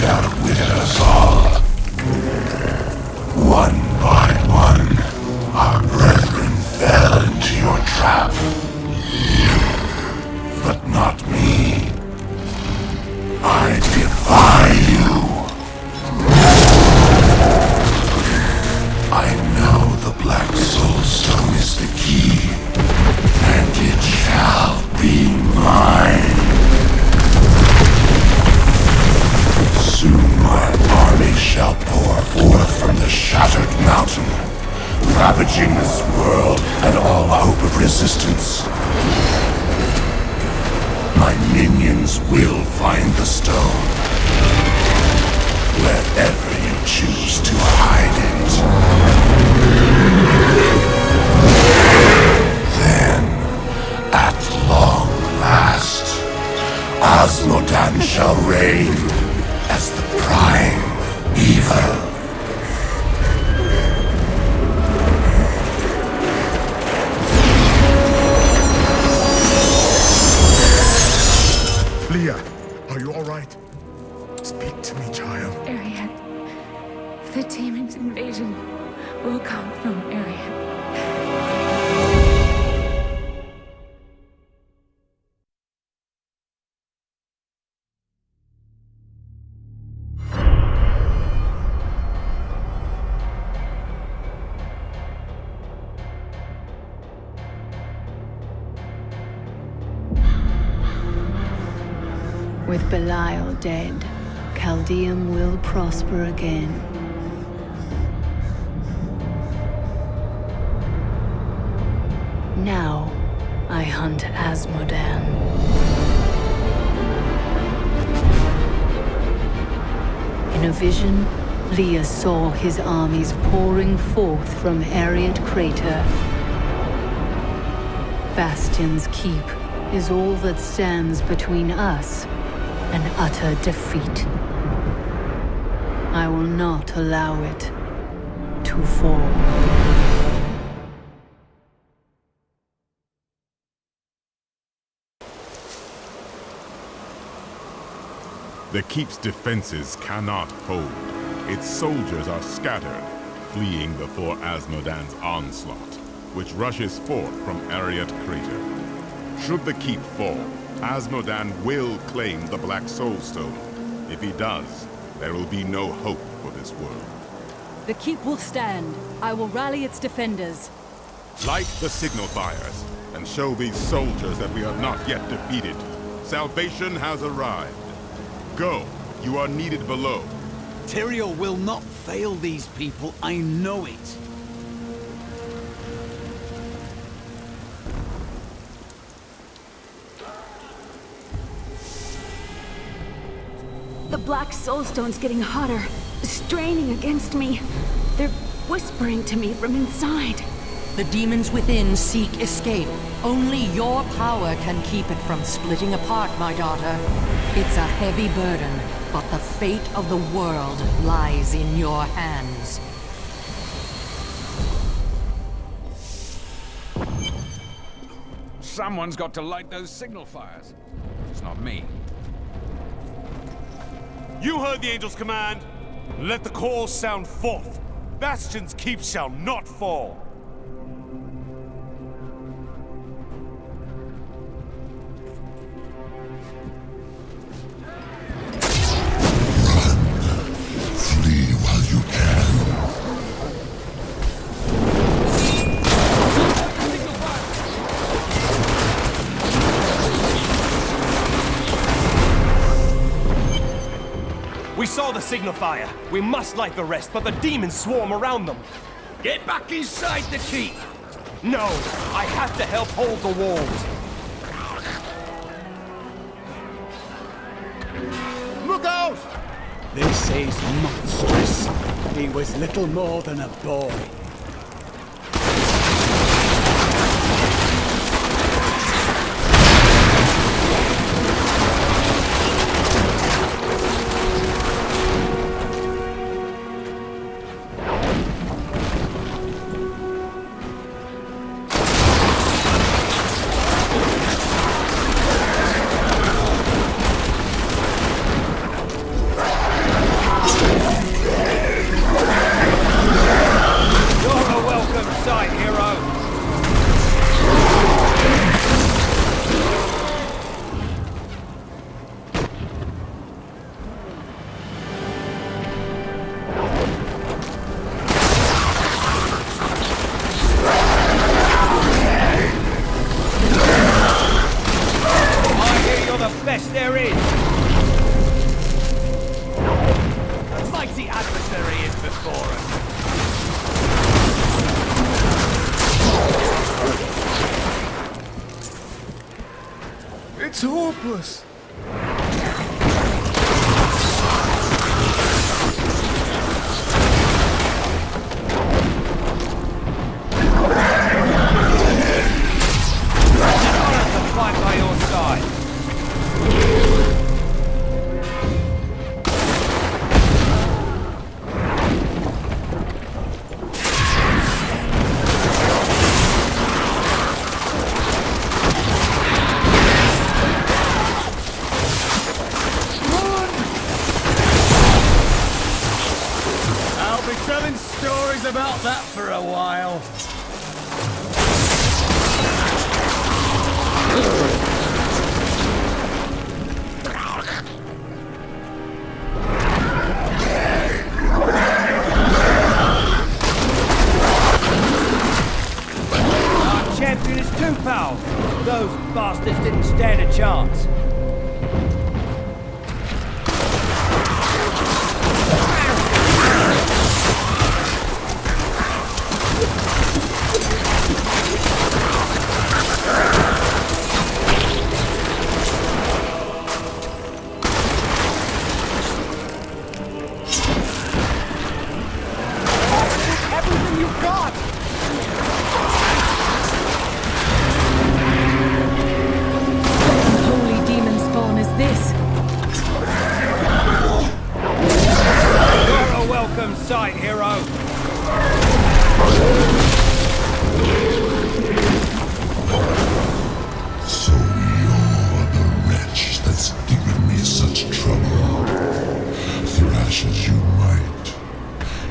and outwitted us all. One by one, our brethren fell into your trap. But not me. I defy you. I know the Black Soul Stone is the key, and it shall be mine. Soon my army shall pour forth from the shattered mountain, ravaging this world and all hope of resistance. My minions will find the stone, wherever you choose to hide it. Then, at long last, Asmodan shall reign as the prime evil. Leah, are you all right? Speak to me, child. Arreat. The demon's invasion will come from Arreat. With Belial dead, Caldeum will prosper again. Now, I hunt Asmodan. In a vision, Leah saw his armies pouring forth from Arreat crater. Bastion's keep is all that stands between us and utter defeat. I will not allow it to fall. The keep's defenses cannot hold. Its soldiers are scattered, fleeing before Asmodan's onslaught, which rushes forth from Arreat crater. Should the keep fall, Asmodan will claim the Black Soul Stone. If he does, there will be no hope for this world. The keep will stand. I will rally its defenders. Light the signal fires, and show these soldiers that we are not yet defeated. Salvation has arrived. Go, you are needed below. Tyrael will not fail these people, I know it. The Black Soulstone's getting hotter, straining against me. They're whispering to me from inside. The demons within seek escape. Only your power can keep it from splitting apart, my daughter. It's a heavy burden, but the fate of the world lies in your hands. Someone's got to light those signal fires. It's not me. You heard the angel's command. Let the call sound forth. Bastion's keep shall not fall. Flee while you can. We saw the signal fire. We must light the rest, but the demons swarm around them. Get back inside the keep! No, I have to help hold the walls. Look out! This is monstrous. He was little more than a boy. best there is. A mighty adversary is before us. It's hopeless. Fight by your side. I'll be telling stories about that for a while. Our champion is too powerful. Those bastards didn't stand a chance. Everything you've got! Holy demon spawn is this? You're a welcome sight, hero! So you're the wretch that's given me such trouble. Thrash as you might,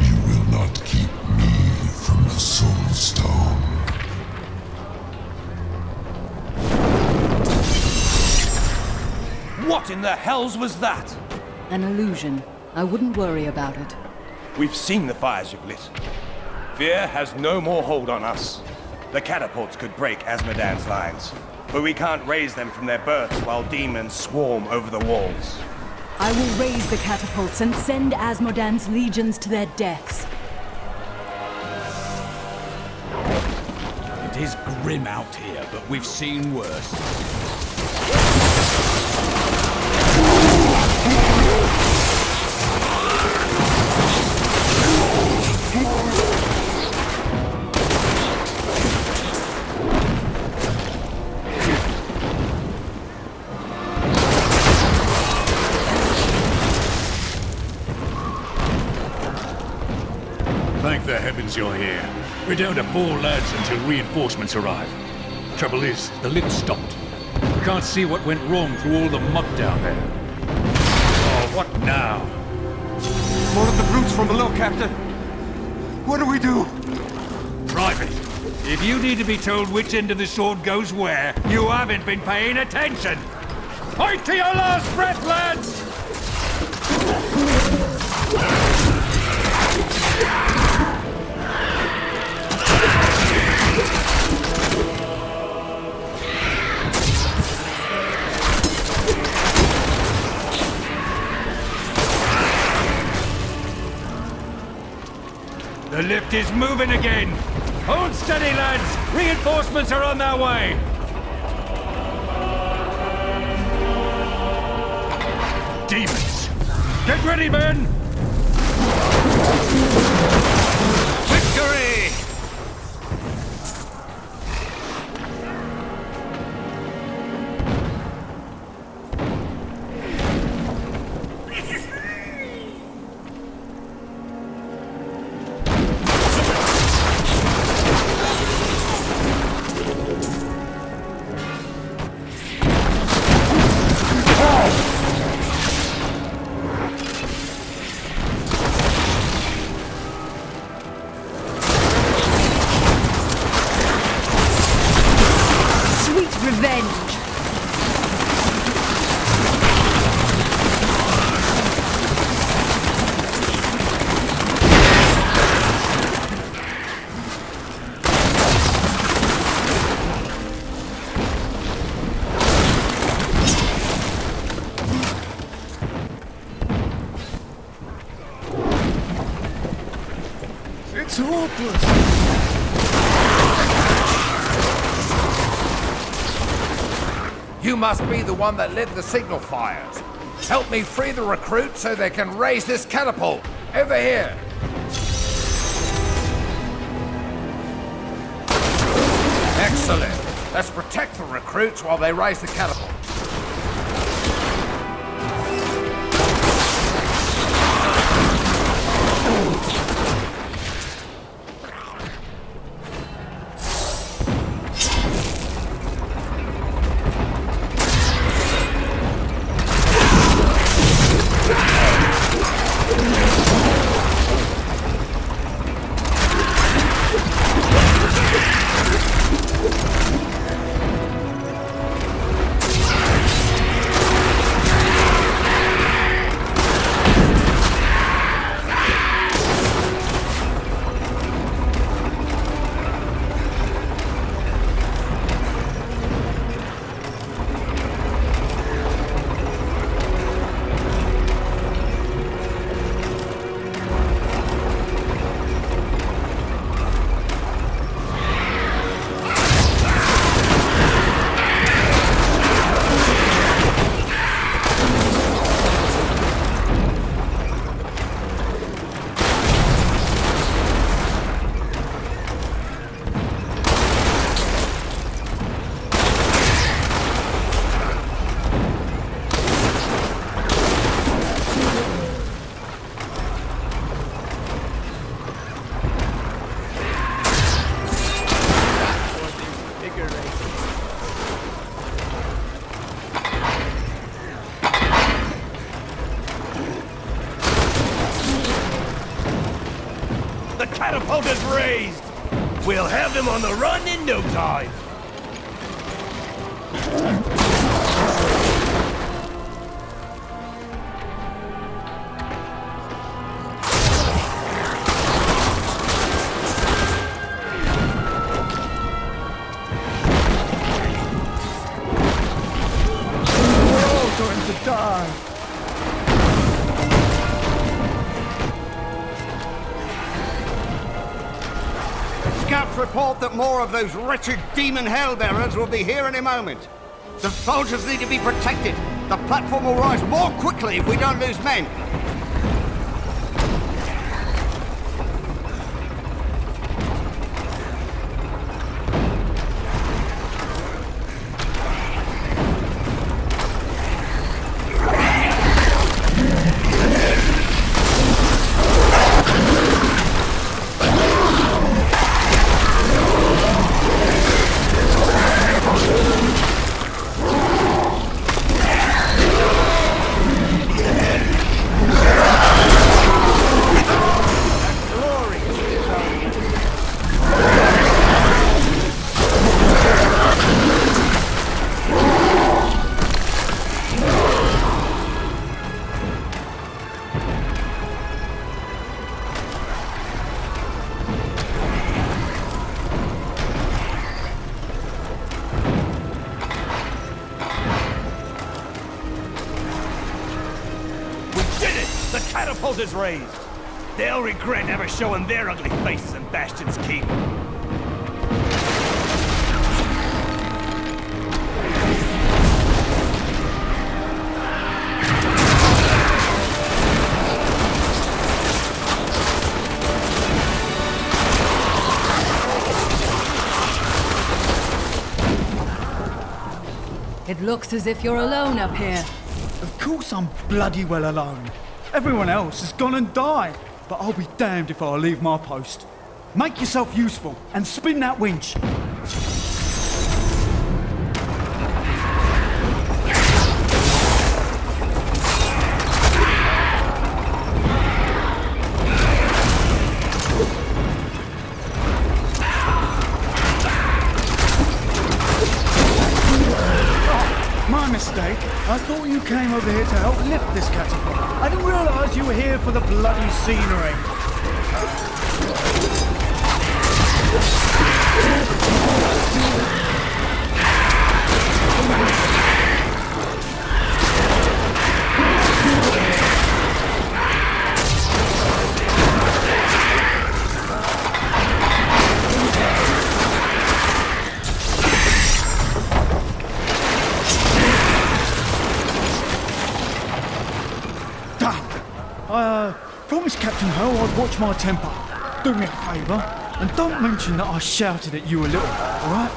you will not keep me from the Soul Stone. What in the hells was that? An illusion. I wouldn't worry about it. We've seen the fires you've lit. Fear has no more hold on us. The catapults could break Azmodan's lines, but we can't raise them from their berths while demons swarm over the walls. I will raise the catapults and send Azmodan's legions to their deaths. It is grim out here, but we've seen worse. Thank the heavens you're here. We're down to 4 lads until reinforcements arrive. Trouble is, the lift stopped. We can't see what went wrong through all the muck down there. Oh, what now? More of the brutes from below, Captain. What do we do? Private, if you need to be told which end of the sword goes where, you haven't been paying attention! Fight to your last breath, lads! The lift is moving again! Hold steady, lads! Reinforcements are on their way! Demons! Get ready, men! Victory! hopeless! You must be the one that lit the signal fires. Help me free the recruits so they can raise this catapult. Over here. Excellent. Let's protect the recruits while they raise the catapult. Catapult is raised! We'll have them on the run in no time! We're all going to die! Scouts report that more of those wretched demon hellbearers will be here any moment. The soldiers need to be protected. The platform will rise more quickly if we don't lose men. Is raised. They'll regret ever showing their ugly faces in Bastion's keep. It looks as if you're alone up here. Of course I'm bloody well alone. Everyone else has gone and died, but I'll be damned if I'll leave my post. Make yourself useful and spin that winch. My mistake. I thought you came over here to help lift this catapult. I didn't realize you were here for the bloody scenery. promised Captain Ho I'd watch my temper. Do me a favour, and don't mention that I shouted at you a little, alright?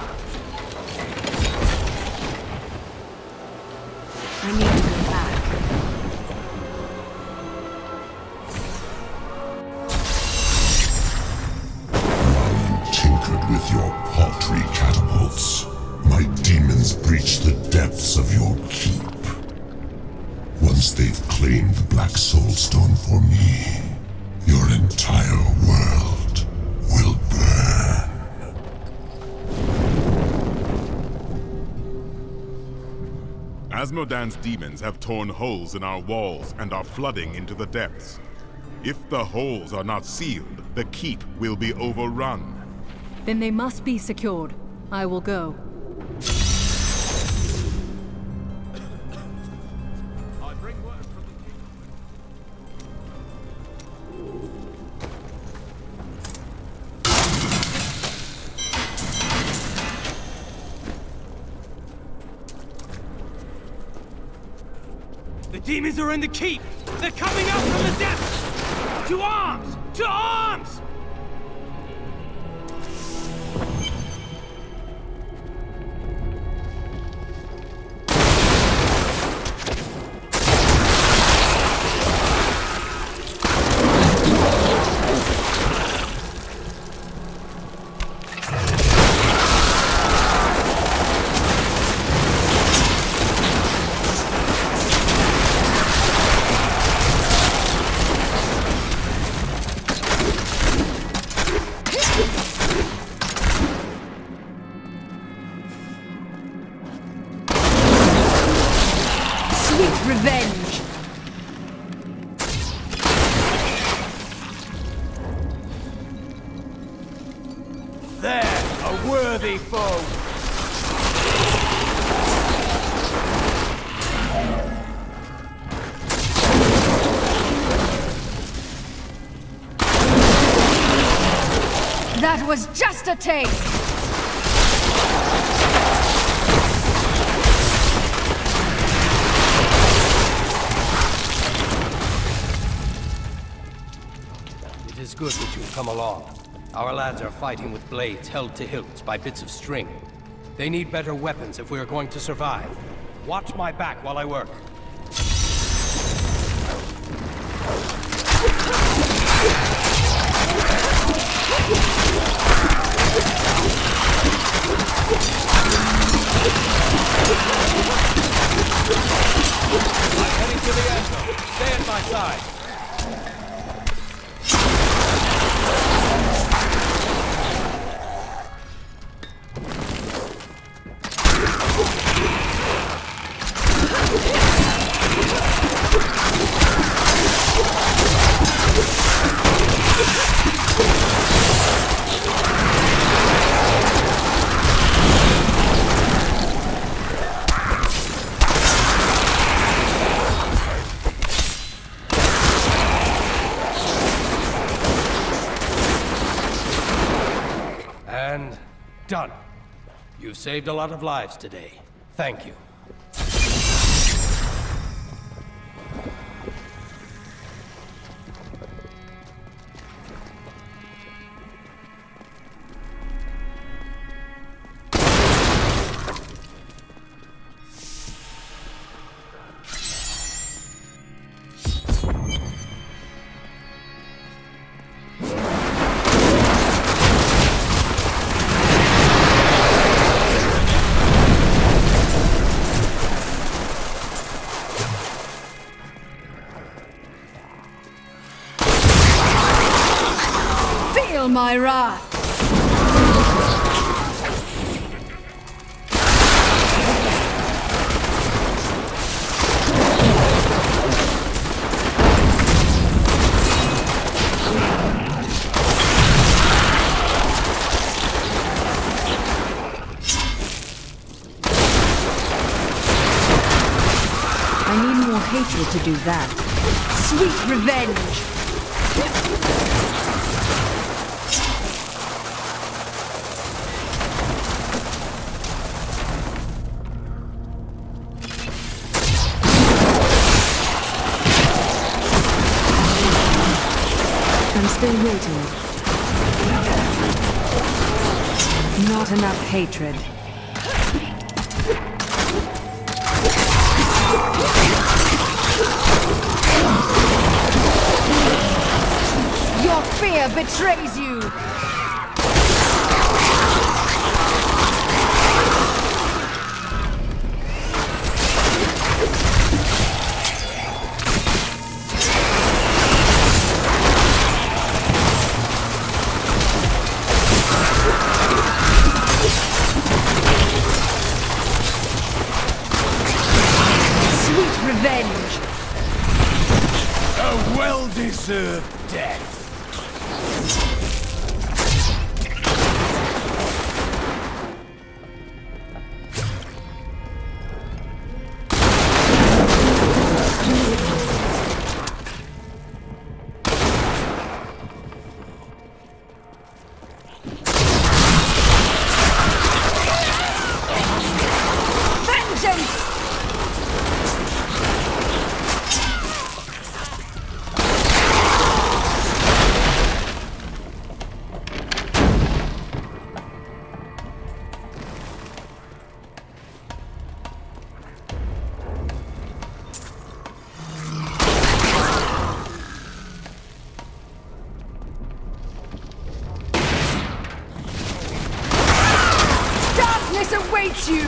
I need to go back. Tinkered with your paltry catapults. My demons breach the depths of your keep. Once they've claimed the Black Soul Stone for me, your entire world will burn. Asmodan's demons have torn holes in our walls and are flooding into the depths. If the holes are not sealed, the keep will be overrun. Then they must be secured. I will go. The demons are in the keep! They're coming out from the depths! To arms! To arms! Revenge! There, a worthy foe! That was just a taste! It is good that you've come along. Our lads are fighting with blades held to hilts by bits of string. They need better weapons if we are going to survive. Watch my back while I work. I'm heading to the anvil. Stay at my side. And done. You've saved a lot of lives today. Thank you. My wrath! I need more hatred to do that. Sweet revenge! they waiting? Not enough hatred. Your fear betrays you! Revenge! A well-deserved death! Awaits you!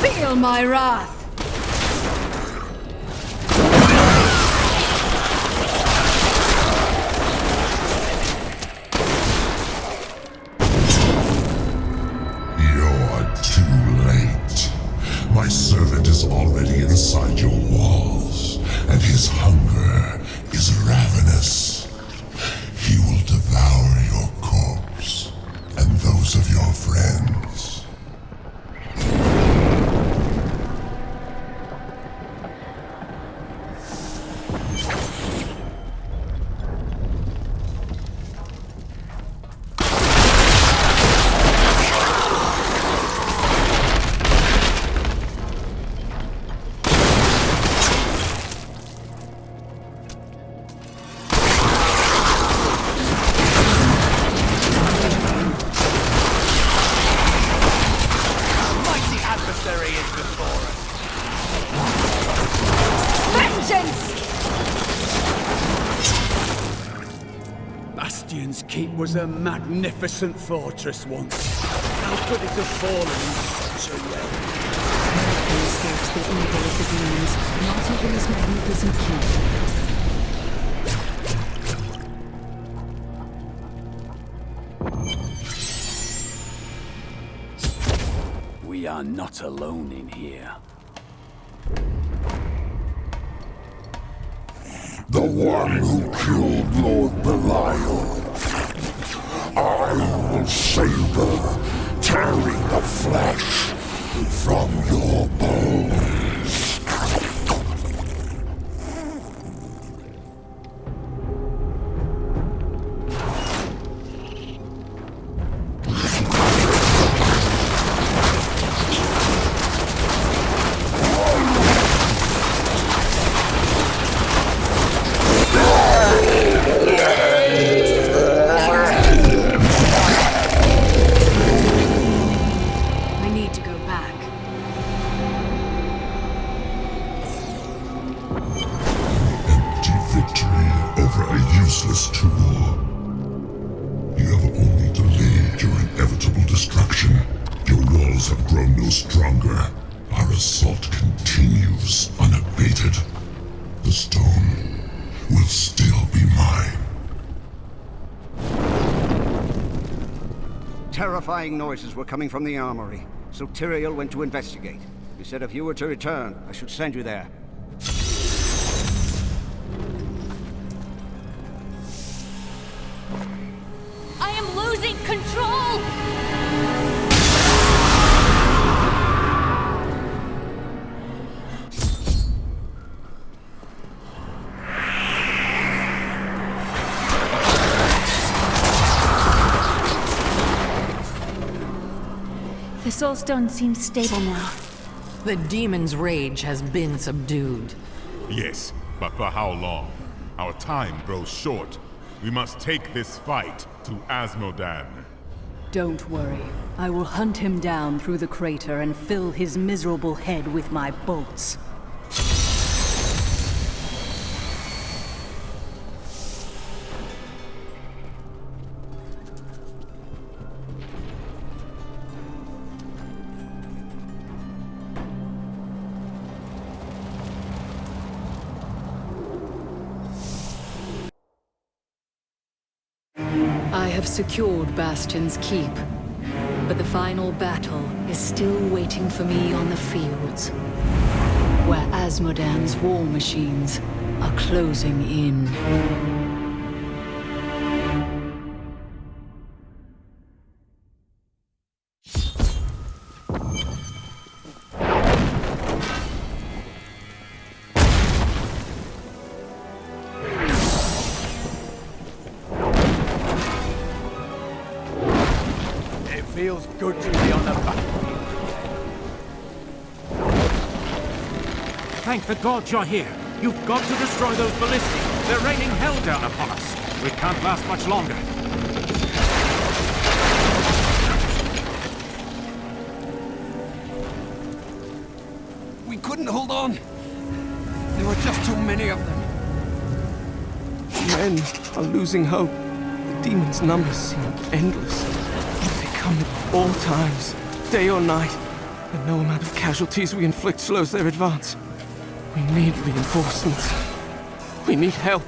Feel my wrath! My servant is already inside your walls, and his hunger is ravenous. He will devour your corpse, and those of your friends. Bastion's Keep was a magnificent fortress once. How could it have fallen in such a way? Nothing escapes the evil of the demons, not even his magnificent keep. We are not alone in here. The one who killed Lord Belial. I will savor, tearing the flesh from your bones. Useless tool. You have only delayed your inevitable destruction. Your walls have grown no stronger. Our assault continues unabated. The stone will still be mine. Terrifying noises were coming from the armory, so Tyrael went to investigate. He said if you were to return, I should send you there. I am losing control! The Soul Stone seems stable now. The demon's rage has been subdued. Yes, but for how long? Our time grows short. We must take this fight to Asmodan. Don't worry. I will hunt him down through the crater and fill his miserable head with my bolts. I have secured Bastion's keep, but the final battle is still waiting for me on the fields, where Asmodan's war machines are closing in. Feels good to be on the battlefield again. Thank the gods you're here. You've got to destroy those ballistae. They're raining hell down upon us. We can't last much longer. We couldn't hold on. There were just too many of them. Men are losing hope. The demons' numbers seem endless. Come at all times, day or night, and no amount of casualties we inflict slows their advance. We need reinforcements. We need help.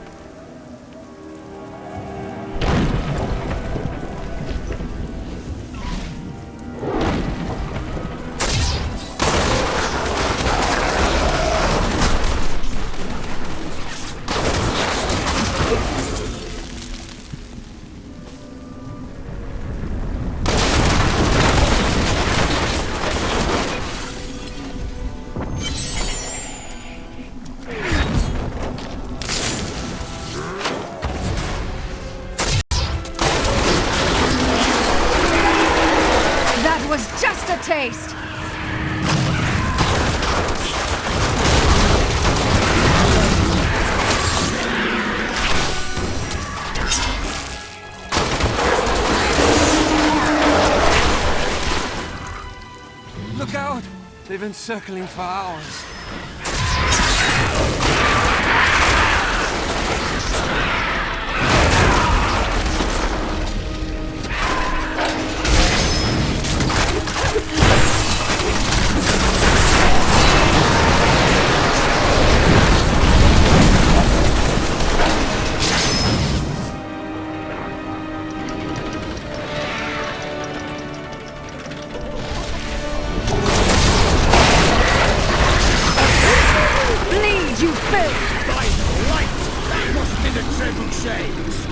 Taste. Look out! They've been circling for hours.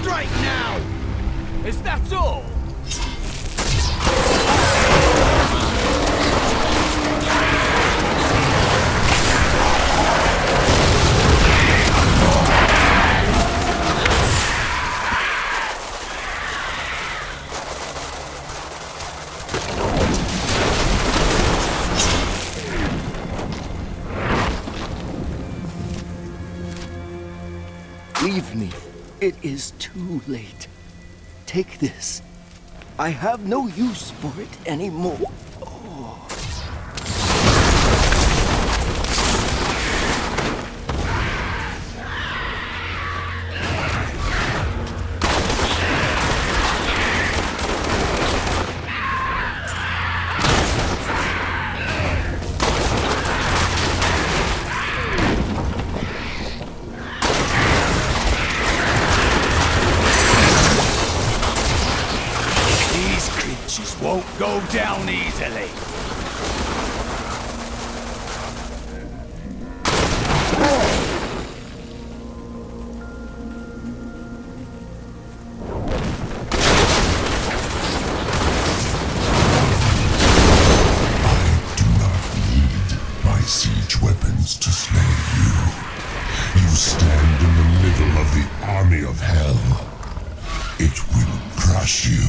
Strike now! Is that all? Leave me. It is too late. Take this. I have no use for it anymore. Won't go down easily. Siege weapons to slay you. You stand in the middle of the army of hell. It will crush you.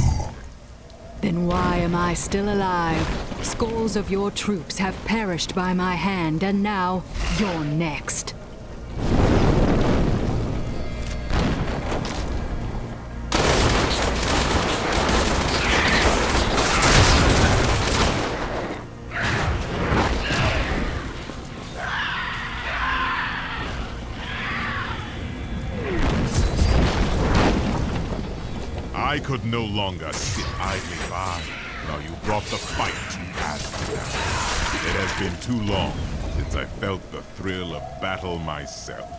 Then why am I still alive? Scores of your troops have perished by my hand, and now you're next. I could no longer sit idly by while you brought the fight to Adria. It has been too long since I felt the thrill of battle myself.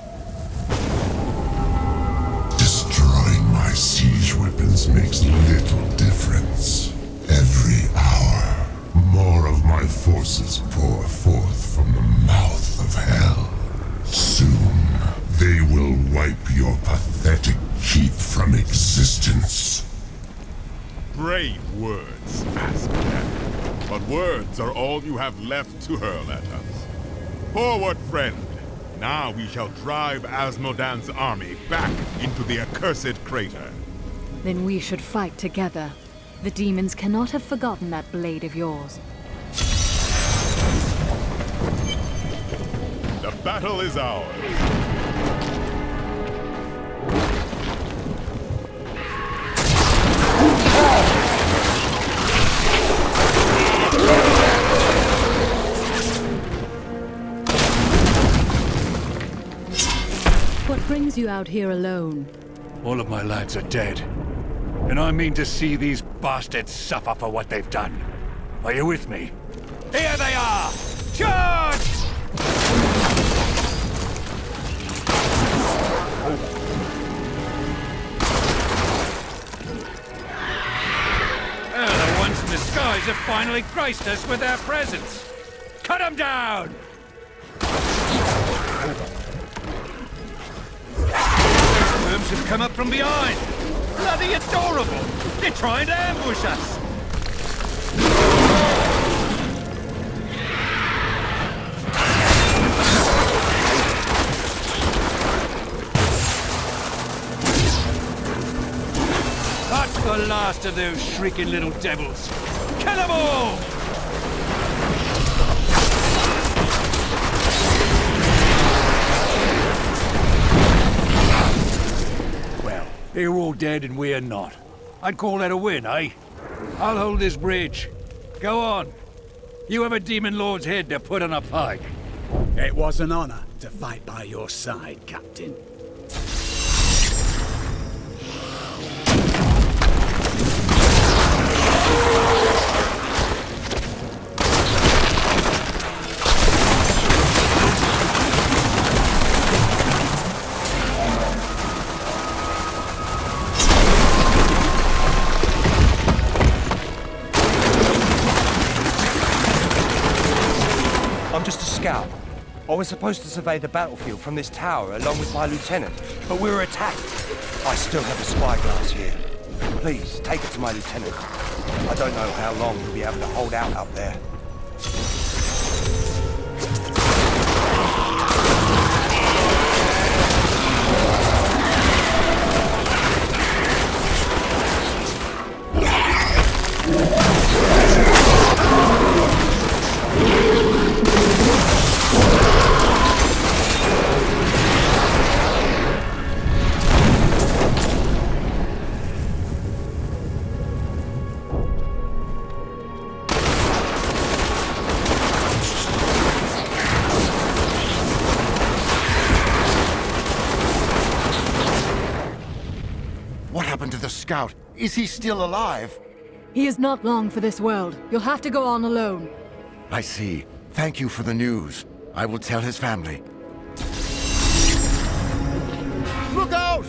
Destroying my siege weapons makes little difference. Every hour, more of my forces pour forth from the mouth of hell. Soon, they will wipe your pathetic keep from existence. Brave words, Asmodan. But words are all you have left to hurl at us. Forward, friend! Now we shall drive Asmodan's army back into the accursed crater. Then we should fight together. The demons cannot have forgotten that blade of yours. The battle is ours. What brings you out here alone? All of my lads are dead. And I mean to see these bastards suffer for what they've done. Are you with me? Here they are! Charge! The ones in the skies have finally graced us with their presence. Cut them down! Worms have come up from behind. Bloody adorable! They're trying to ambush us! That's the last of those shrieking little devils. Kill them all! Well, they're all dead and we're not. I'd call that a win, eh? I'll hold this bridge. Go on. You have a demon lord's head to put on a pike. It was an honor to fight by your side, Captain. I'm just a scout. I was supposed to survey the battlefield from this tower along with my lieutenant, but we were attacked. I still have a spyglass here. Please, take it to my lieutenant. I don't know how long he'll be able to hold out up there. Scout, is he still alive? He is not long for this world. You'll have to go on alone. I see. Thank you for the news. I will tell his family. Look out!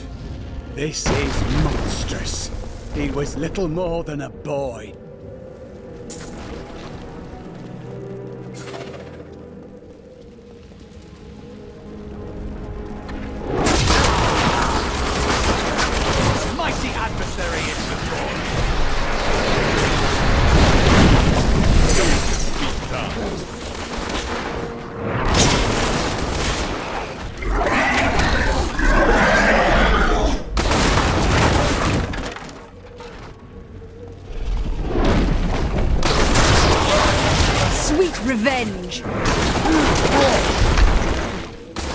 This is monstrous. He was little more than a boy. revenge.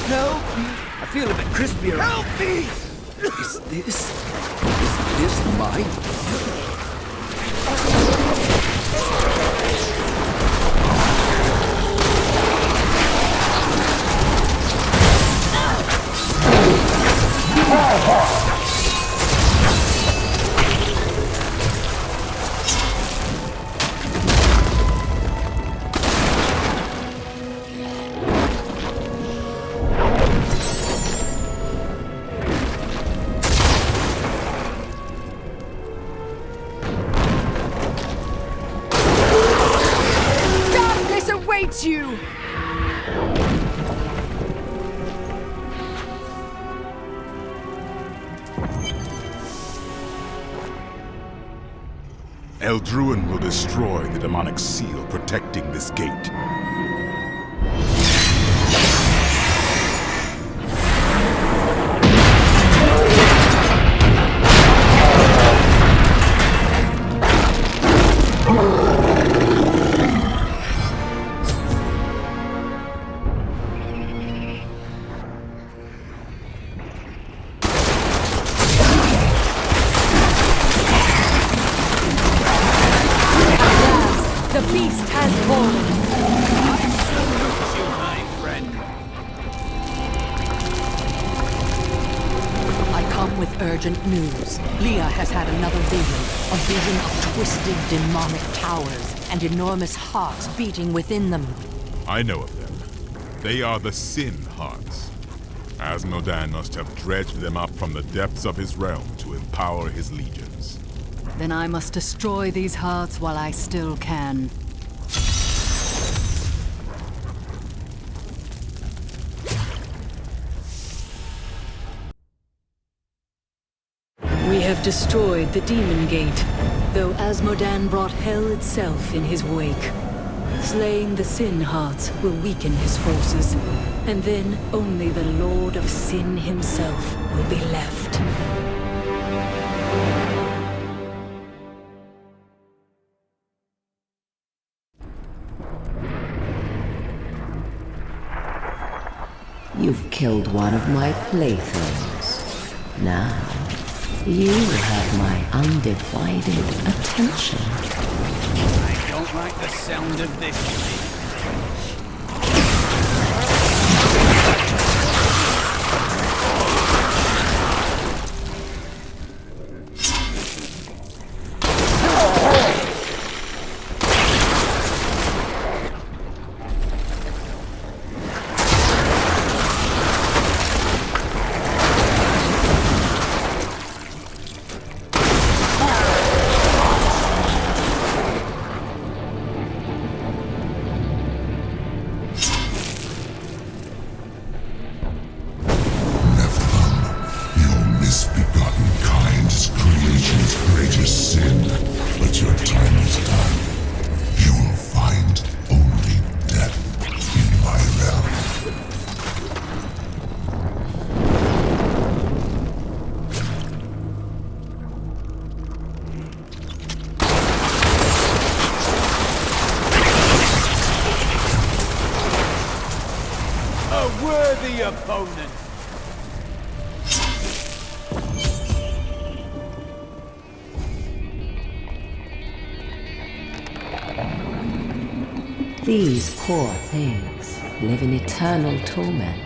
Help! I feel a bit crispier. Help me! Is this mine? Darkness awaits you! Eldruin will destroy the demonic seal protecting this gate. The beast has fallen. I come with urgent news. Leah has had another vision. A vision of twisted demonic towers and enormous hearts beating within them. I know of them. They are the Sin Hearts. Asmodan must have dredged them up from the depths of his realm to empower his legions. Then I must destroy these hearts while I still can. We have destroyed the Demon Gate, though Asmodan brought hell itself in his wake. Slaying the Sin Hearts will weaken his forces, and then only the Lord of Sin himself will be left. You've killed one of my playthings. Now, you have my undivided attention. I don't like the sound of this. Worthy opponent. These poor things live in eternal torment.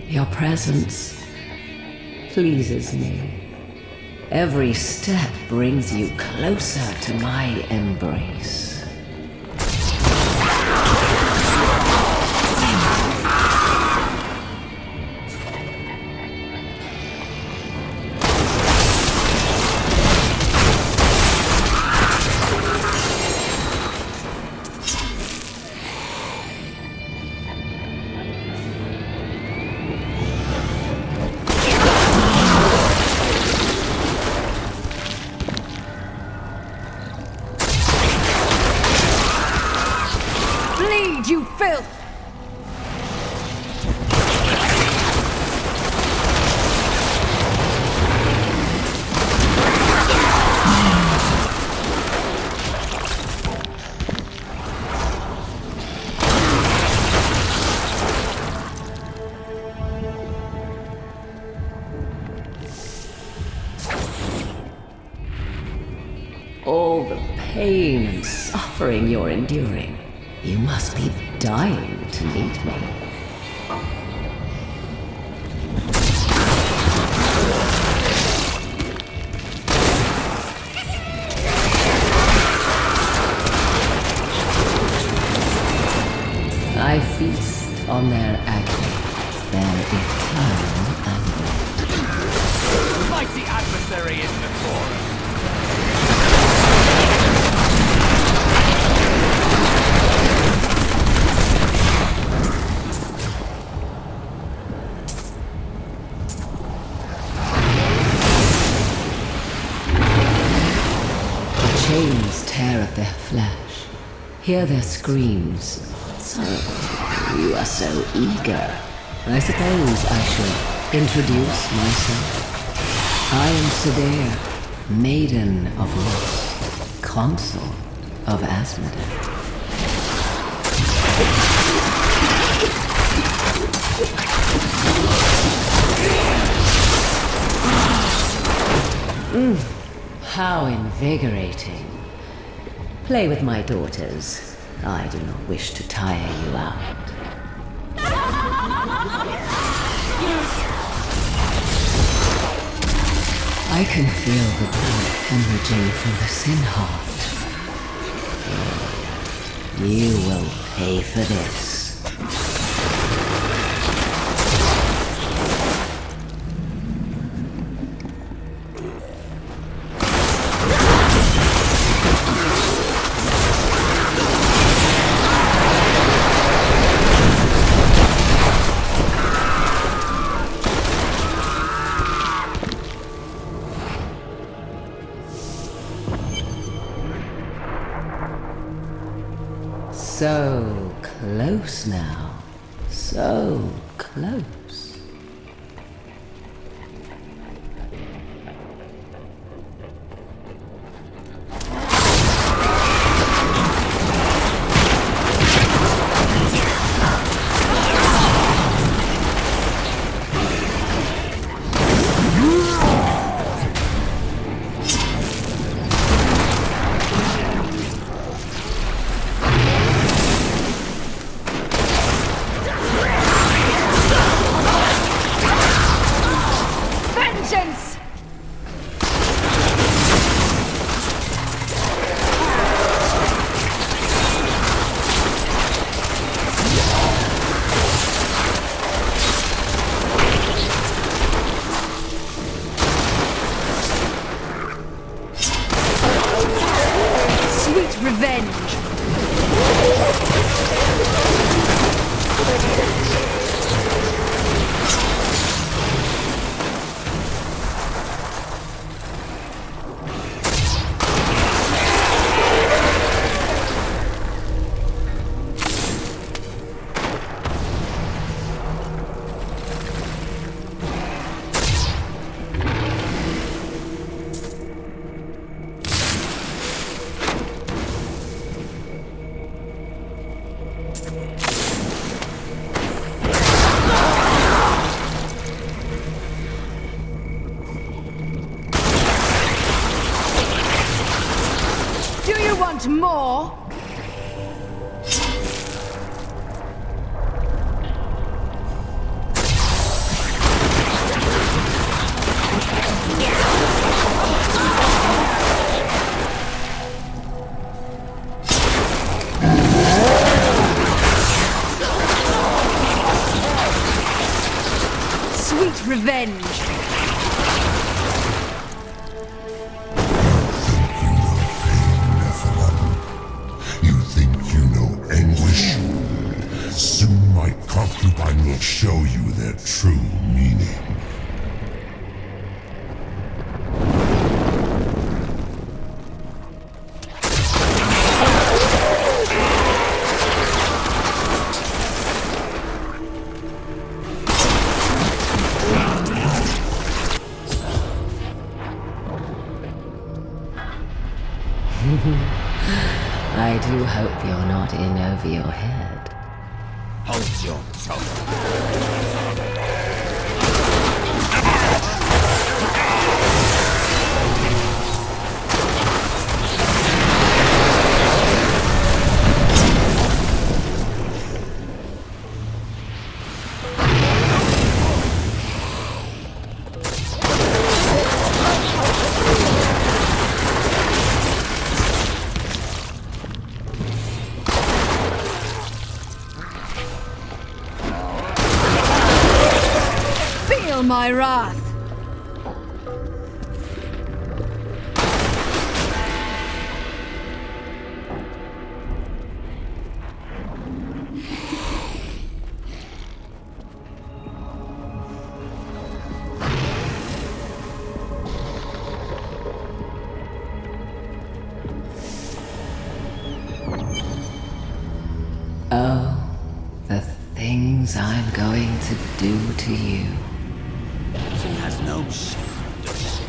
Your presence pleases me. Every step brings you closer to my embrace. the pain and suffering you're enduring. You must be dying to meet me. I feast on their agony, their eternal anger. Mighty adversary is before us. The chains tear at their flesh. Hear their screams. So, you are so eager. I suppose I should introduce myself. I am Sedare, Maiden of Lust, Consort of Asmodee. How invigorating. Play with my daughters. I do not wish to tire you out. I can feel the blood hemorrhaging from the sin heart. You will pay for this. So close now. So close. More? Sweet revenge. Soon my concubine will show you their true meaning. I do hope you're not in over your head. Hold your tongue. Feel my wrath! Oh, the things I'm going to do to you. She has no shame, does she?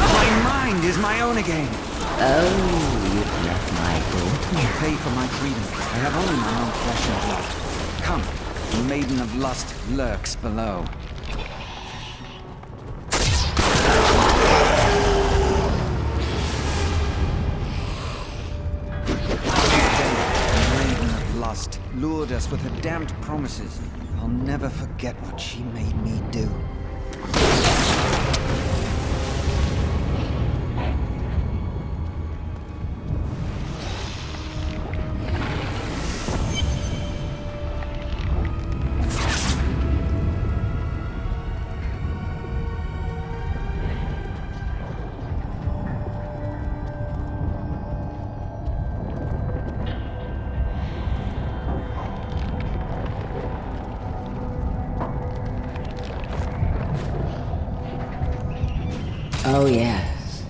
My mind is my own again. Oh, you've left my daughter. You pay for my freedom. I have only my own flesh and blood. Come, the maiden of lust lurks below. Lured us with her damned promises. I'll never forget what she made me do. Oh yes,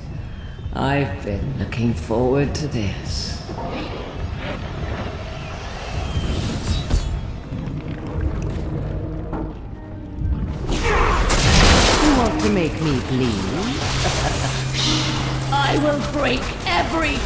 I've been looking forward to this. You want to make me bleed? I will break every...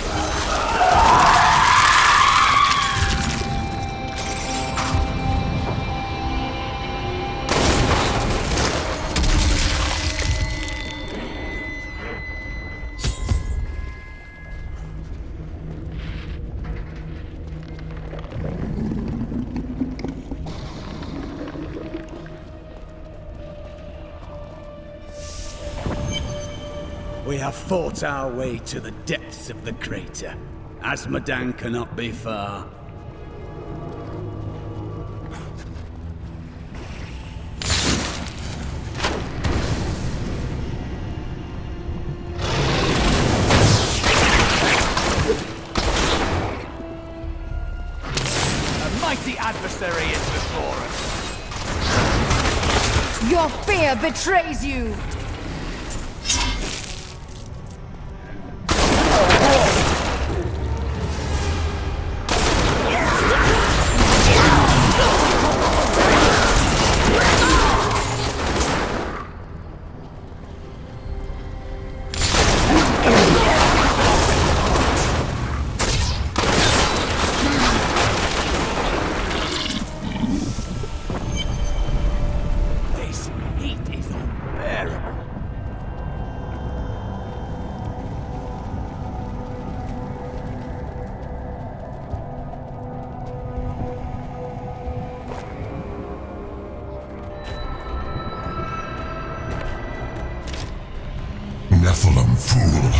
We have fought our way to the depths of the crater. Azmodan cannot be far. A mighty adversary is before us. Your fear betrays you! Nephilim fool,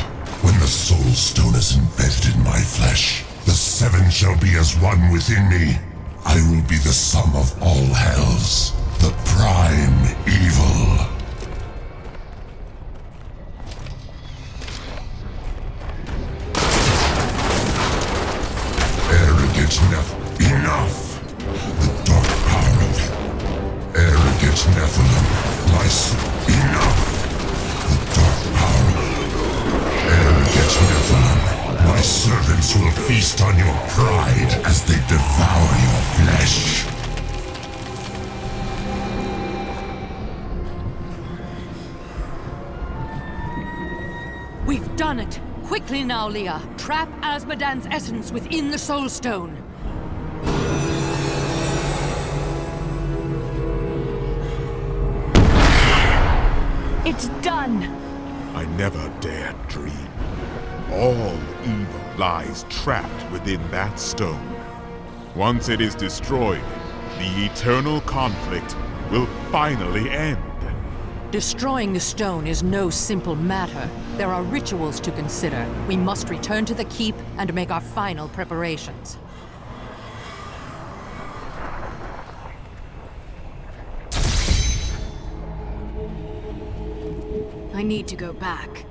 when the soul stone is embedded in my flesh, the seven shall be as one within me. I will be the sum of all hells, the prime evil. Arrogant enough! The dark power of it. Arrogant Nephilim, my soul, enough! Arrogant Nephilim, my servants will feast on your pride as they devour your flesh. We've done it! Quickly now, Leah! Trap Azmodan's essence within the Soul Stone! It's done! I never dared dream. All evil lies trapped within that stone. Once it is destroyed, the eternal conflict will finally end. Destroying the stone is no simple matter. There are rituals to consider. We must return to the keep and make our final preparations. I need to go back.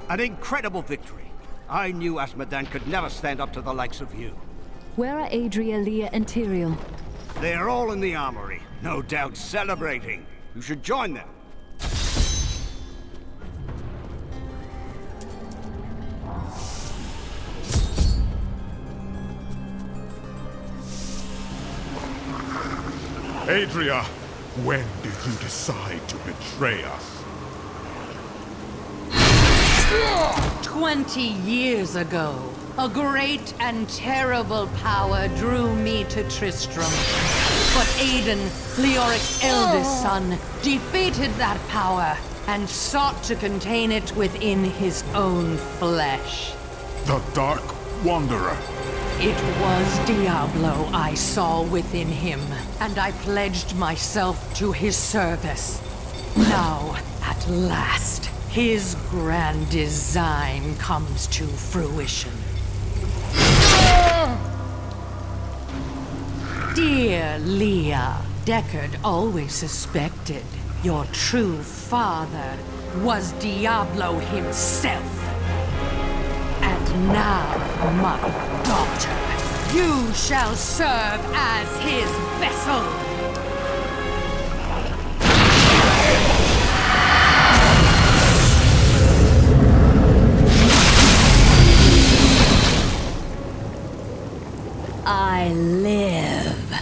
An incredible victory. I knew Asmodan could never stand up to the likes of you. Where are Adria, Leah, and Tyrael? They are all in the armory, no doubt celebrating. You should join them. Adria, when did you decide to betray us? 20 years ago, a great and terrible power drew me to Tristram. But Aiden, Leoric's eldest son, defeated that power and sought to contain it within his own flesh. The Dark Wanderer. It was Diablo I saw within him, and I pledged myself to his service. Now, at last, his grand design comes to fruition. Dear Leah, Deckard always suspected your true father was Diablo himself. And now, my daughter, you shall serve as his vessel. I live.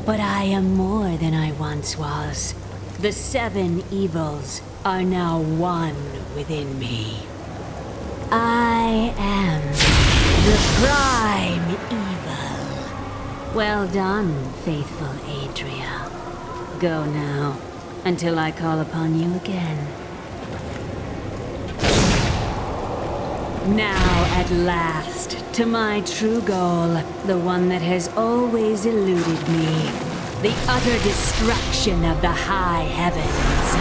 But I am more than I once was. The 7 evils are now one within me. I am the prime evil. Well done, faithful Adria. Go now, until I call upon you again. Now, at last, to my true goal, the one that has always eluded me. The utter destruction of the high heavens.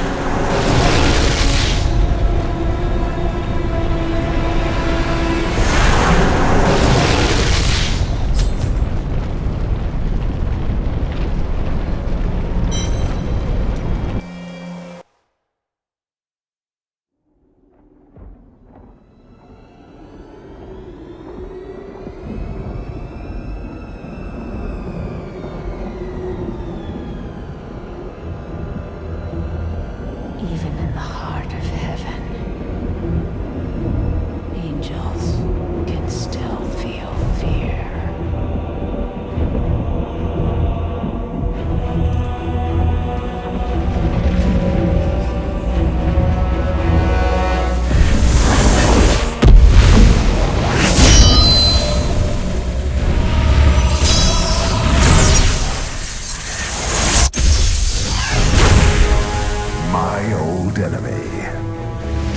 Even in the heart of heaven, angels can still feel fear. My old enemy.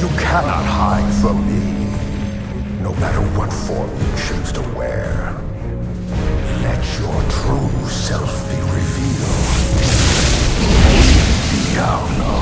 You cannot hide from me, no matter what form you choose to wear. Let your true self be revealed. Diablo.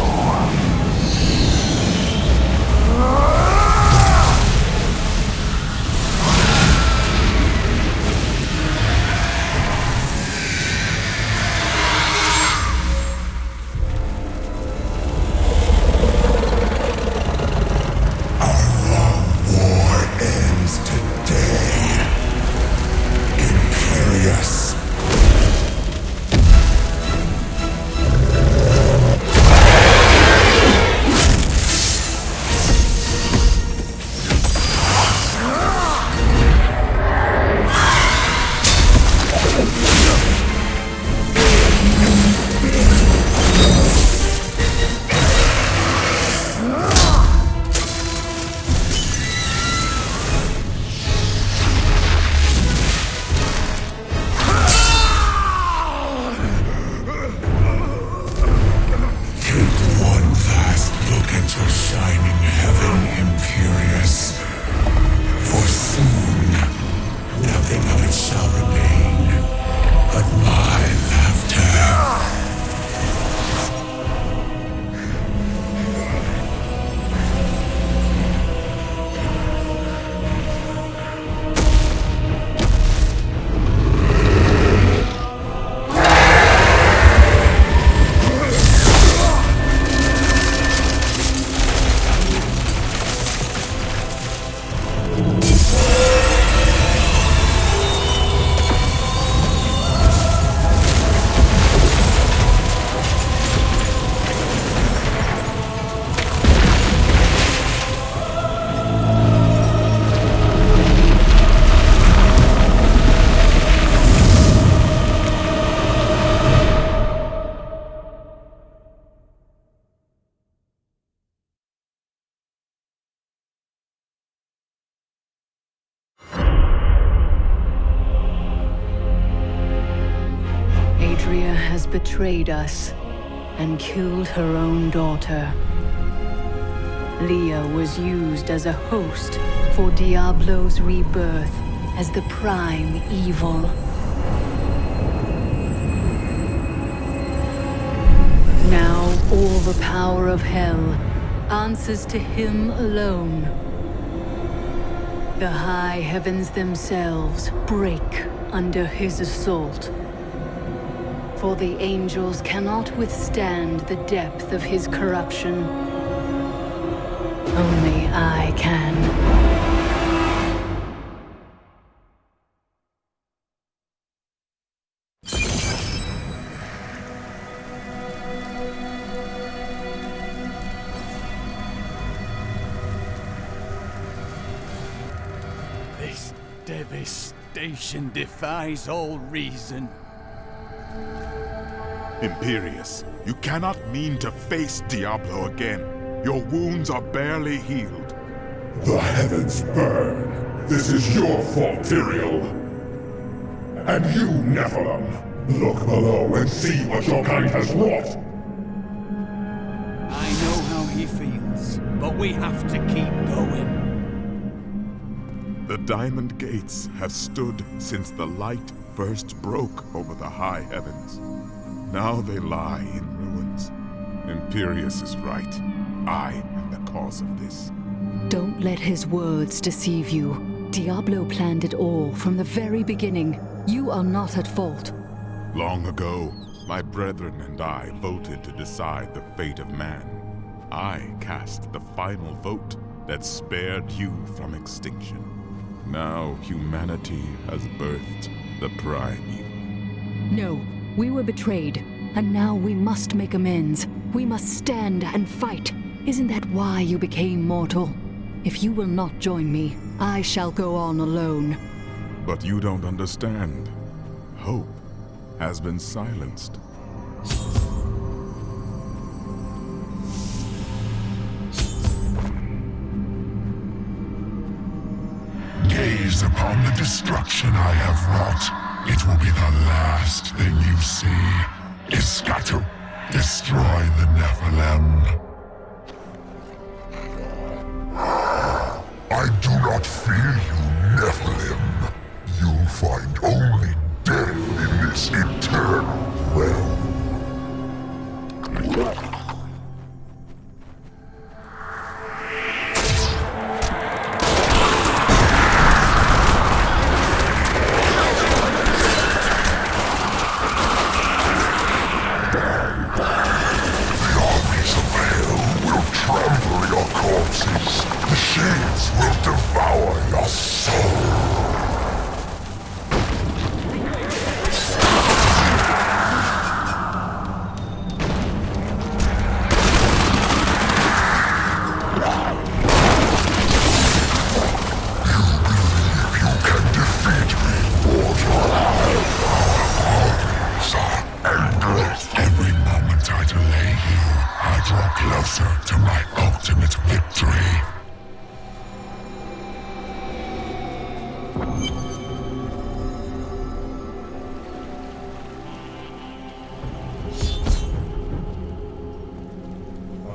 has betrayed us and killed her own daughter. Leah was used as a host for Diablo's rebirth as the prime evil. Now all the power of hell answers to him alone. The high heavens themselves break under his assault. For the angels cannot withstand the depth of his corruption. Only I can. This devastation defies all reason. Imperius, you cannot mean to face Diablo again. Your wounds are barely healed. The heavens burn. This is your fault, Tyrael. And you, Nephilim, look below and see what your kind has wrought. I know how he feels, but we have to keep going. The Diamond Gates have stood since the light first broke over the high heavens. Now they lie in ruins. Imperius is right. I am the cause of this. Don't let his words deceive you. Diablo planned it all from the very beginning. You are not at fault. Long ago, my brethren and I voted to decide the fate of man. I cast the final vote that spared you from extinction. Now humanity has birthed the prime evil. No, we were betrayed, and now we must make amends. We must stand and fight. Isn't that why you became mortal? If you will not join me, I shall go on alone. But you don't understand. Hope has been silenced. Gaze upon the destruction I have wrought. It will be the last thing you see. Iskatu, destroy the Nephilim. I do not fear you, Nephilim. You'll find only death in this eternal realm.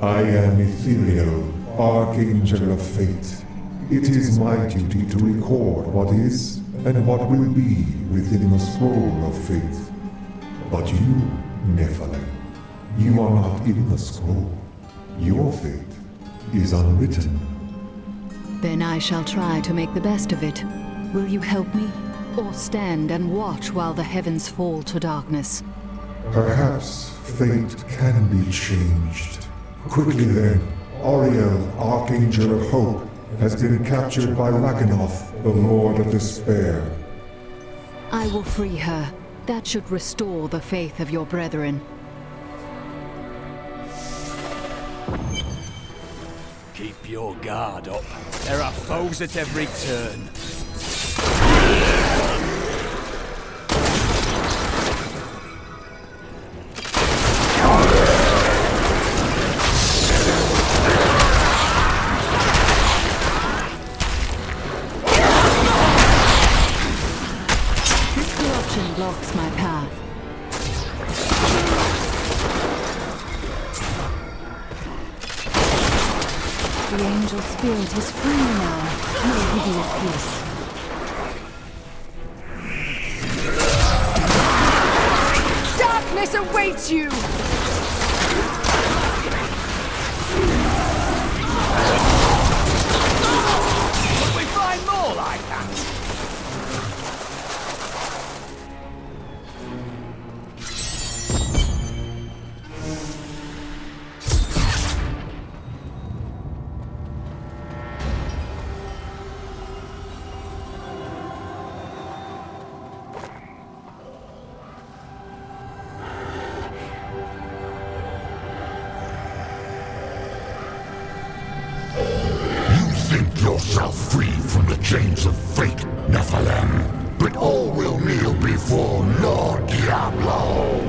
I am Ethereal, Archangel of Fate. It is my duty to record what is and what will be within the scroll of fate. But you, Nephilim, you are not in the scroll. Your fate is unwritten. Then I shall try to make the best of it. Will you help me? Or stand and watch while the heavens fall to darkness? Perhaps fate can be changed. Quickly then, Ariel, Archangel of Hope, has been captured by Rakanoth, the Lord of Despair. I will free her. That should restore the faith of your brethren. Keep your guard up. There are foes at every turn. This corruption blocks my path. angel spirit is free now. May he be at peace. Darkness awaits you! Could we find more like that? Yourself free from the chains of fate, Nephilim, but all will kneel before Lord Diablo.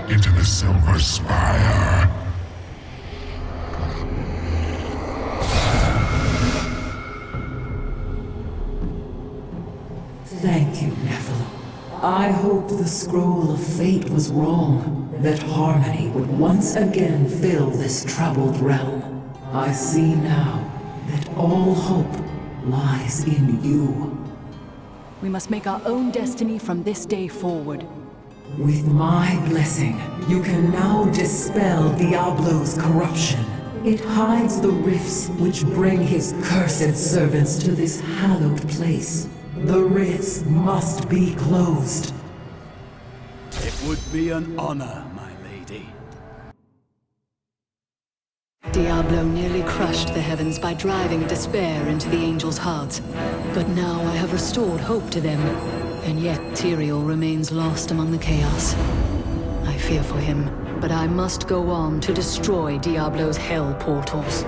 Into the Silver Spire. Thank you, Nephilim. I hoped the scroll of fate was wrong, that harmony would once again fill this troubled realm. I see now that all hope lies in you. We must make our own destiny from this day forward. With my blessing, you can now dispel Diablo's corruption. It hides the rifts which bring his cursed servants to this hallowed place. The rifts must be closed. It would be an honor, my lady. Diablo nearly crushed the heavens by driving despair into the angels' hearts. But now I have restored hope to them. And yet Tyrael remains lost among the chaos. I fear for him, but I must go on to destroy Diablo's hell portals.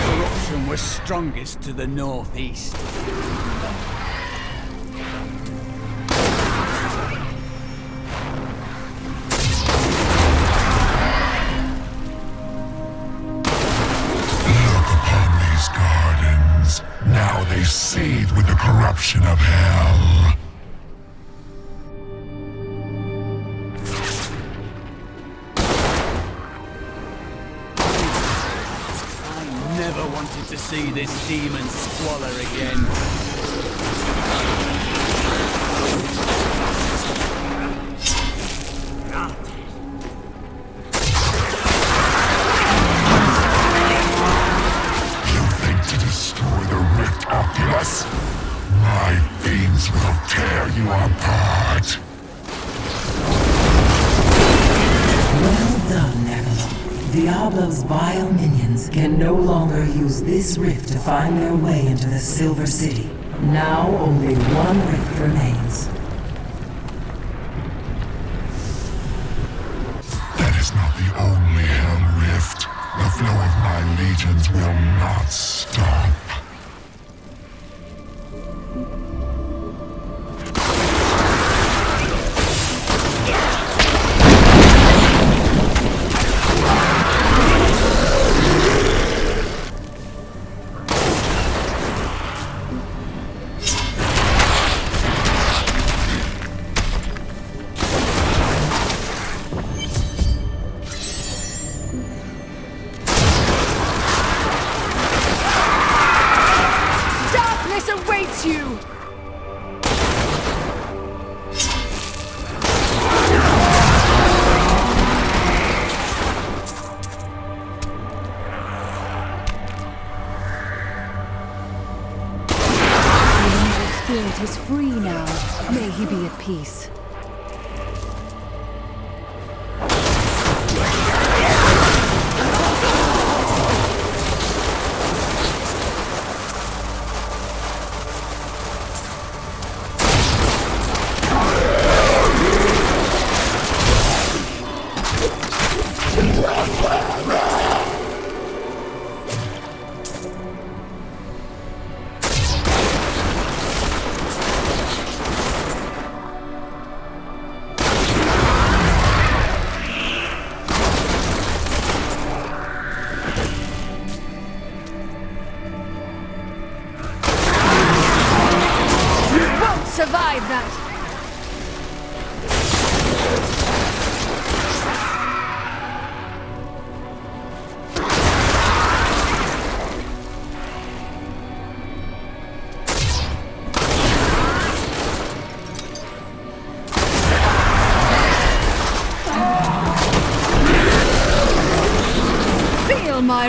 Corruption was strongest to the northeast. Now they seethe with the corruption of hell. I never wanted to see this demon squalor again. My fiends will tear you apart. Well done, Nephilim. Diablo's vile minions can no longer use this rift to find their way into the Silver City. Now only one rift remains. That is not the only hell rift. The flow of my legions will not stop. Spirit is free now. May he be at peace.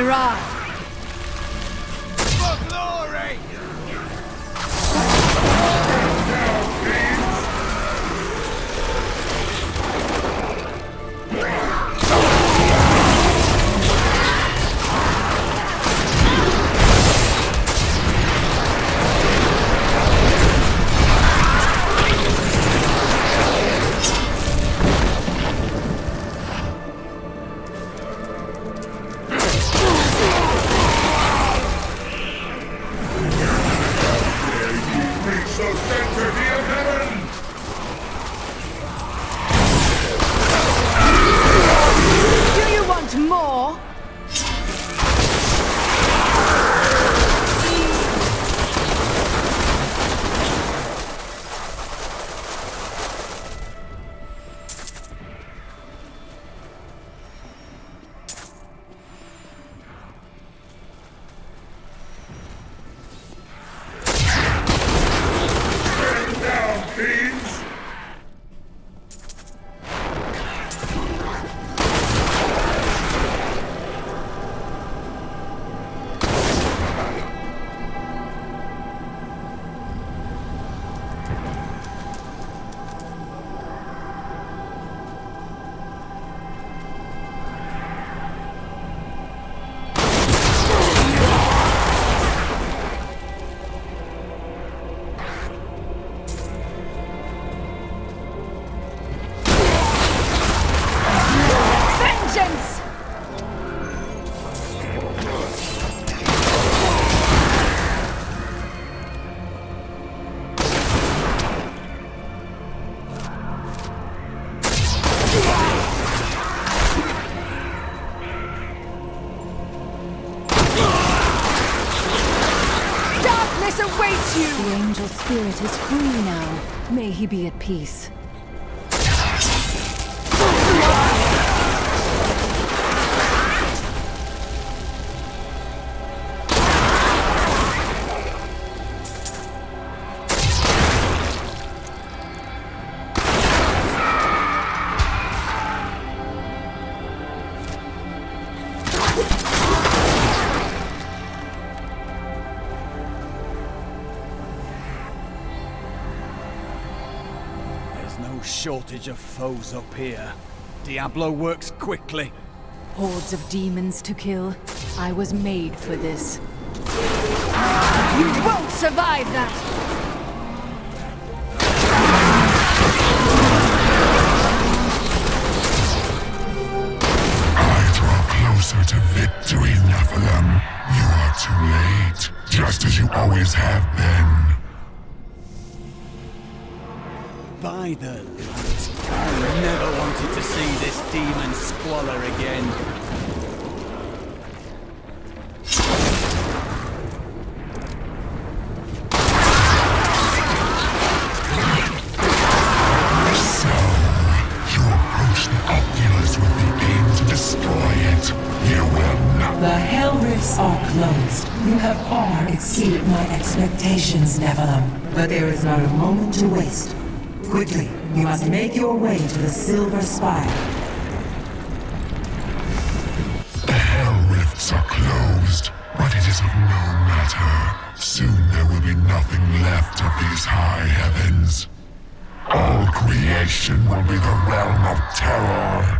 I ride. For glory! More? Stand down, fiends! The angel spirit is free now. May he be at peace. Shortage of foes up here. Diablo works quickly. Hordes of demons to kill. I was made for this. You won't survive that! I draw closer to victory, Nephilim. You are too late, just as you always have been. By the lads, I never wanted to see this demon squalor again. So, you approach the Oculus with the aim to destroy it. You will not. The Hell Rifts are closed. You have far exceeded my expectations, Nephilim. But there is not a moment to waste. Quickly, you must make your way to the Silver Spire. The Hell Rifts are closed, but it is of no matter. Soon there will be nothing left of these high heavens. All creation will be the realm of terror.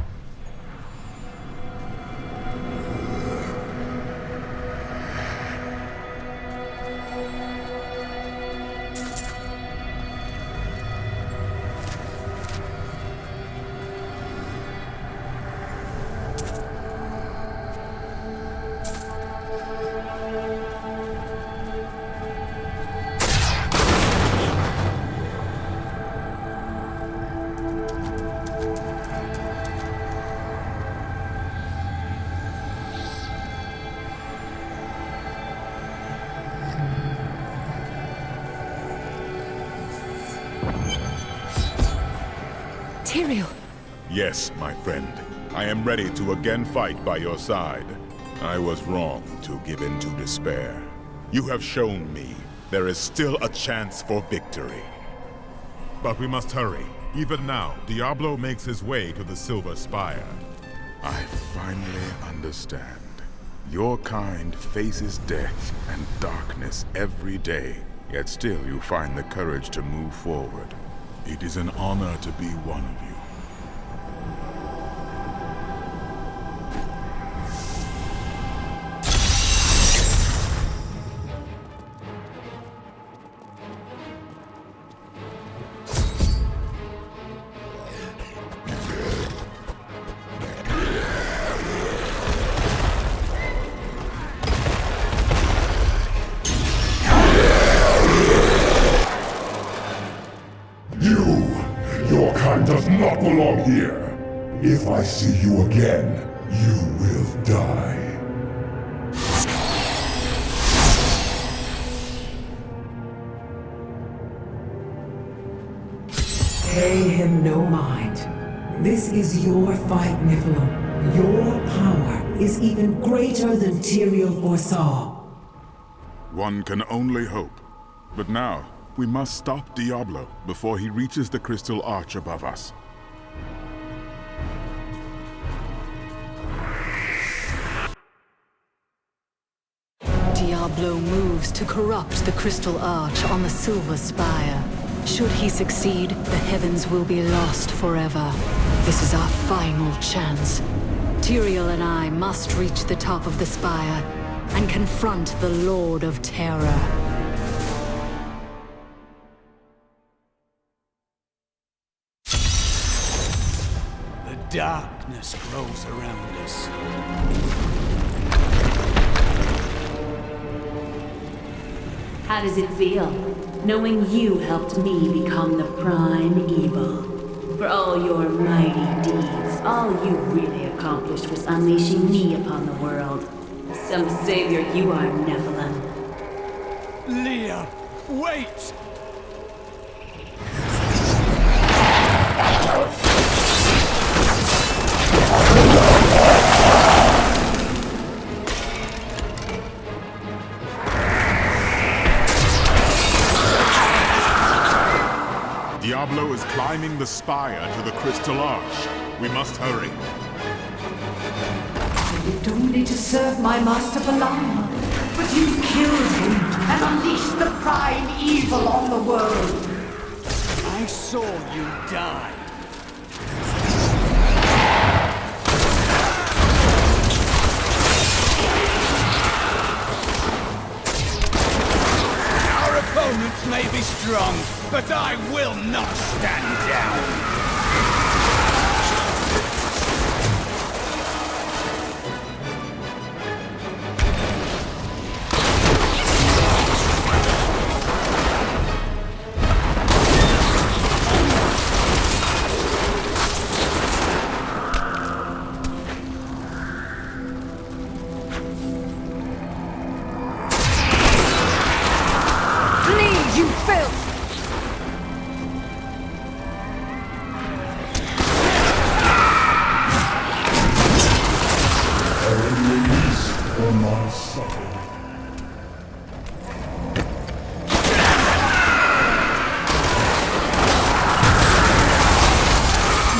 Yes, my friend. I am ready to again fight by your side. I was wrong to give in to despair. You have shown me there is still a chance for victory. But we must hurry. Even now, Diablo makes his way to the Silver Spire. I finally understand. Your kind faces death and darkness every day, yet still you find the courage to move forward. It is an honor to be one of you. Your kind does not belong here. If I see you again, you will die. Pay him no mind. This is your fight, Nephilim. Your power is even greater than Tyrael foresaw. One can only hope. But now, we must stop Diablo before he reaches the crystal arch above us. Diablo moves to corrupt the crystal arch on the silver spire. Should he succeed, the heavens will be lost forever. This is our final chance. Tyrael and I must reach the top of the spire and confront the Lord of Terror. Darkness grows around us. How does it feel, knowing you helped me become the prime evil? For all your mighty deeds, all you really accomplished was unleashing me upon the world. Some savior you are, Nephilim. Leah, wait! Diablo is climbing the spire to the crystal arch. We must hurry. You lived only to serve my master Belial, but you killed him and unleashed the prime evil on the world. I saw you die. Our opponents may be strong, but I will not stand down! Flee, you filth! For my suffering.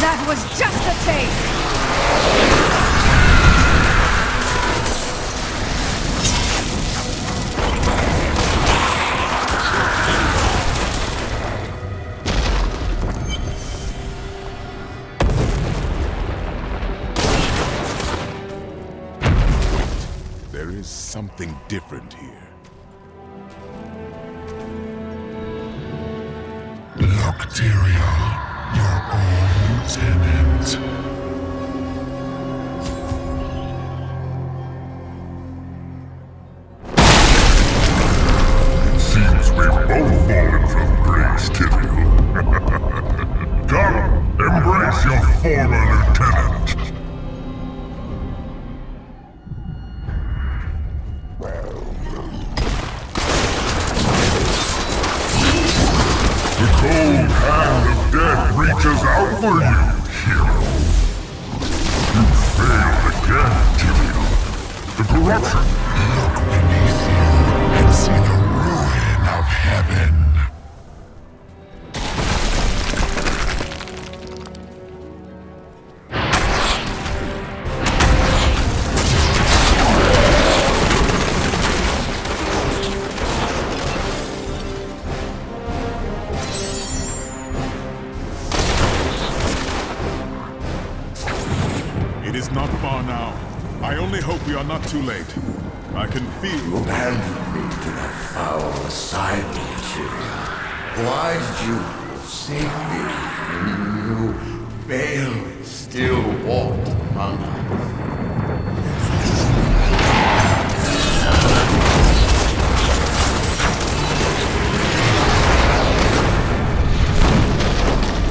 That was just a taste! There is something different here. Look, Tyrael, your old lieutenant. Seems we've both fallen from grace, Tyrael. Come, embrace your former lieutenant. The cold hand of death reaches out for you, hero. You failed again, Tyrael. The corruption. Look beneath you and see the ruin of heaven. I only hope we are not too late. I can feel... You abandoned me to that foul assignment, Tyrion. Why did you forsake me? Bale still walked among us.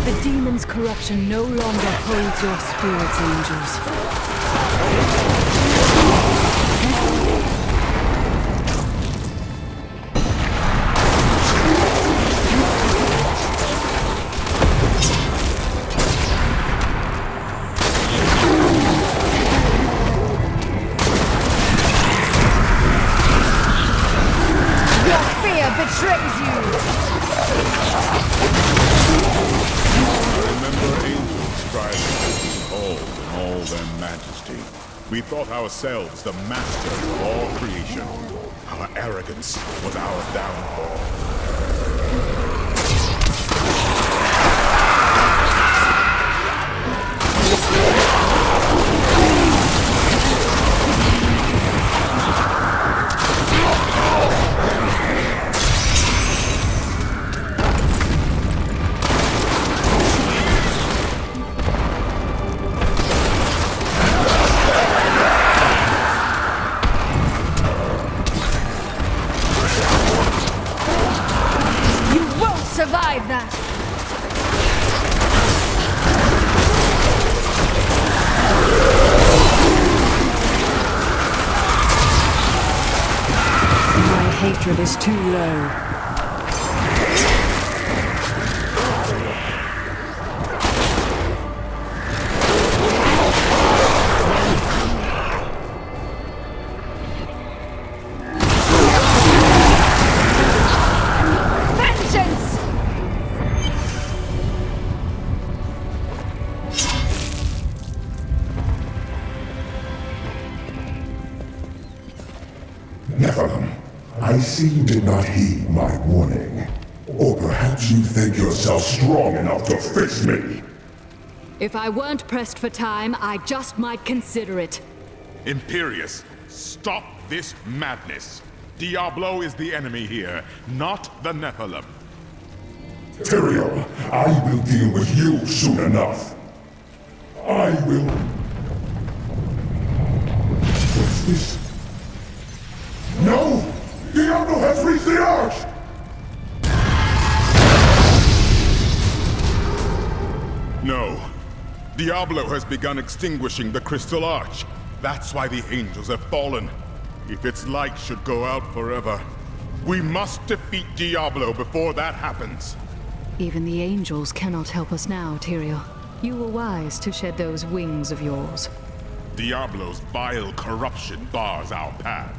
The demon's corruption no longer holds your spirits, angels. Your fear betrays you! Remember angels striving to be called in all their majesty. We thought ourselves the masters of all creation. Our arrogance was our downfall. Survive that! My hatred is too low. Nephilim, I see you did not heed my warning. Or perhaps you think yourself strong enough to face me. If I weren't pressed for time, I just might consider it. Imperius, stop this madness. Diablo is the enemy here, not the Nephilim. Tyrion, I will deal with you soon enough. I will... What's this? No! Diablo has reached the arch! No. Diablo has begun extinguishing the Crystal Arch. That's why the angels have fallen. If its light should go out forever, we must defeat Diablo before that happens. Even the angels cannot help us now, Tyrael. You were wise to shed those wings of yours. Diablo's vile corruption bars our path.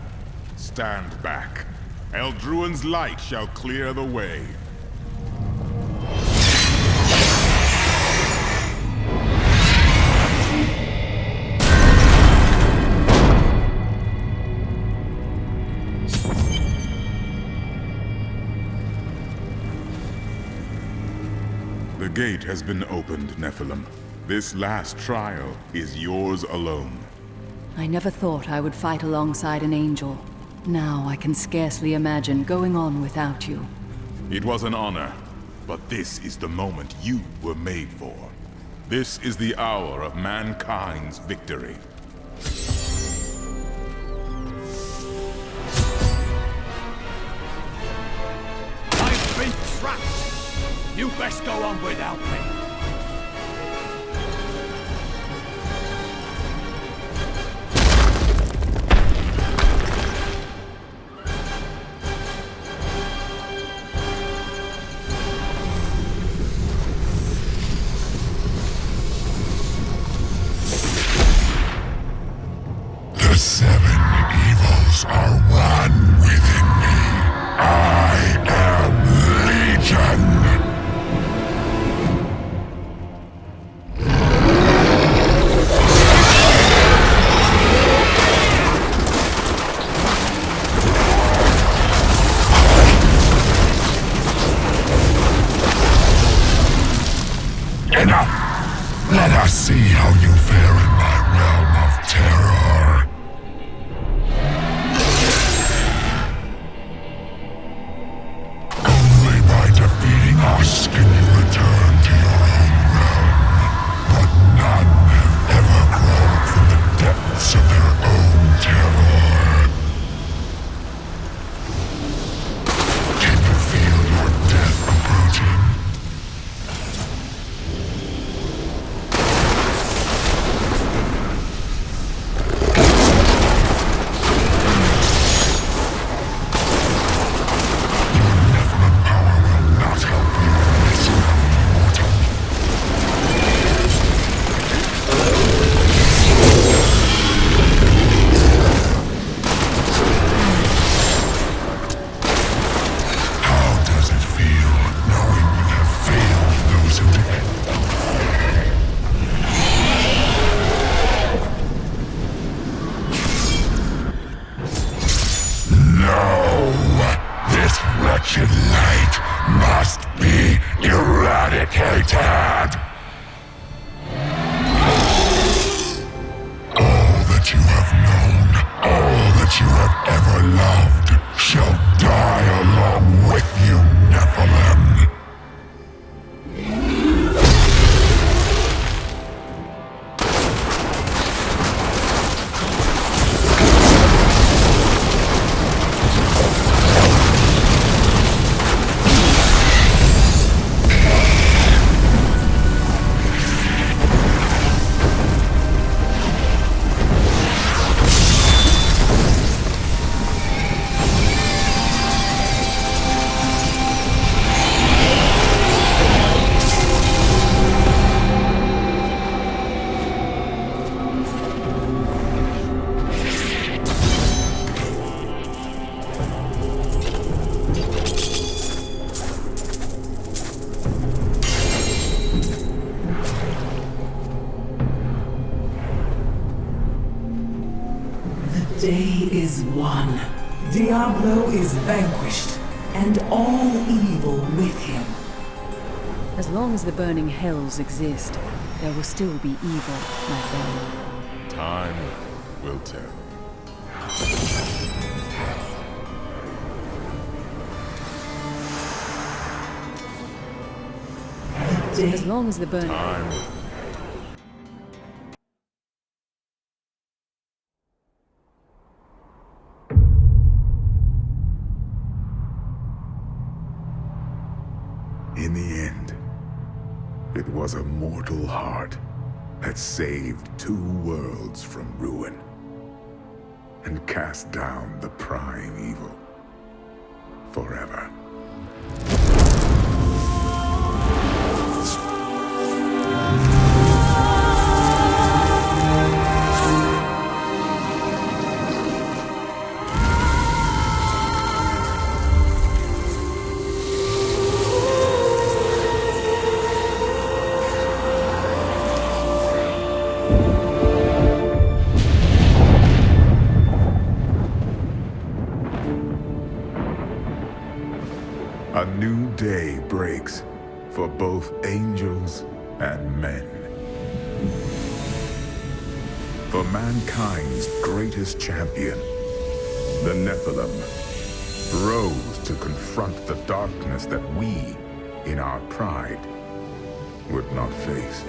Stand back. Eldruin's light shall clear the way. The gate has been opened, Nephilim. This last trial is yours alone. I never thought I would fight alongside an angel. Now I can scarcely imagine going on without you. It was an honor, but this is the moment you were made for. This is the hour of mankind's victory. I've been trapped! You best go on without me. The seven evils are one within me. I am Legion. Enough! Let us see how you fare in my realm of terror. wretched light must be eradicated! All that you have known, all that you have ever loved, shall die along with you, Nephilim! Day is won. Diablo is vanquished, and all evil with him. As long as the burning hells exist, there will still be evil, my friend. Time will tell. As long as the burning... Time. In the end, it was a mortal heart that saved 2 worlds from ruin and cast down the prime evil forever. A new day breaks for both angels and men. For mankind's greatest champion, the Nephilim, rose to confront the darkness that we, in our pride, would not face.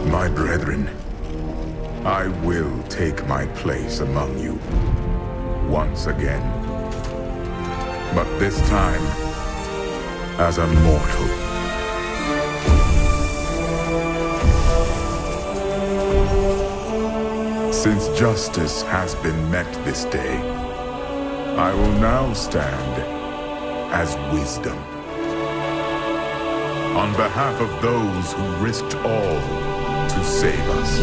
My brethren, I will take my place among you once again. But this time, as a mortal. Since justice has been met this day, I will now stand as wisdom. On behalf of those who risked all to save us.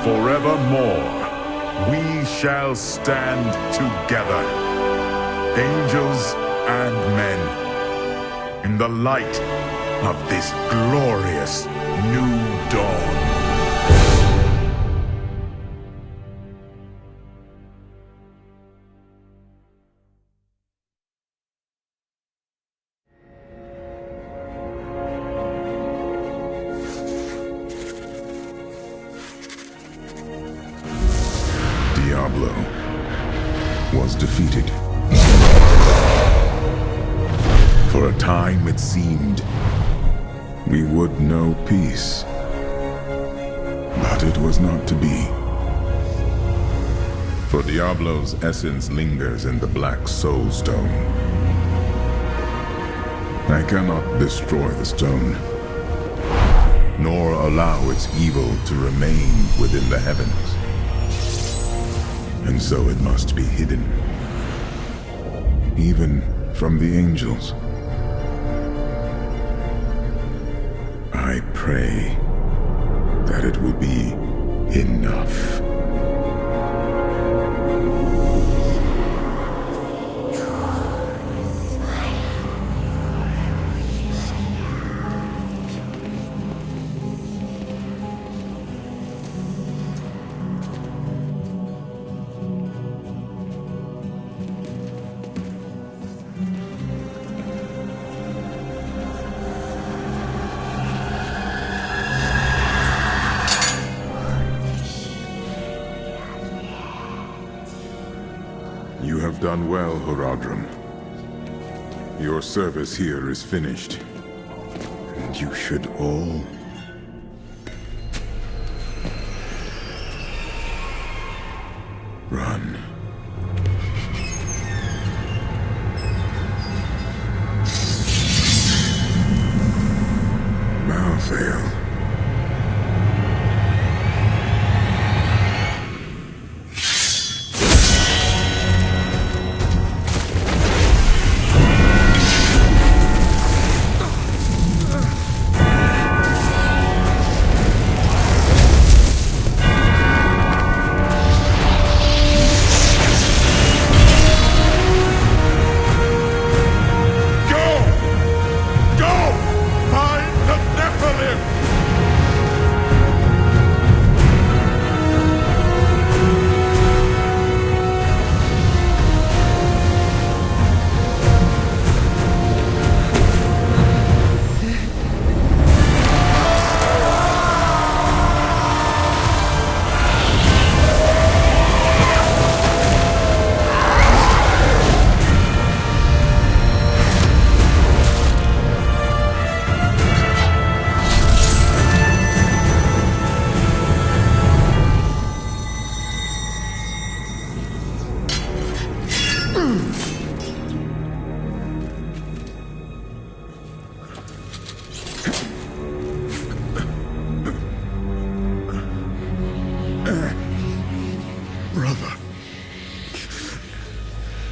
Forevermore, we shall stand together, angels and men, in the light of this glorious new dawn. Diablo was defeated. For a time it seemed we would know peace. But it was not to be. For Diablo's essence lingers in the Black Soul Stone. I cannot destroy the stone, nor allow its evil to remain within the heavens. And so it must be hidden, even from the angels. I pray that it will be enough. have done well, Horadrim. Your service here is finished. And you should all... run. Malthael.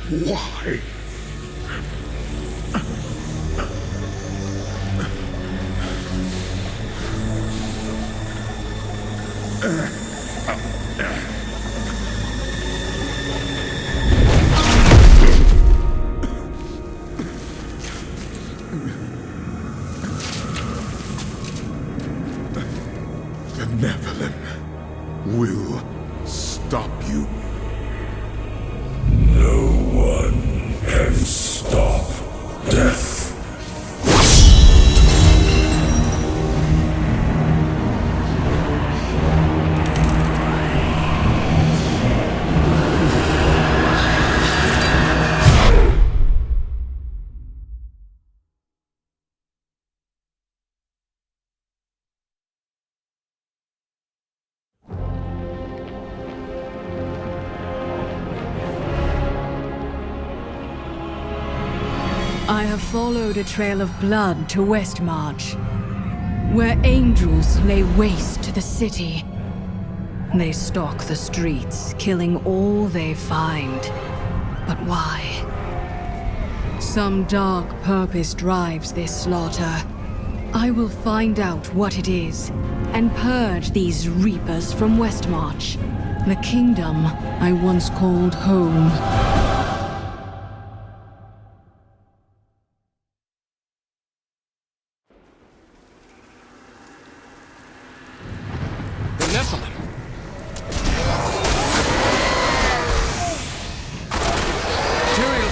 Why? The Nephilim will stop you. No one can stop death. I have followed a trail of blood to Westmarch, where angels lay waste to the city. They stalk the streets, killing all they find. But why? Some dark purpose drives this slaughter. I will find out what it is, and purge these reapers from Westmarch, the kingdom I once called home.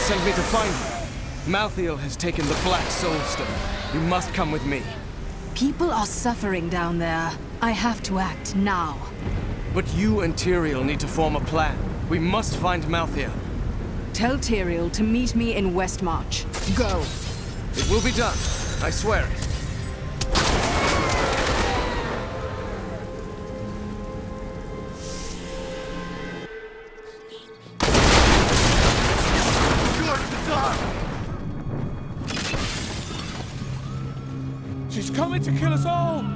Sent me to find you. Malthael has taken the Black Soul Stone. You must come with me. People are suffering down there. I have to act now. But you and Tyrael need to form a plan. We must find Malthael. Tell Tyrael to meet me in Westmarch. Go. It will be done. I swear it. She's coming to kill us all! No!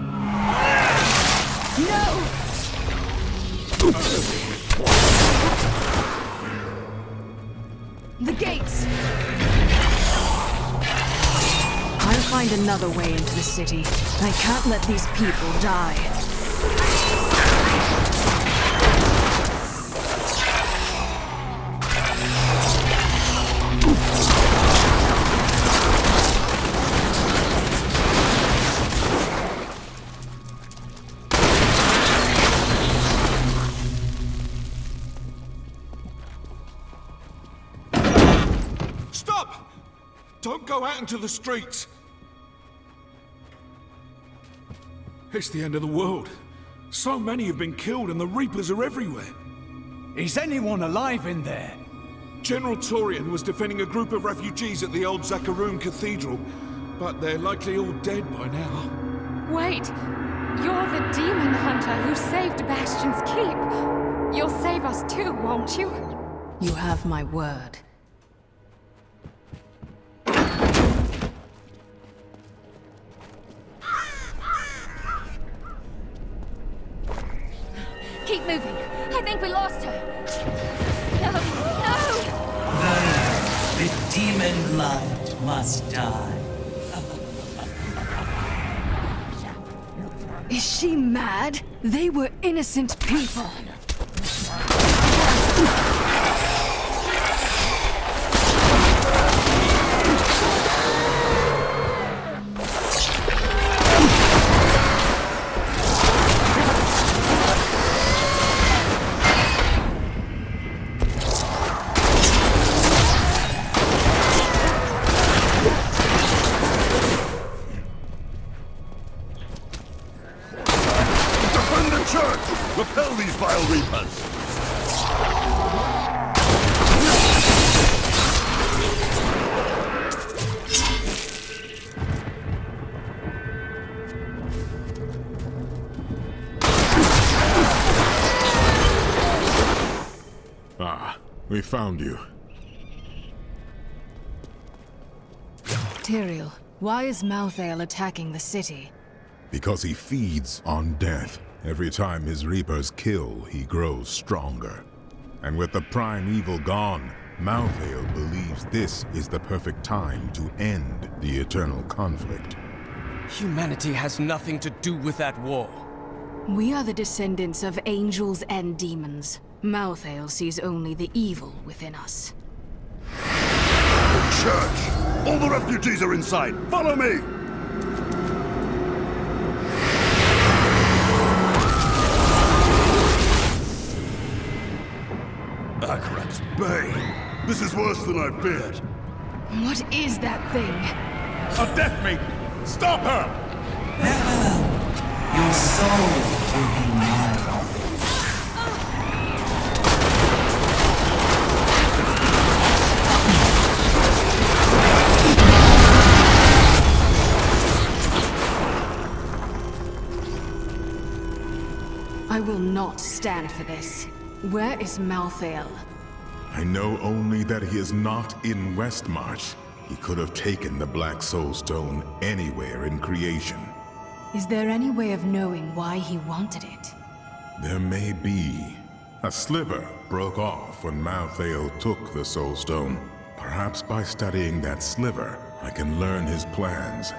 The gates! I'll find another way into the city. I can't let these people die. Don't go out into the streets! It's the end of the world. So many have been killed and the Reapers are everywhere. Is anyone alive in there? General Torian was defending a group of refugees at the old Zakaroon Cathedral, but they're likely all dead by now. Wait! You're the demon hunter who saved Bastion's Keep! You'll save us too, won't you? You have my word. Keep moving! I think we lost her! No! No! The demon blood must die. Is she mad? They were innocent people. Repel these vile reapers! Ah, we found you. Tyrael, why is Malthael attacking the city? Because he feeds on death. Every time his reapers kill, he grows stronger. And with the prime evil gone, Malthael believes this is the perfect time to end the eternal conflict. Humanity has nothing to do with that war. We are the descendants of angels and demons. Malthael sees only the evil within us. The church! All the refugees are inside! Follow me! Arreat's Bane! This is worse than I feared. What is that thing? A death maiden! Stop her! Never! Your soul will be mine. I will not stand for this. Where is Malthael? I know only that he is not in Westmarch. He could have taken the Black Soul Stone anywhere in creation. Is there any way of knowing why he wanted it? There may be. A sliver broke off when Malthael took the Soul Stone. Perhaps by studying that sliver, I can learn his plans.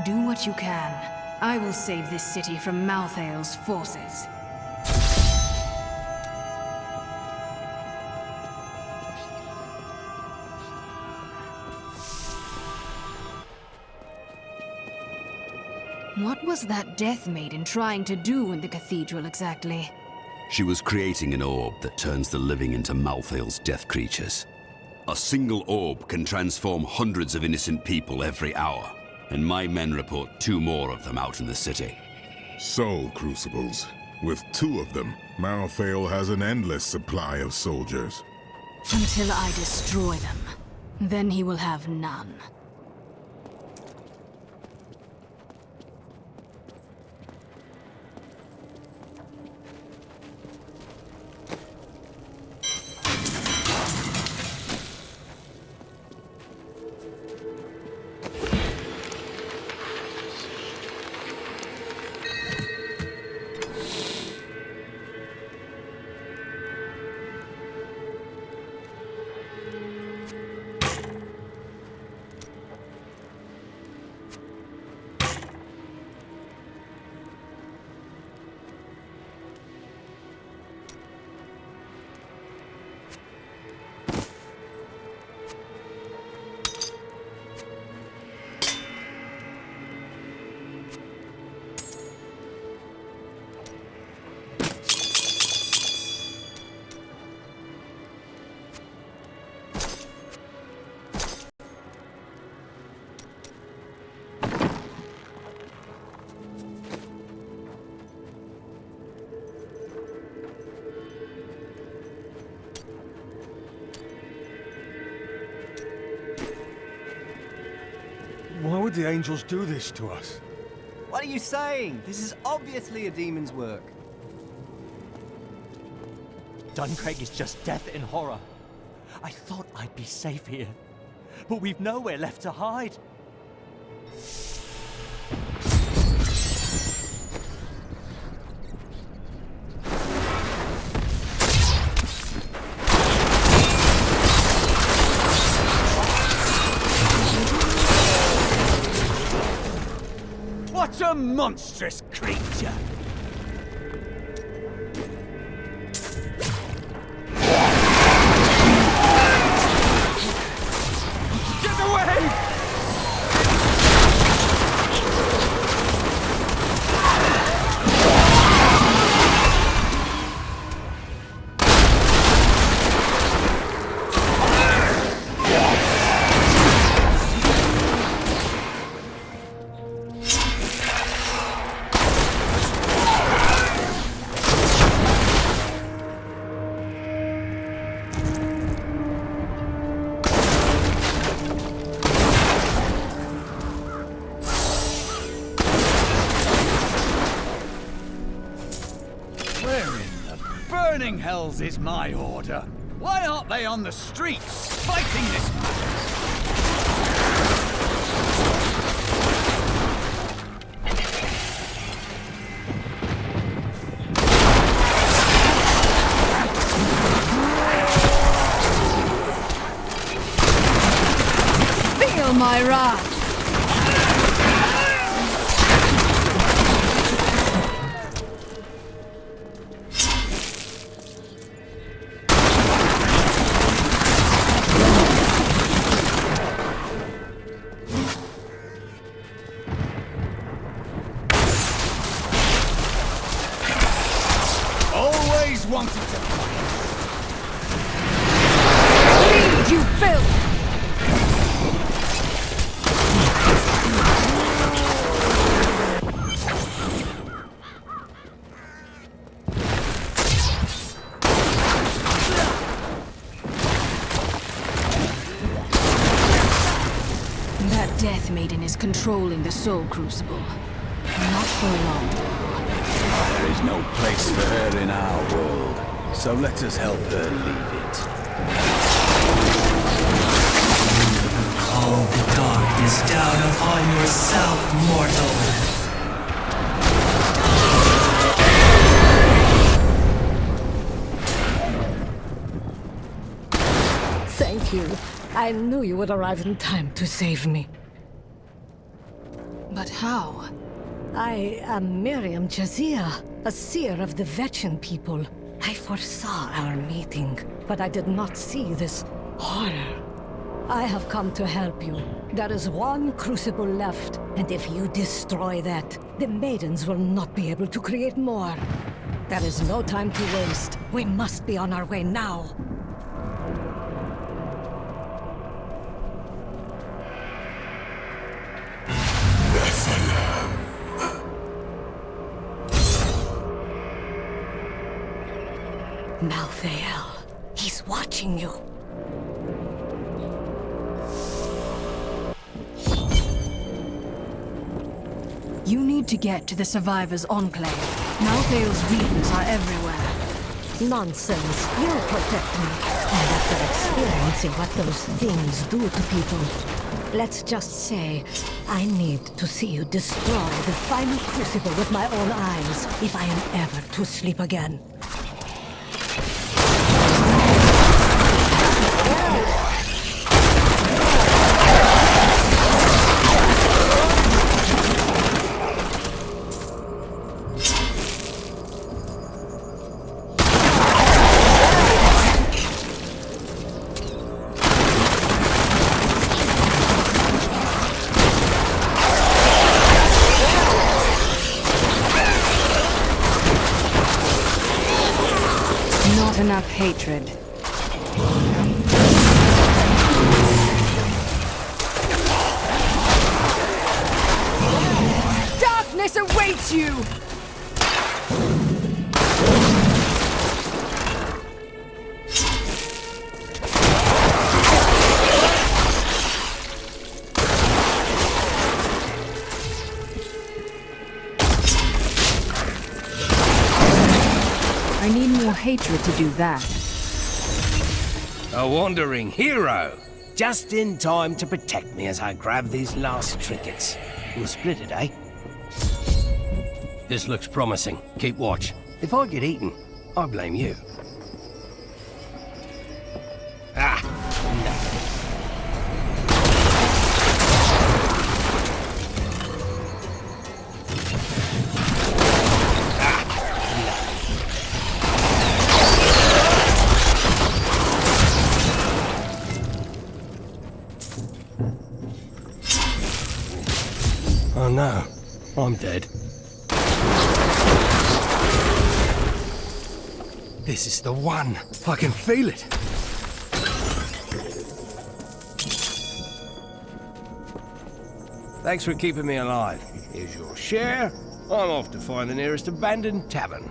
Do what you can. I will save this city from Malthael's forces. What was that Death Maiden trying to do in the cathedral exactly? She was creating an orb that turns the living into Malthael's death creatures. A single orb can transform hundreds of innocent people every hour, and my men report 2 more of them out in the city. Soul Crucibles. With 2 of them, Malthael has an endless supply of soldiers. Until I destroy them. Then he will have none. the angels do this to us? What are you saying? This is obviously a demon's work. Duncraig is just death and horror. I thought I'd be safe here, but we've nowhere left to hide. What a monstrous creature! Get away! Burning hells is my order. Why aren't they on the streets, fighting this Feel my wrath! wanted to fight. Lead, you filth! That Death Maiden is controlling the Soul Crucible. Not for long. There is no place for her in our world, so let us help her leave it. Call the darkness down upon yourself, mortal. Thank you. I knew you would arrive in time to save me. But how? I am Miriam Jazia, a seer of the Vetchin people. I foresaw our meeting, but I did not see this horror. I have come to help you. There is one crucible left, and if you destroy that, the maidens will not be able to create more. There is no time to waste. We must be on our way now. Malthael, he's watching you. You need to get to the Survivors' Enclave. Malthael's demons are everywhere. Nonsense. You'll protect me. And after experiencing what those things do to people, let's just say, I need to see you destroy the final crucible with my own eyes if I am ever to sleep again. Enough hatred. Darkness awaits you! I need more hatred to do that. A wandering hero! Just in time to protect me as I grab these last trinkets. We'll split it, eh? This looks promising. Keep watch. If I get eaten, I blame you. Ah! Oh no, I'm dead. This is the one. I can feel it. Thanks for keeping me alive. Here's your share. I'm off to find the nearest abandoned tavern.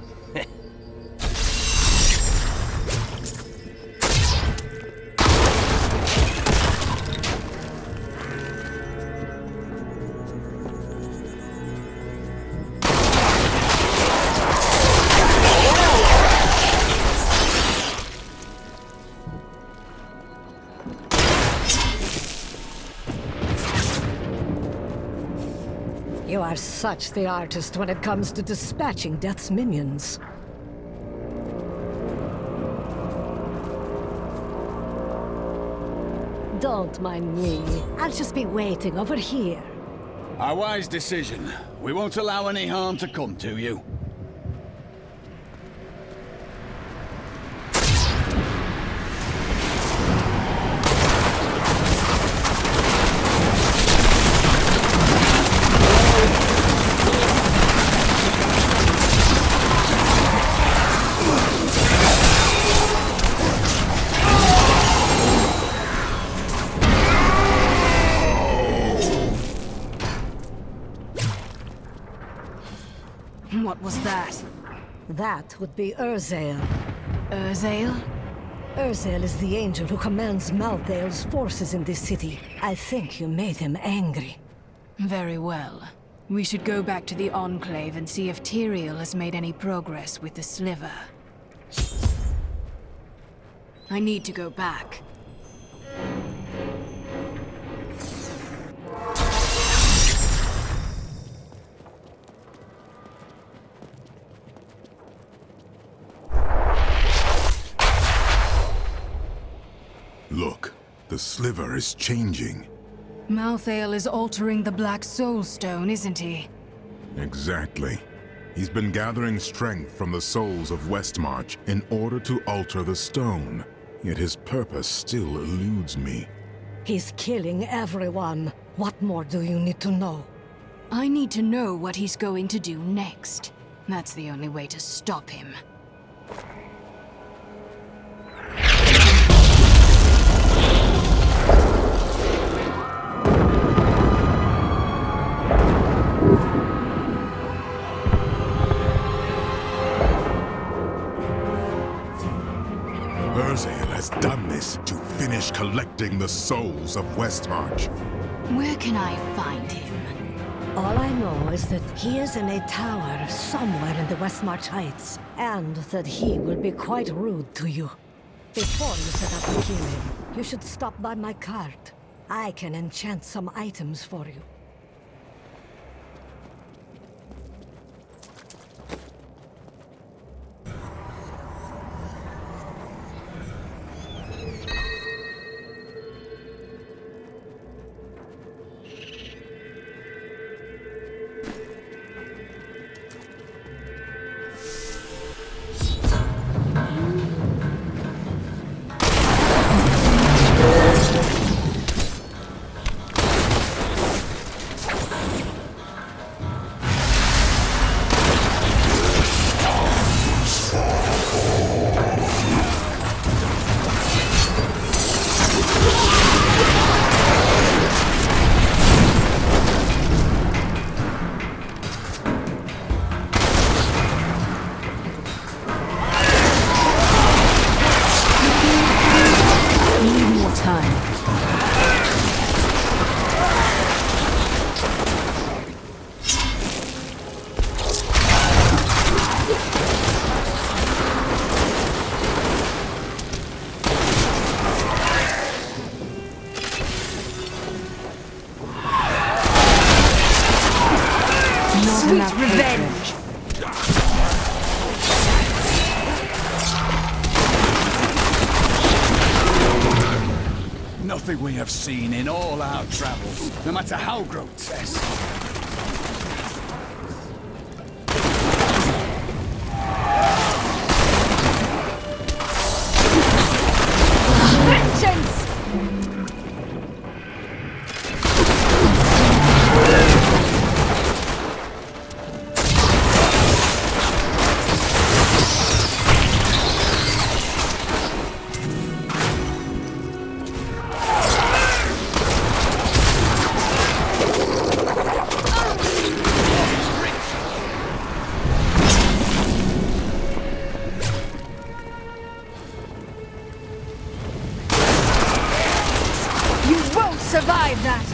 You are such the artist when it comes to dispatching Death's minions. Don't mind me. I'll just be waiting over here. A wise decision. We won't allow any harm to come to you. What was that? That would be Urzael. Urzael? Urzael is the angel who commands Malthael's forces in this city. I think you made him angry. Very well. We should go back to the Enclave and see if Tyrael has made any progress with the sliver. I need to go back. Look, the sliver is changing. Malthael is altering the Black Soul Stone, isn't he? Exactly. He's been gathering strength from the souls of Westmarch in order to alter the stone. Yet his purpose still eludes me. He's killing everyone. What more do you need to know? I need to know what he's going to do next. That's the only way to stop him. Urzael has done this to finish collecting the souls of Westmarch. Where can I find him? All I know is that he is in a tower somewhere in the Westmarch Heights, and that he will be quite rude to you. Before you set out to kill him, you should stop by my cart. I can enchant some items for you. nothing we have seen in all our travels, no matter how grotesque. Vengeance! Survive that!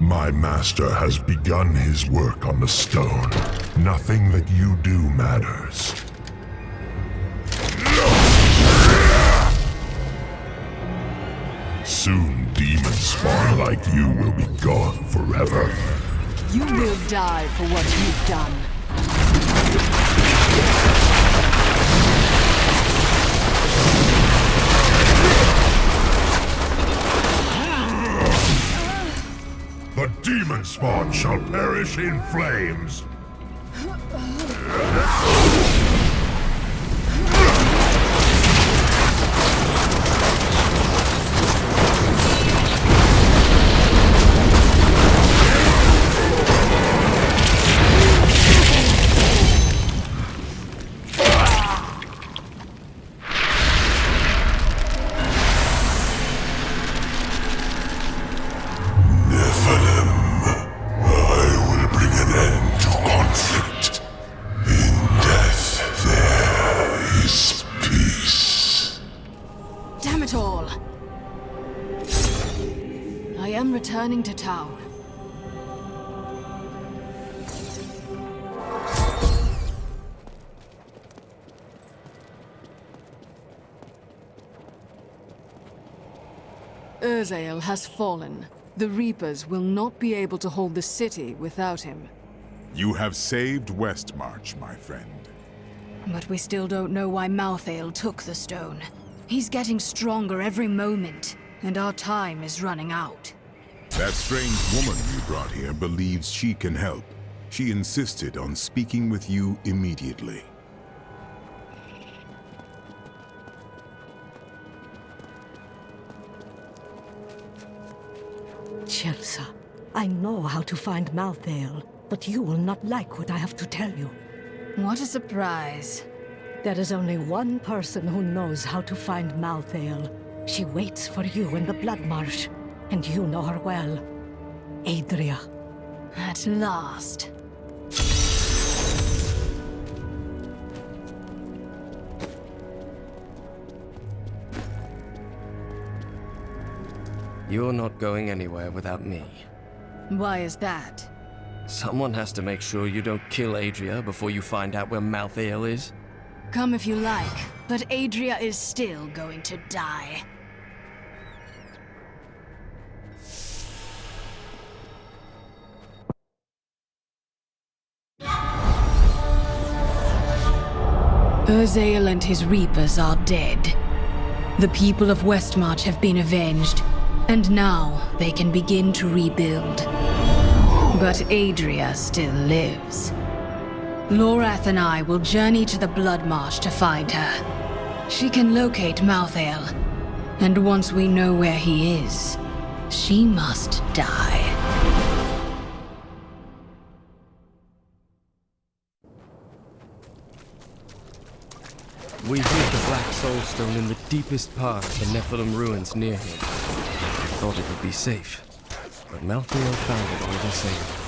My master has begun his work on the stone. Nothing that you do matters. Soon, demon spawn like you will be gone forever. You will die for what you've done. The demon spawn shall perish in flames. Returning to town. Urzael has fallen. The Reapers will not be able to hold the city without him. You have saved Westmarch, my friend. But we still don't know why Malthael took the stone. He's getting stronger every moment, and our time is running out. That strange woman you brought here believes she can help. She insisted on speaking with you immediately. Chelsea, I know how to find Malthael, but you will not like what I have to tell you. What a surprise. There is only one person who knows how to find Malthael. She waits for you in the Blood Marsh. And you know her well. Adria. At last. You're not going anywhere without me. Why is that? Someone has to make sure you don't kill Adria before you find out where Malthael is. Come if you like, but Adria is still going to die. Urzael and his Reapers are dead. The people of Westmarch have been avenged, and now they can begin to rebuild. But Adria still lives. Lorath and I will journey to the Blood Marsh to find her. She can locate Malthael, and once we know where he is, she must die. We hid the Black Soul Stone in the deepest part of the Nephilim ruins near him. I thought it would be safe, but Malthael found it all the same.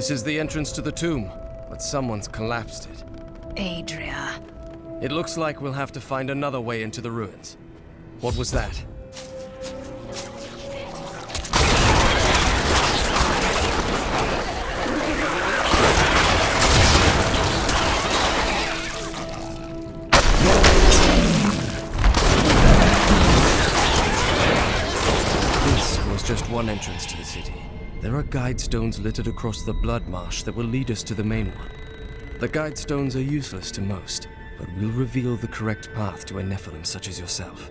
This is the entrance to the tomb, but someone's collapsed it. Adria. It looks like we'll have to find another way into the ruins. What was that? This was just one entrance to the city. There are guide stones littered across the blood marsh that will lead us to the main one. The guide stones are useless to most, but will reveal the correct path to a Nephilim such as yourself.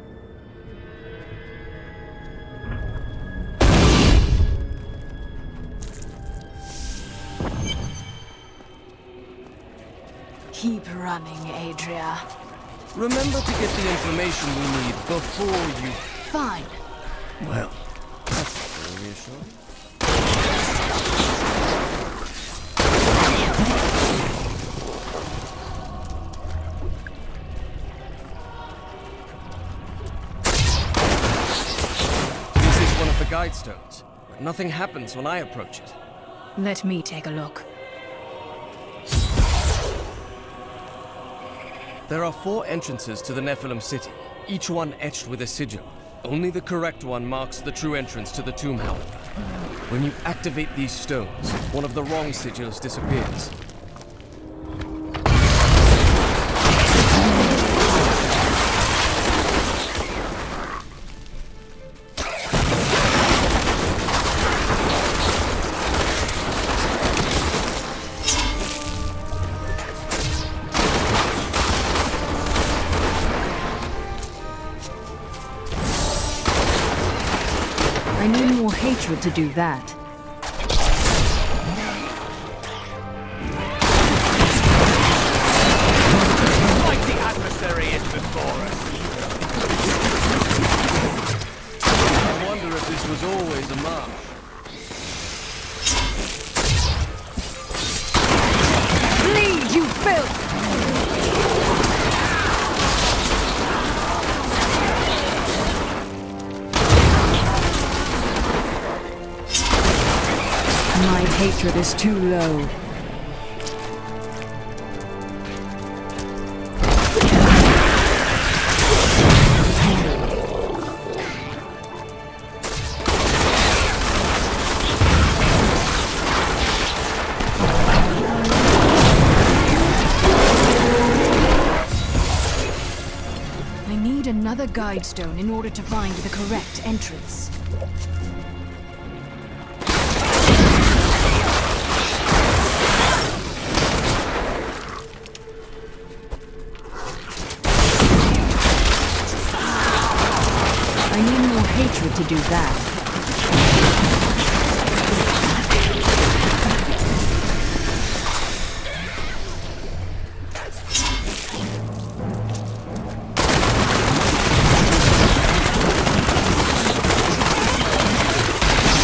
Keep running, Adria. Remember to get the information we need before you... Fine. Well, that's very reassuring. The guide stones, but nothing happens when I approach it. Let me take a look. There are 4 entrances to the Nephilim city, each one etched with a sigil. Only the correct one marks the true entrance to the tomb, however. When you activate these stones, one of the wrong sigils disappears. I need more hatred to do that. Like the adversary is before us. I wonder if this was always a march. Bleed, you filth! My hatred is too low. I need another guide stone in order to find the correct entrance. Hatred to do that.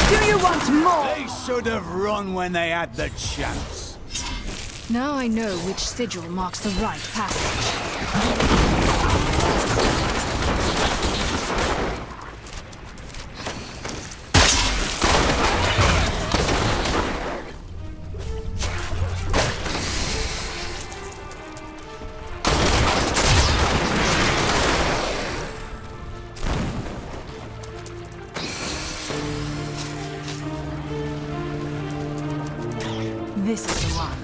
Do you want more? They should have run when they had the chance. Now I know which sigil marks the right passage. This is the one.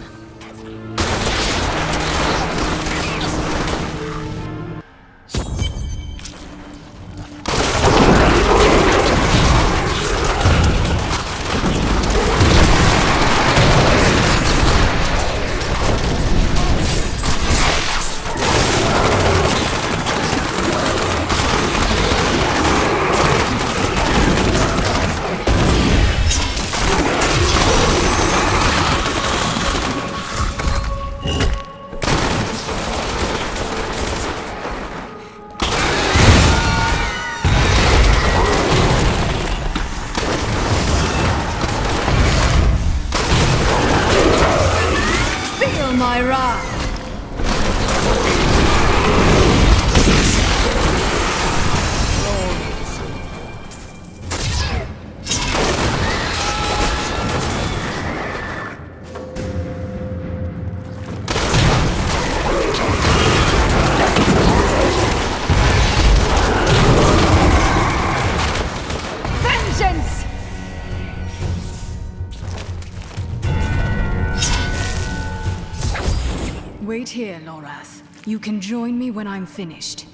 Wait here, Lorath. You can join me when I'm finished.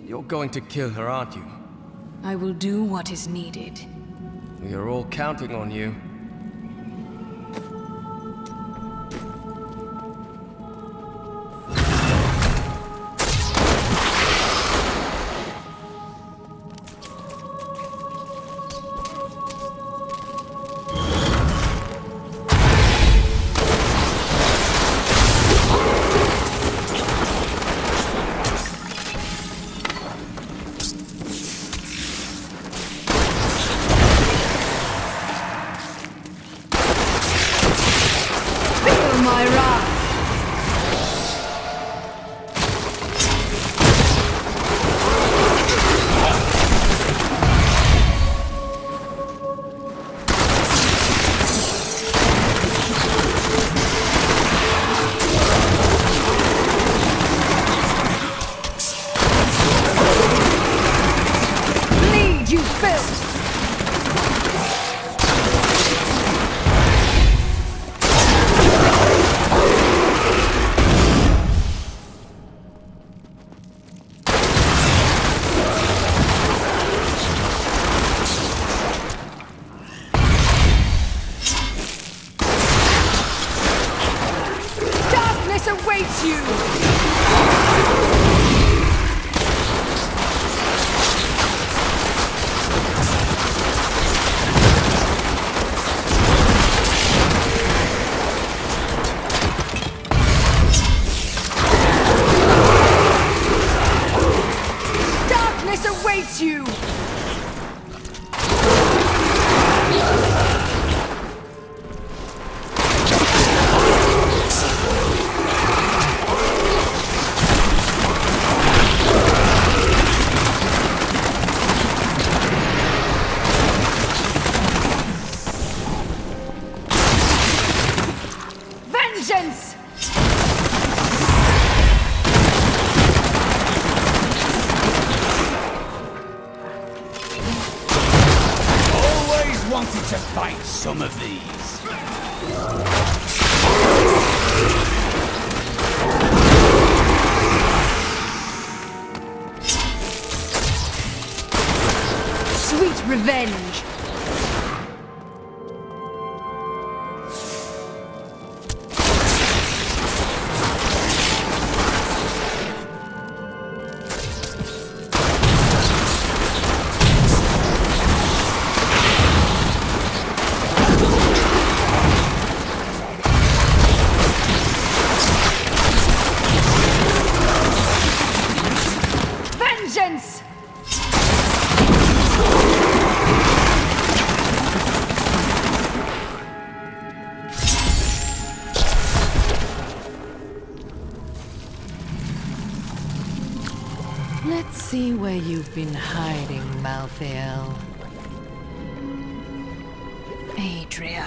You're going to kill her, aren't you? I will do what is needed. We are all counting on you. Some of these. Sweet revenge! Let's see where you've been hiding, Malthael. Adria.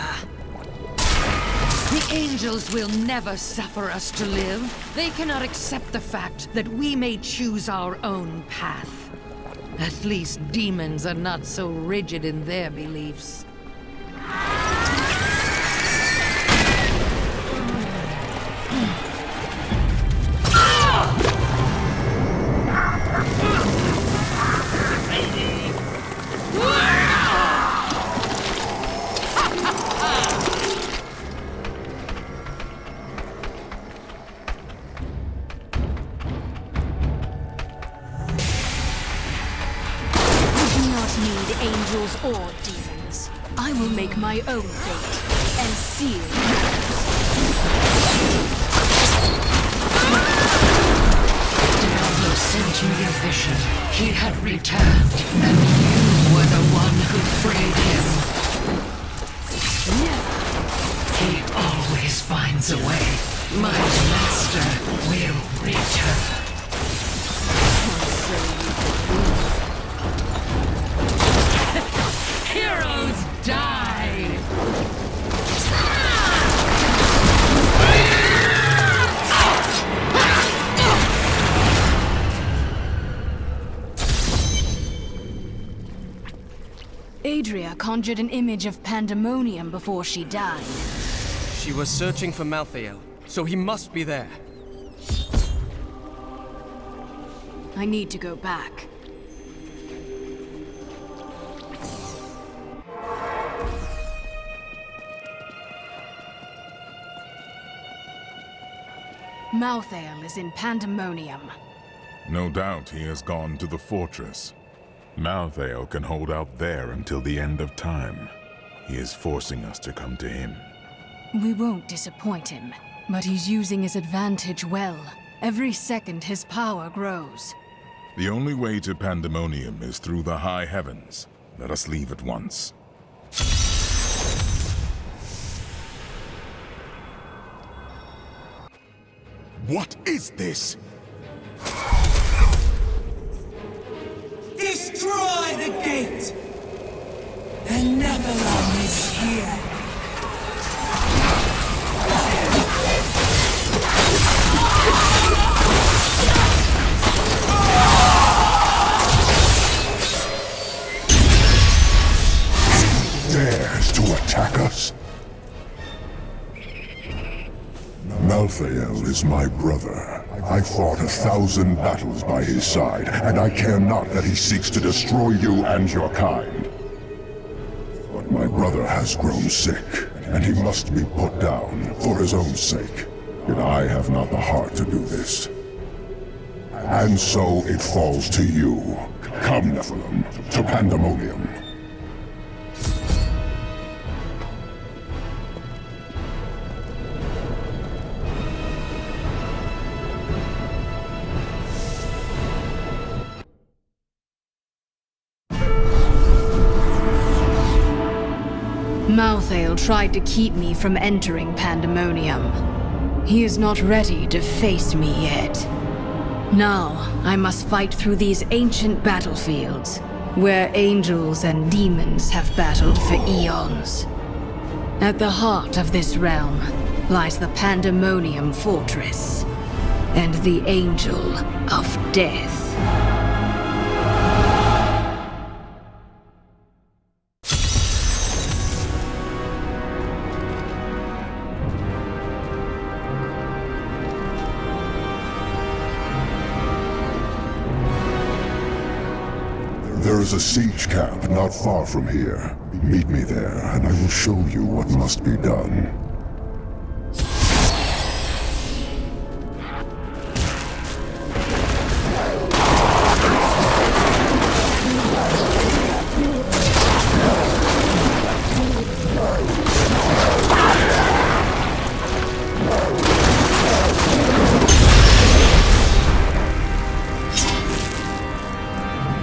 The angels will never suffer us to live. They cannot accept the fact that we may choose our own path. At least demons are not so rigid in their beliefs. Angels or demons. I will make my own fate and seal Diablo sent you your vision. He had returned, and you were the one who freed him. He always finds a way. My master will return. Heroes die! Adria conjured an image of pandemonium before she died. She was searching for Malthael, so he must be there. I need to go back. Malthael is in pandemonium. No doubt he has gone to the fortress. Malthael can hold out there until the end of time. He is forcing us to come to him. We won't disappoint him, but he's using his advantage well. Every second his power grows. The only way to pandemonium is through the high heavens. Let us leave at once. What is this? Destroy the gate! The Nephilim is here! Dares to attack us? Malthael is my brother. I fought 1,000 battles by his side, and I care not that he seeks to destroy you and your kind. But my brother has grown sick, and he must be put down for his own sake. And I have not the heart to do this. And so it falls to you. Come, Nephilim, to Pandemonium. Malthael tried to keep me from entering Pandemonium. He is not ready to face me yet. Now, I must fight through these ancient battlefields, where angels and demons have battled for eons. At the heart of this realm lies the Pandemonium Fortress, and the Angel of Death. There is a siege camp not far from here. Meet me there, and I will show you what must be done.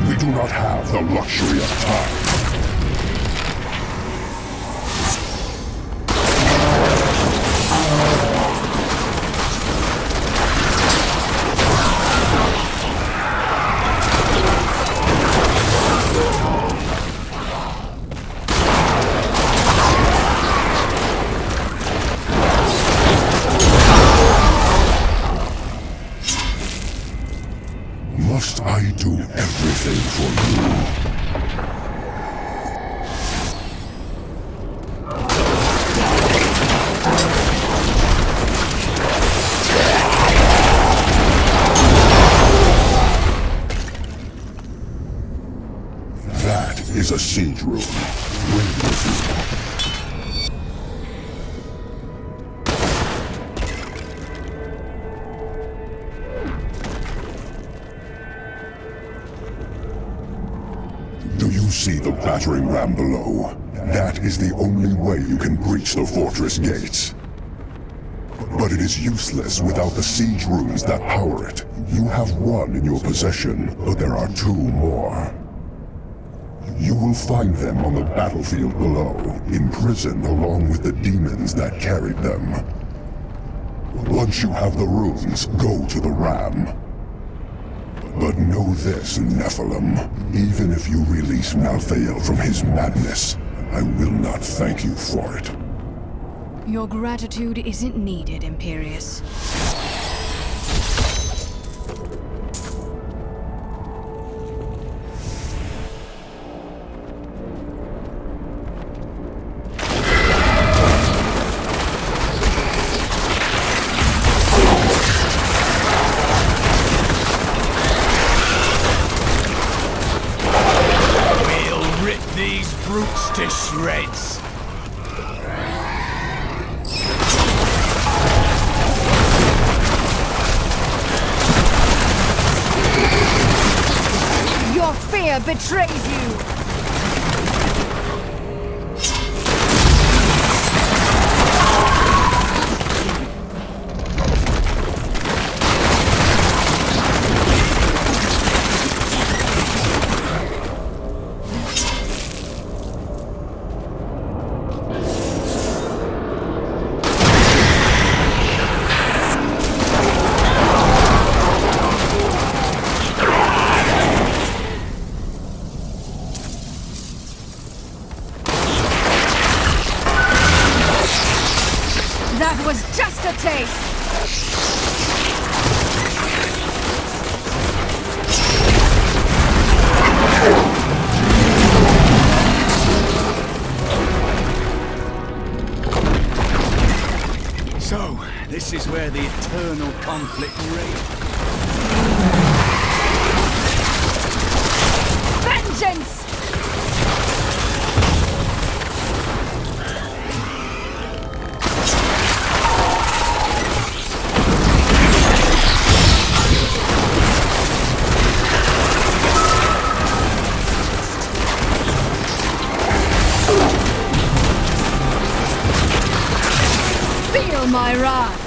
We do not have the luxury of time. Must I do everything for you? That is a siege room. Bring it with you. Do you see the battering ram below? That is the only way you can breach the fortress gates. But it is useless without the siege rooms that power it. You have one in your possession, but there are 2 more. You will find them on the battlefield below, imprisoned along with the demons that carried them. Once you have the runes, go to the ram. But know this, Nephilim. Even if you release Malthael from his madness, I will not thank you for it. Your gratitude isn't needed, Imperius. to shreds! Your fear betrays you! That was just a taste! So, this is where the eternal conflict rages. Vengeance! Feel my wrath!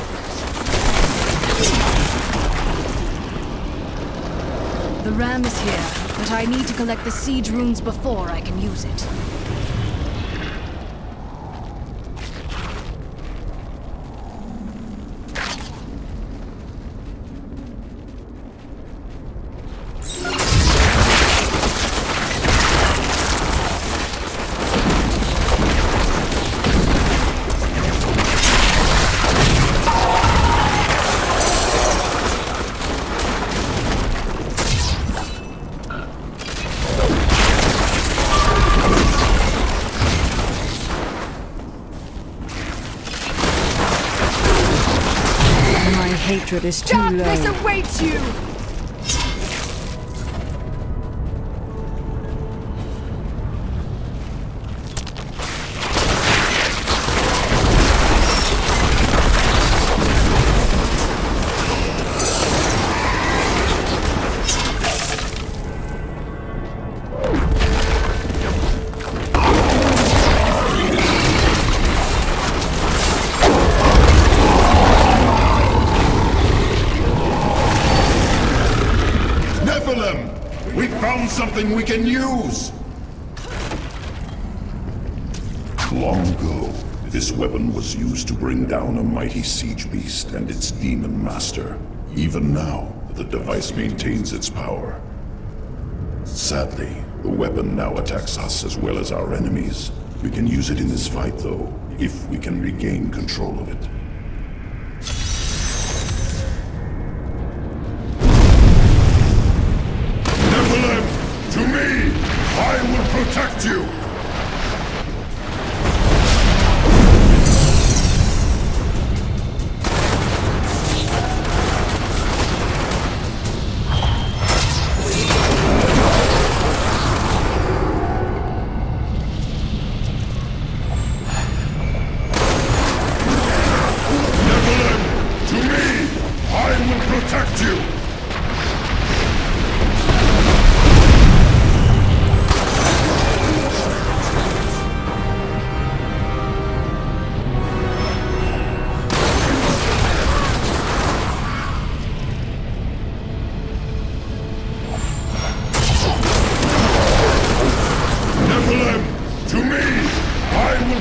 The ram is here, but I need to collect the siege runes before I can use it. Hatred is too low. Darkness awaits you! We found something we can use! Long ago, this weapon was used to bring down a mighty siege beast and its demon master. Even now, the device maintains its power. Sadly, the weapon now attacks us as well as our enemies. We can use it in this fight, though, if we can regain control of it. To me! I will protect you! Nephilim! To me! I will protect you!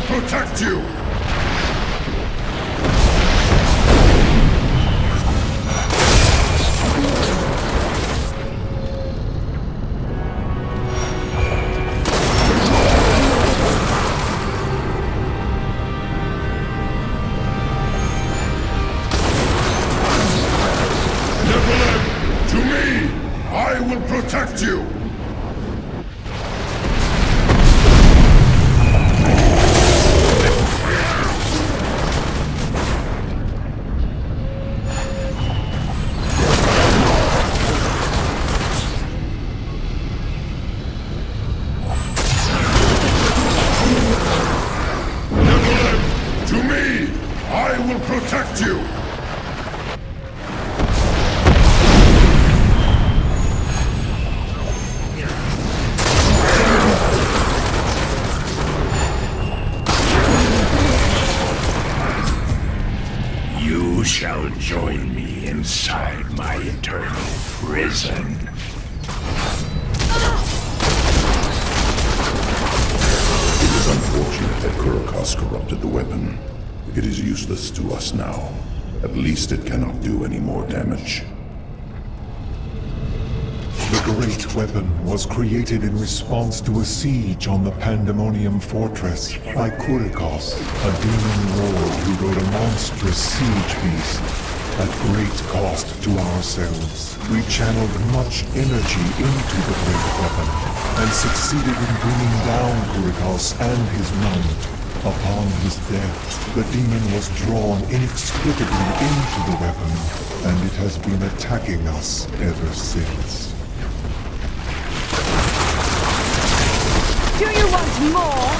Protect you! Nephilim, to me! I will protect you! my eternal prison. It is unfortunate that Kurokos corrupted the weapon. It is useless to us now. At least it cannot do any more damage. The great weapon was created in response to a siege on the Pandemonium Fortress by Kurokos, a demon lord who rode a monstrous siege beast. At great cost to ourselves, we channeled much energy into the great weapon, and succeeded in bringing down Kurokos and his mount. Upon his death, the demon was drawn inexplicably into the weapon, and it has been attacking us ever since. Do you want more?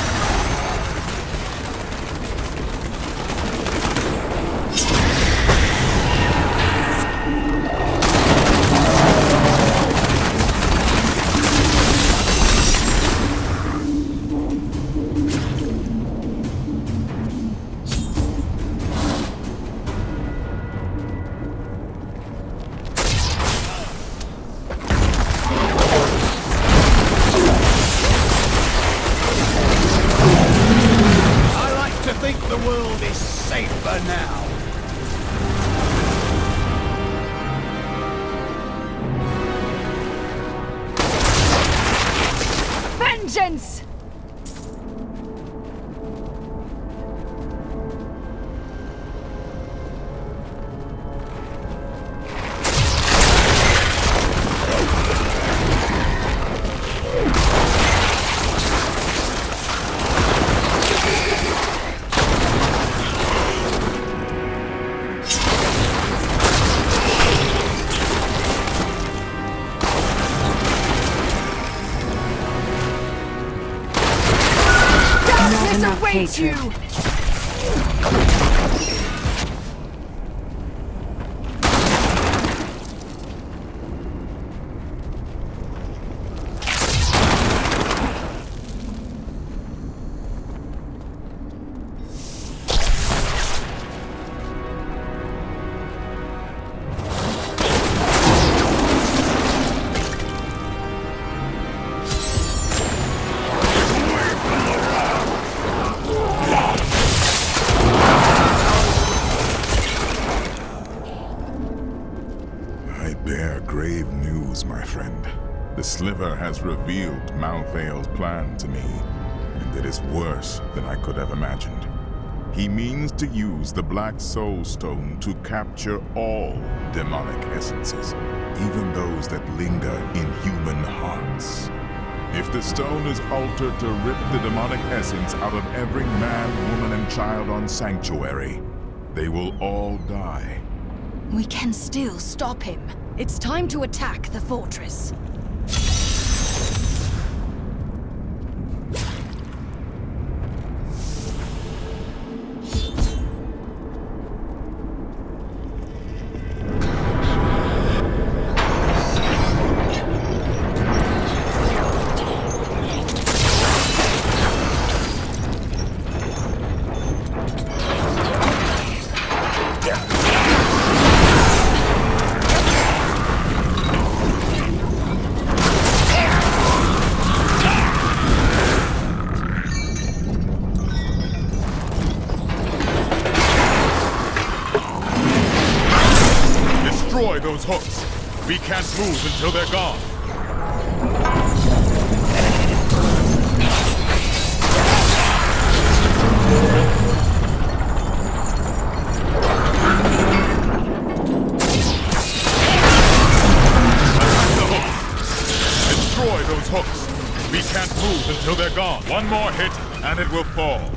Vengeance! Await you! The Sliver has revealed Malthael's plan to me, and it is worse than I could have imagined. He means to use the Black Soul Stone to capture all demonic essences, even those that linger in human hearts. If the stone is altered to rip the demonic essence out of every man, woman, and child on Sanctuary, they will all die. We can still stop him. It's time to attack the fortress. Those hooks. We can't move until they're gone. Destroy those hooks. We can't move until they're gone. One more hit, and it will fall.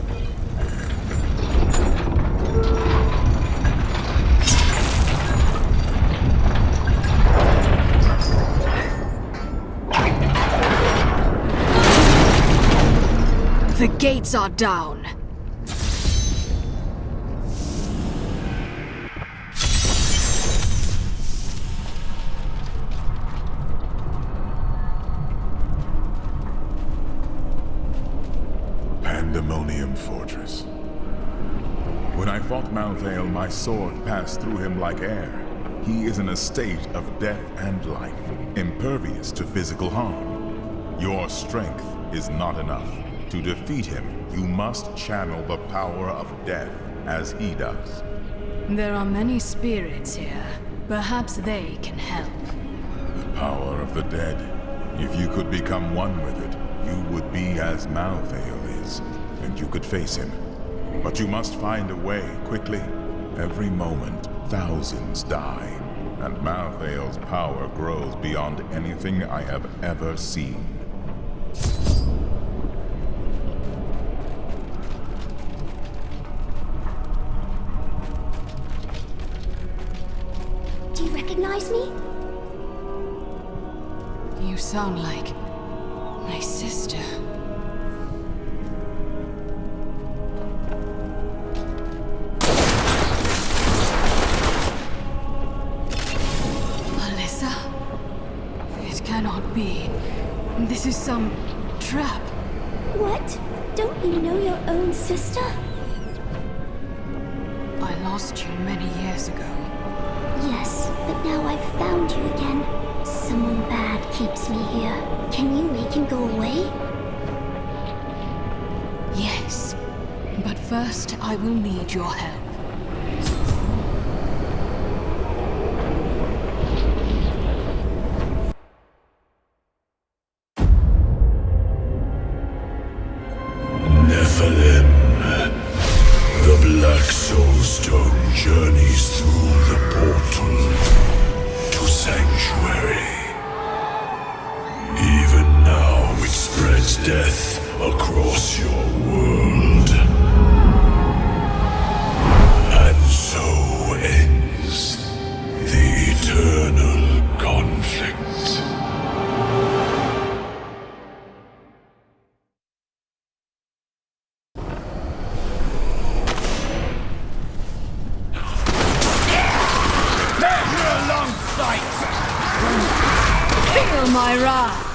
The gates are down. Pandemonium Fortress. When I fought Malthael, my sword passed through him like air. He is in a state of death and life, impervious to physical harm. Your strength is not enough. To defeat him, you must channel the power of death as he does. There are many spirits here. Perhaps they can help. The power of the dead. If you could become one with it, you would be as Malthael is, and you could face him. But you must find a way, quickly. Every moment, thousands die, and Malthael's power grows beyond anything I have ever seen. Do you recognize me? You sound like my sister. Alyssa? It cannot be. This is some trap. What? Don't you know your own sister? I lost you many years ago. Yes, but now I've found you again. Someone bad keeps me here. Can you make him go away? Yes. But first, I will need your help. Nephilim. The Black Soulstone journeys through the portal to Sanctuary. Even now it spreads death across your world. And so ends the eternal conflict. Feel my wrath!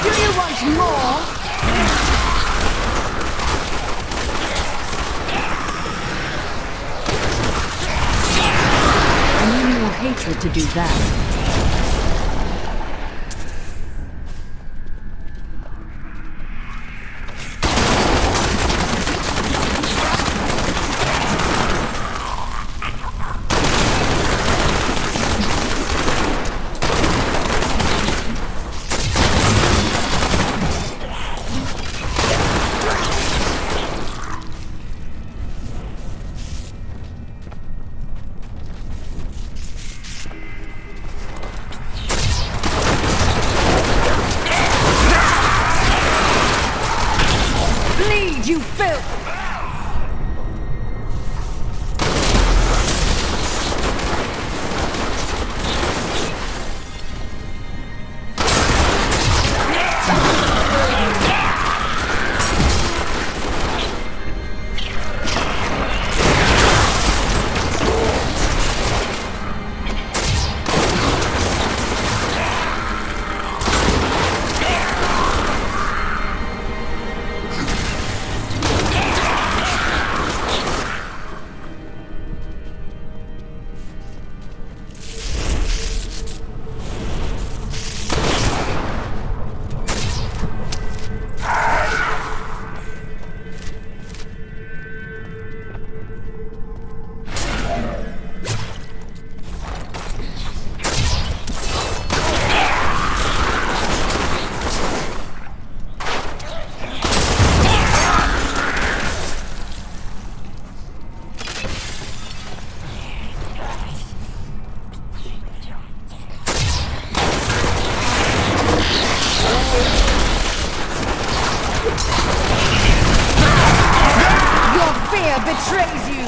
Do you want more? Hatred to do that. You filth! betrays you!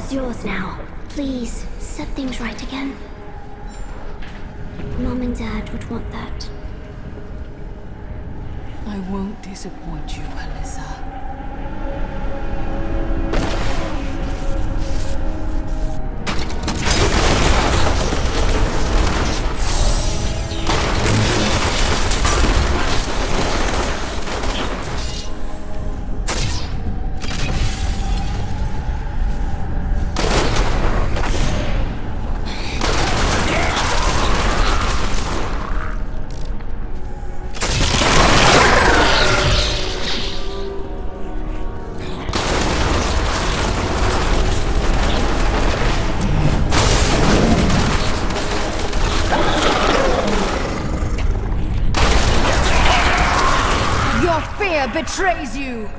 is yours now. Please, set things right again. Mom and Dad would want that. I won't disappoint you, Alyssa. Betrays you!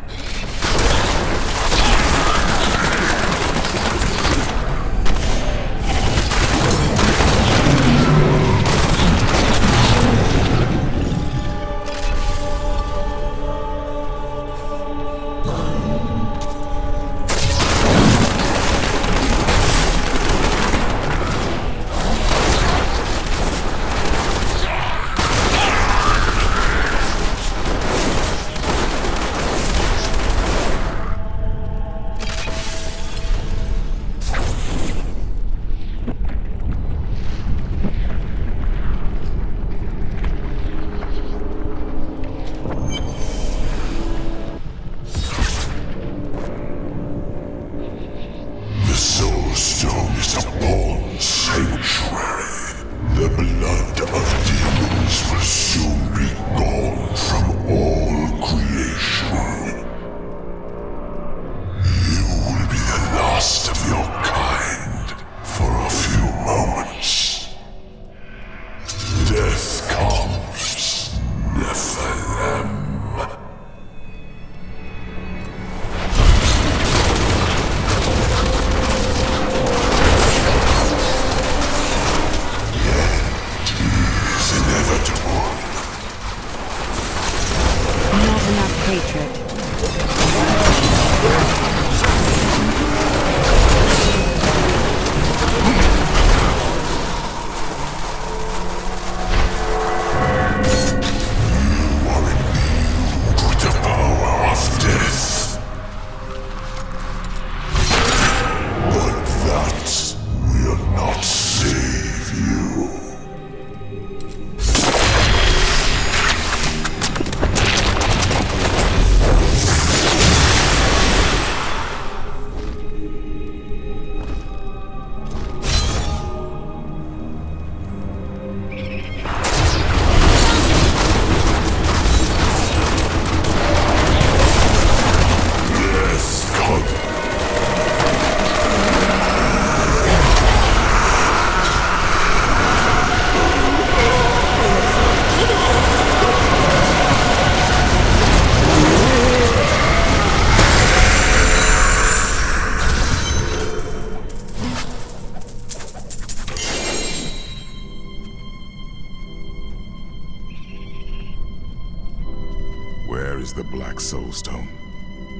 The Black Soulstone.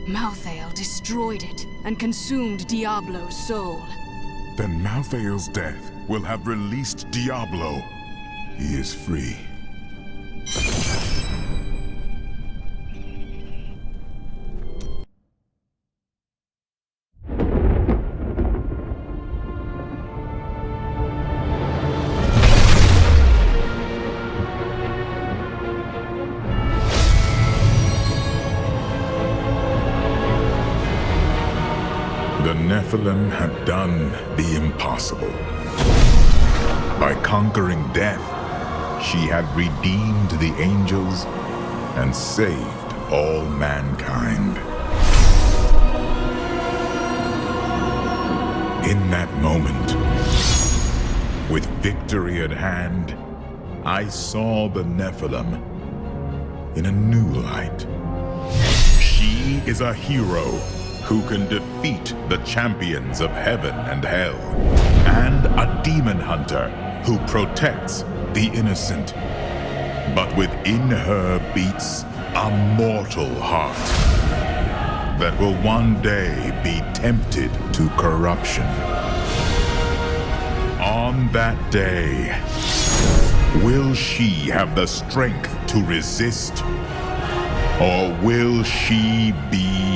Malthael destroyed it and consumed Diablo's soul. Then Malthael's death will have released Diablo. He is free. The Nephilim had done the impossible. By conquering death, she had redeemed the angels and saved all mankind. In that moment, with victory at hand, I saw the Nephilim in a new light. She is a hero who can defeat the champions of heaven and hell, and a demon hunter who protects the innocent. But within her beats a mortal heart. that will one day be tempted to corruption. On that day, will she have the strength to resist? Or will she be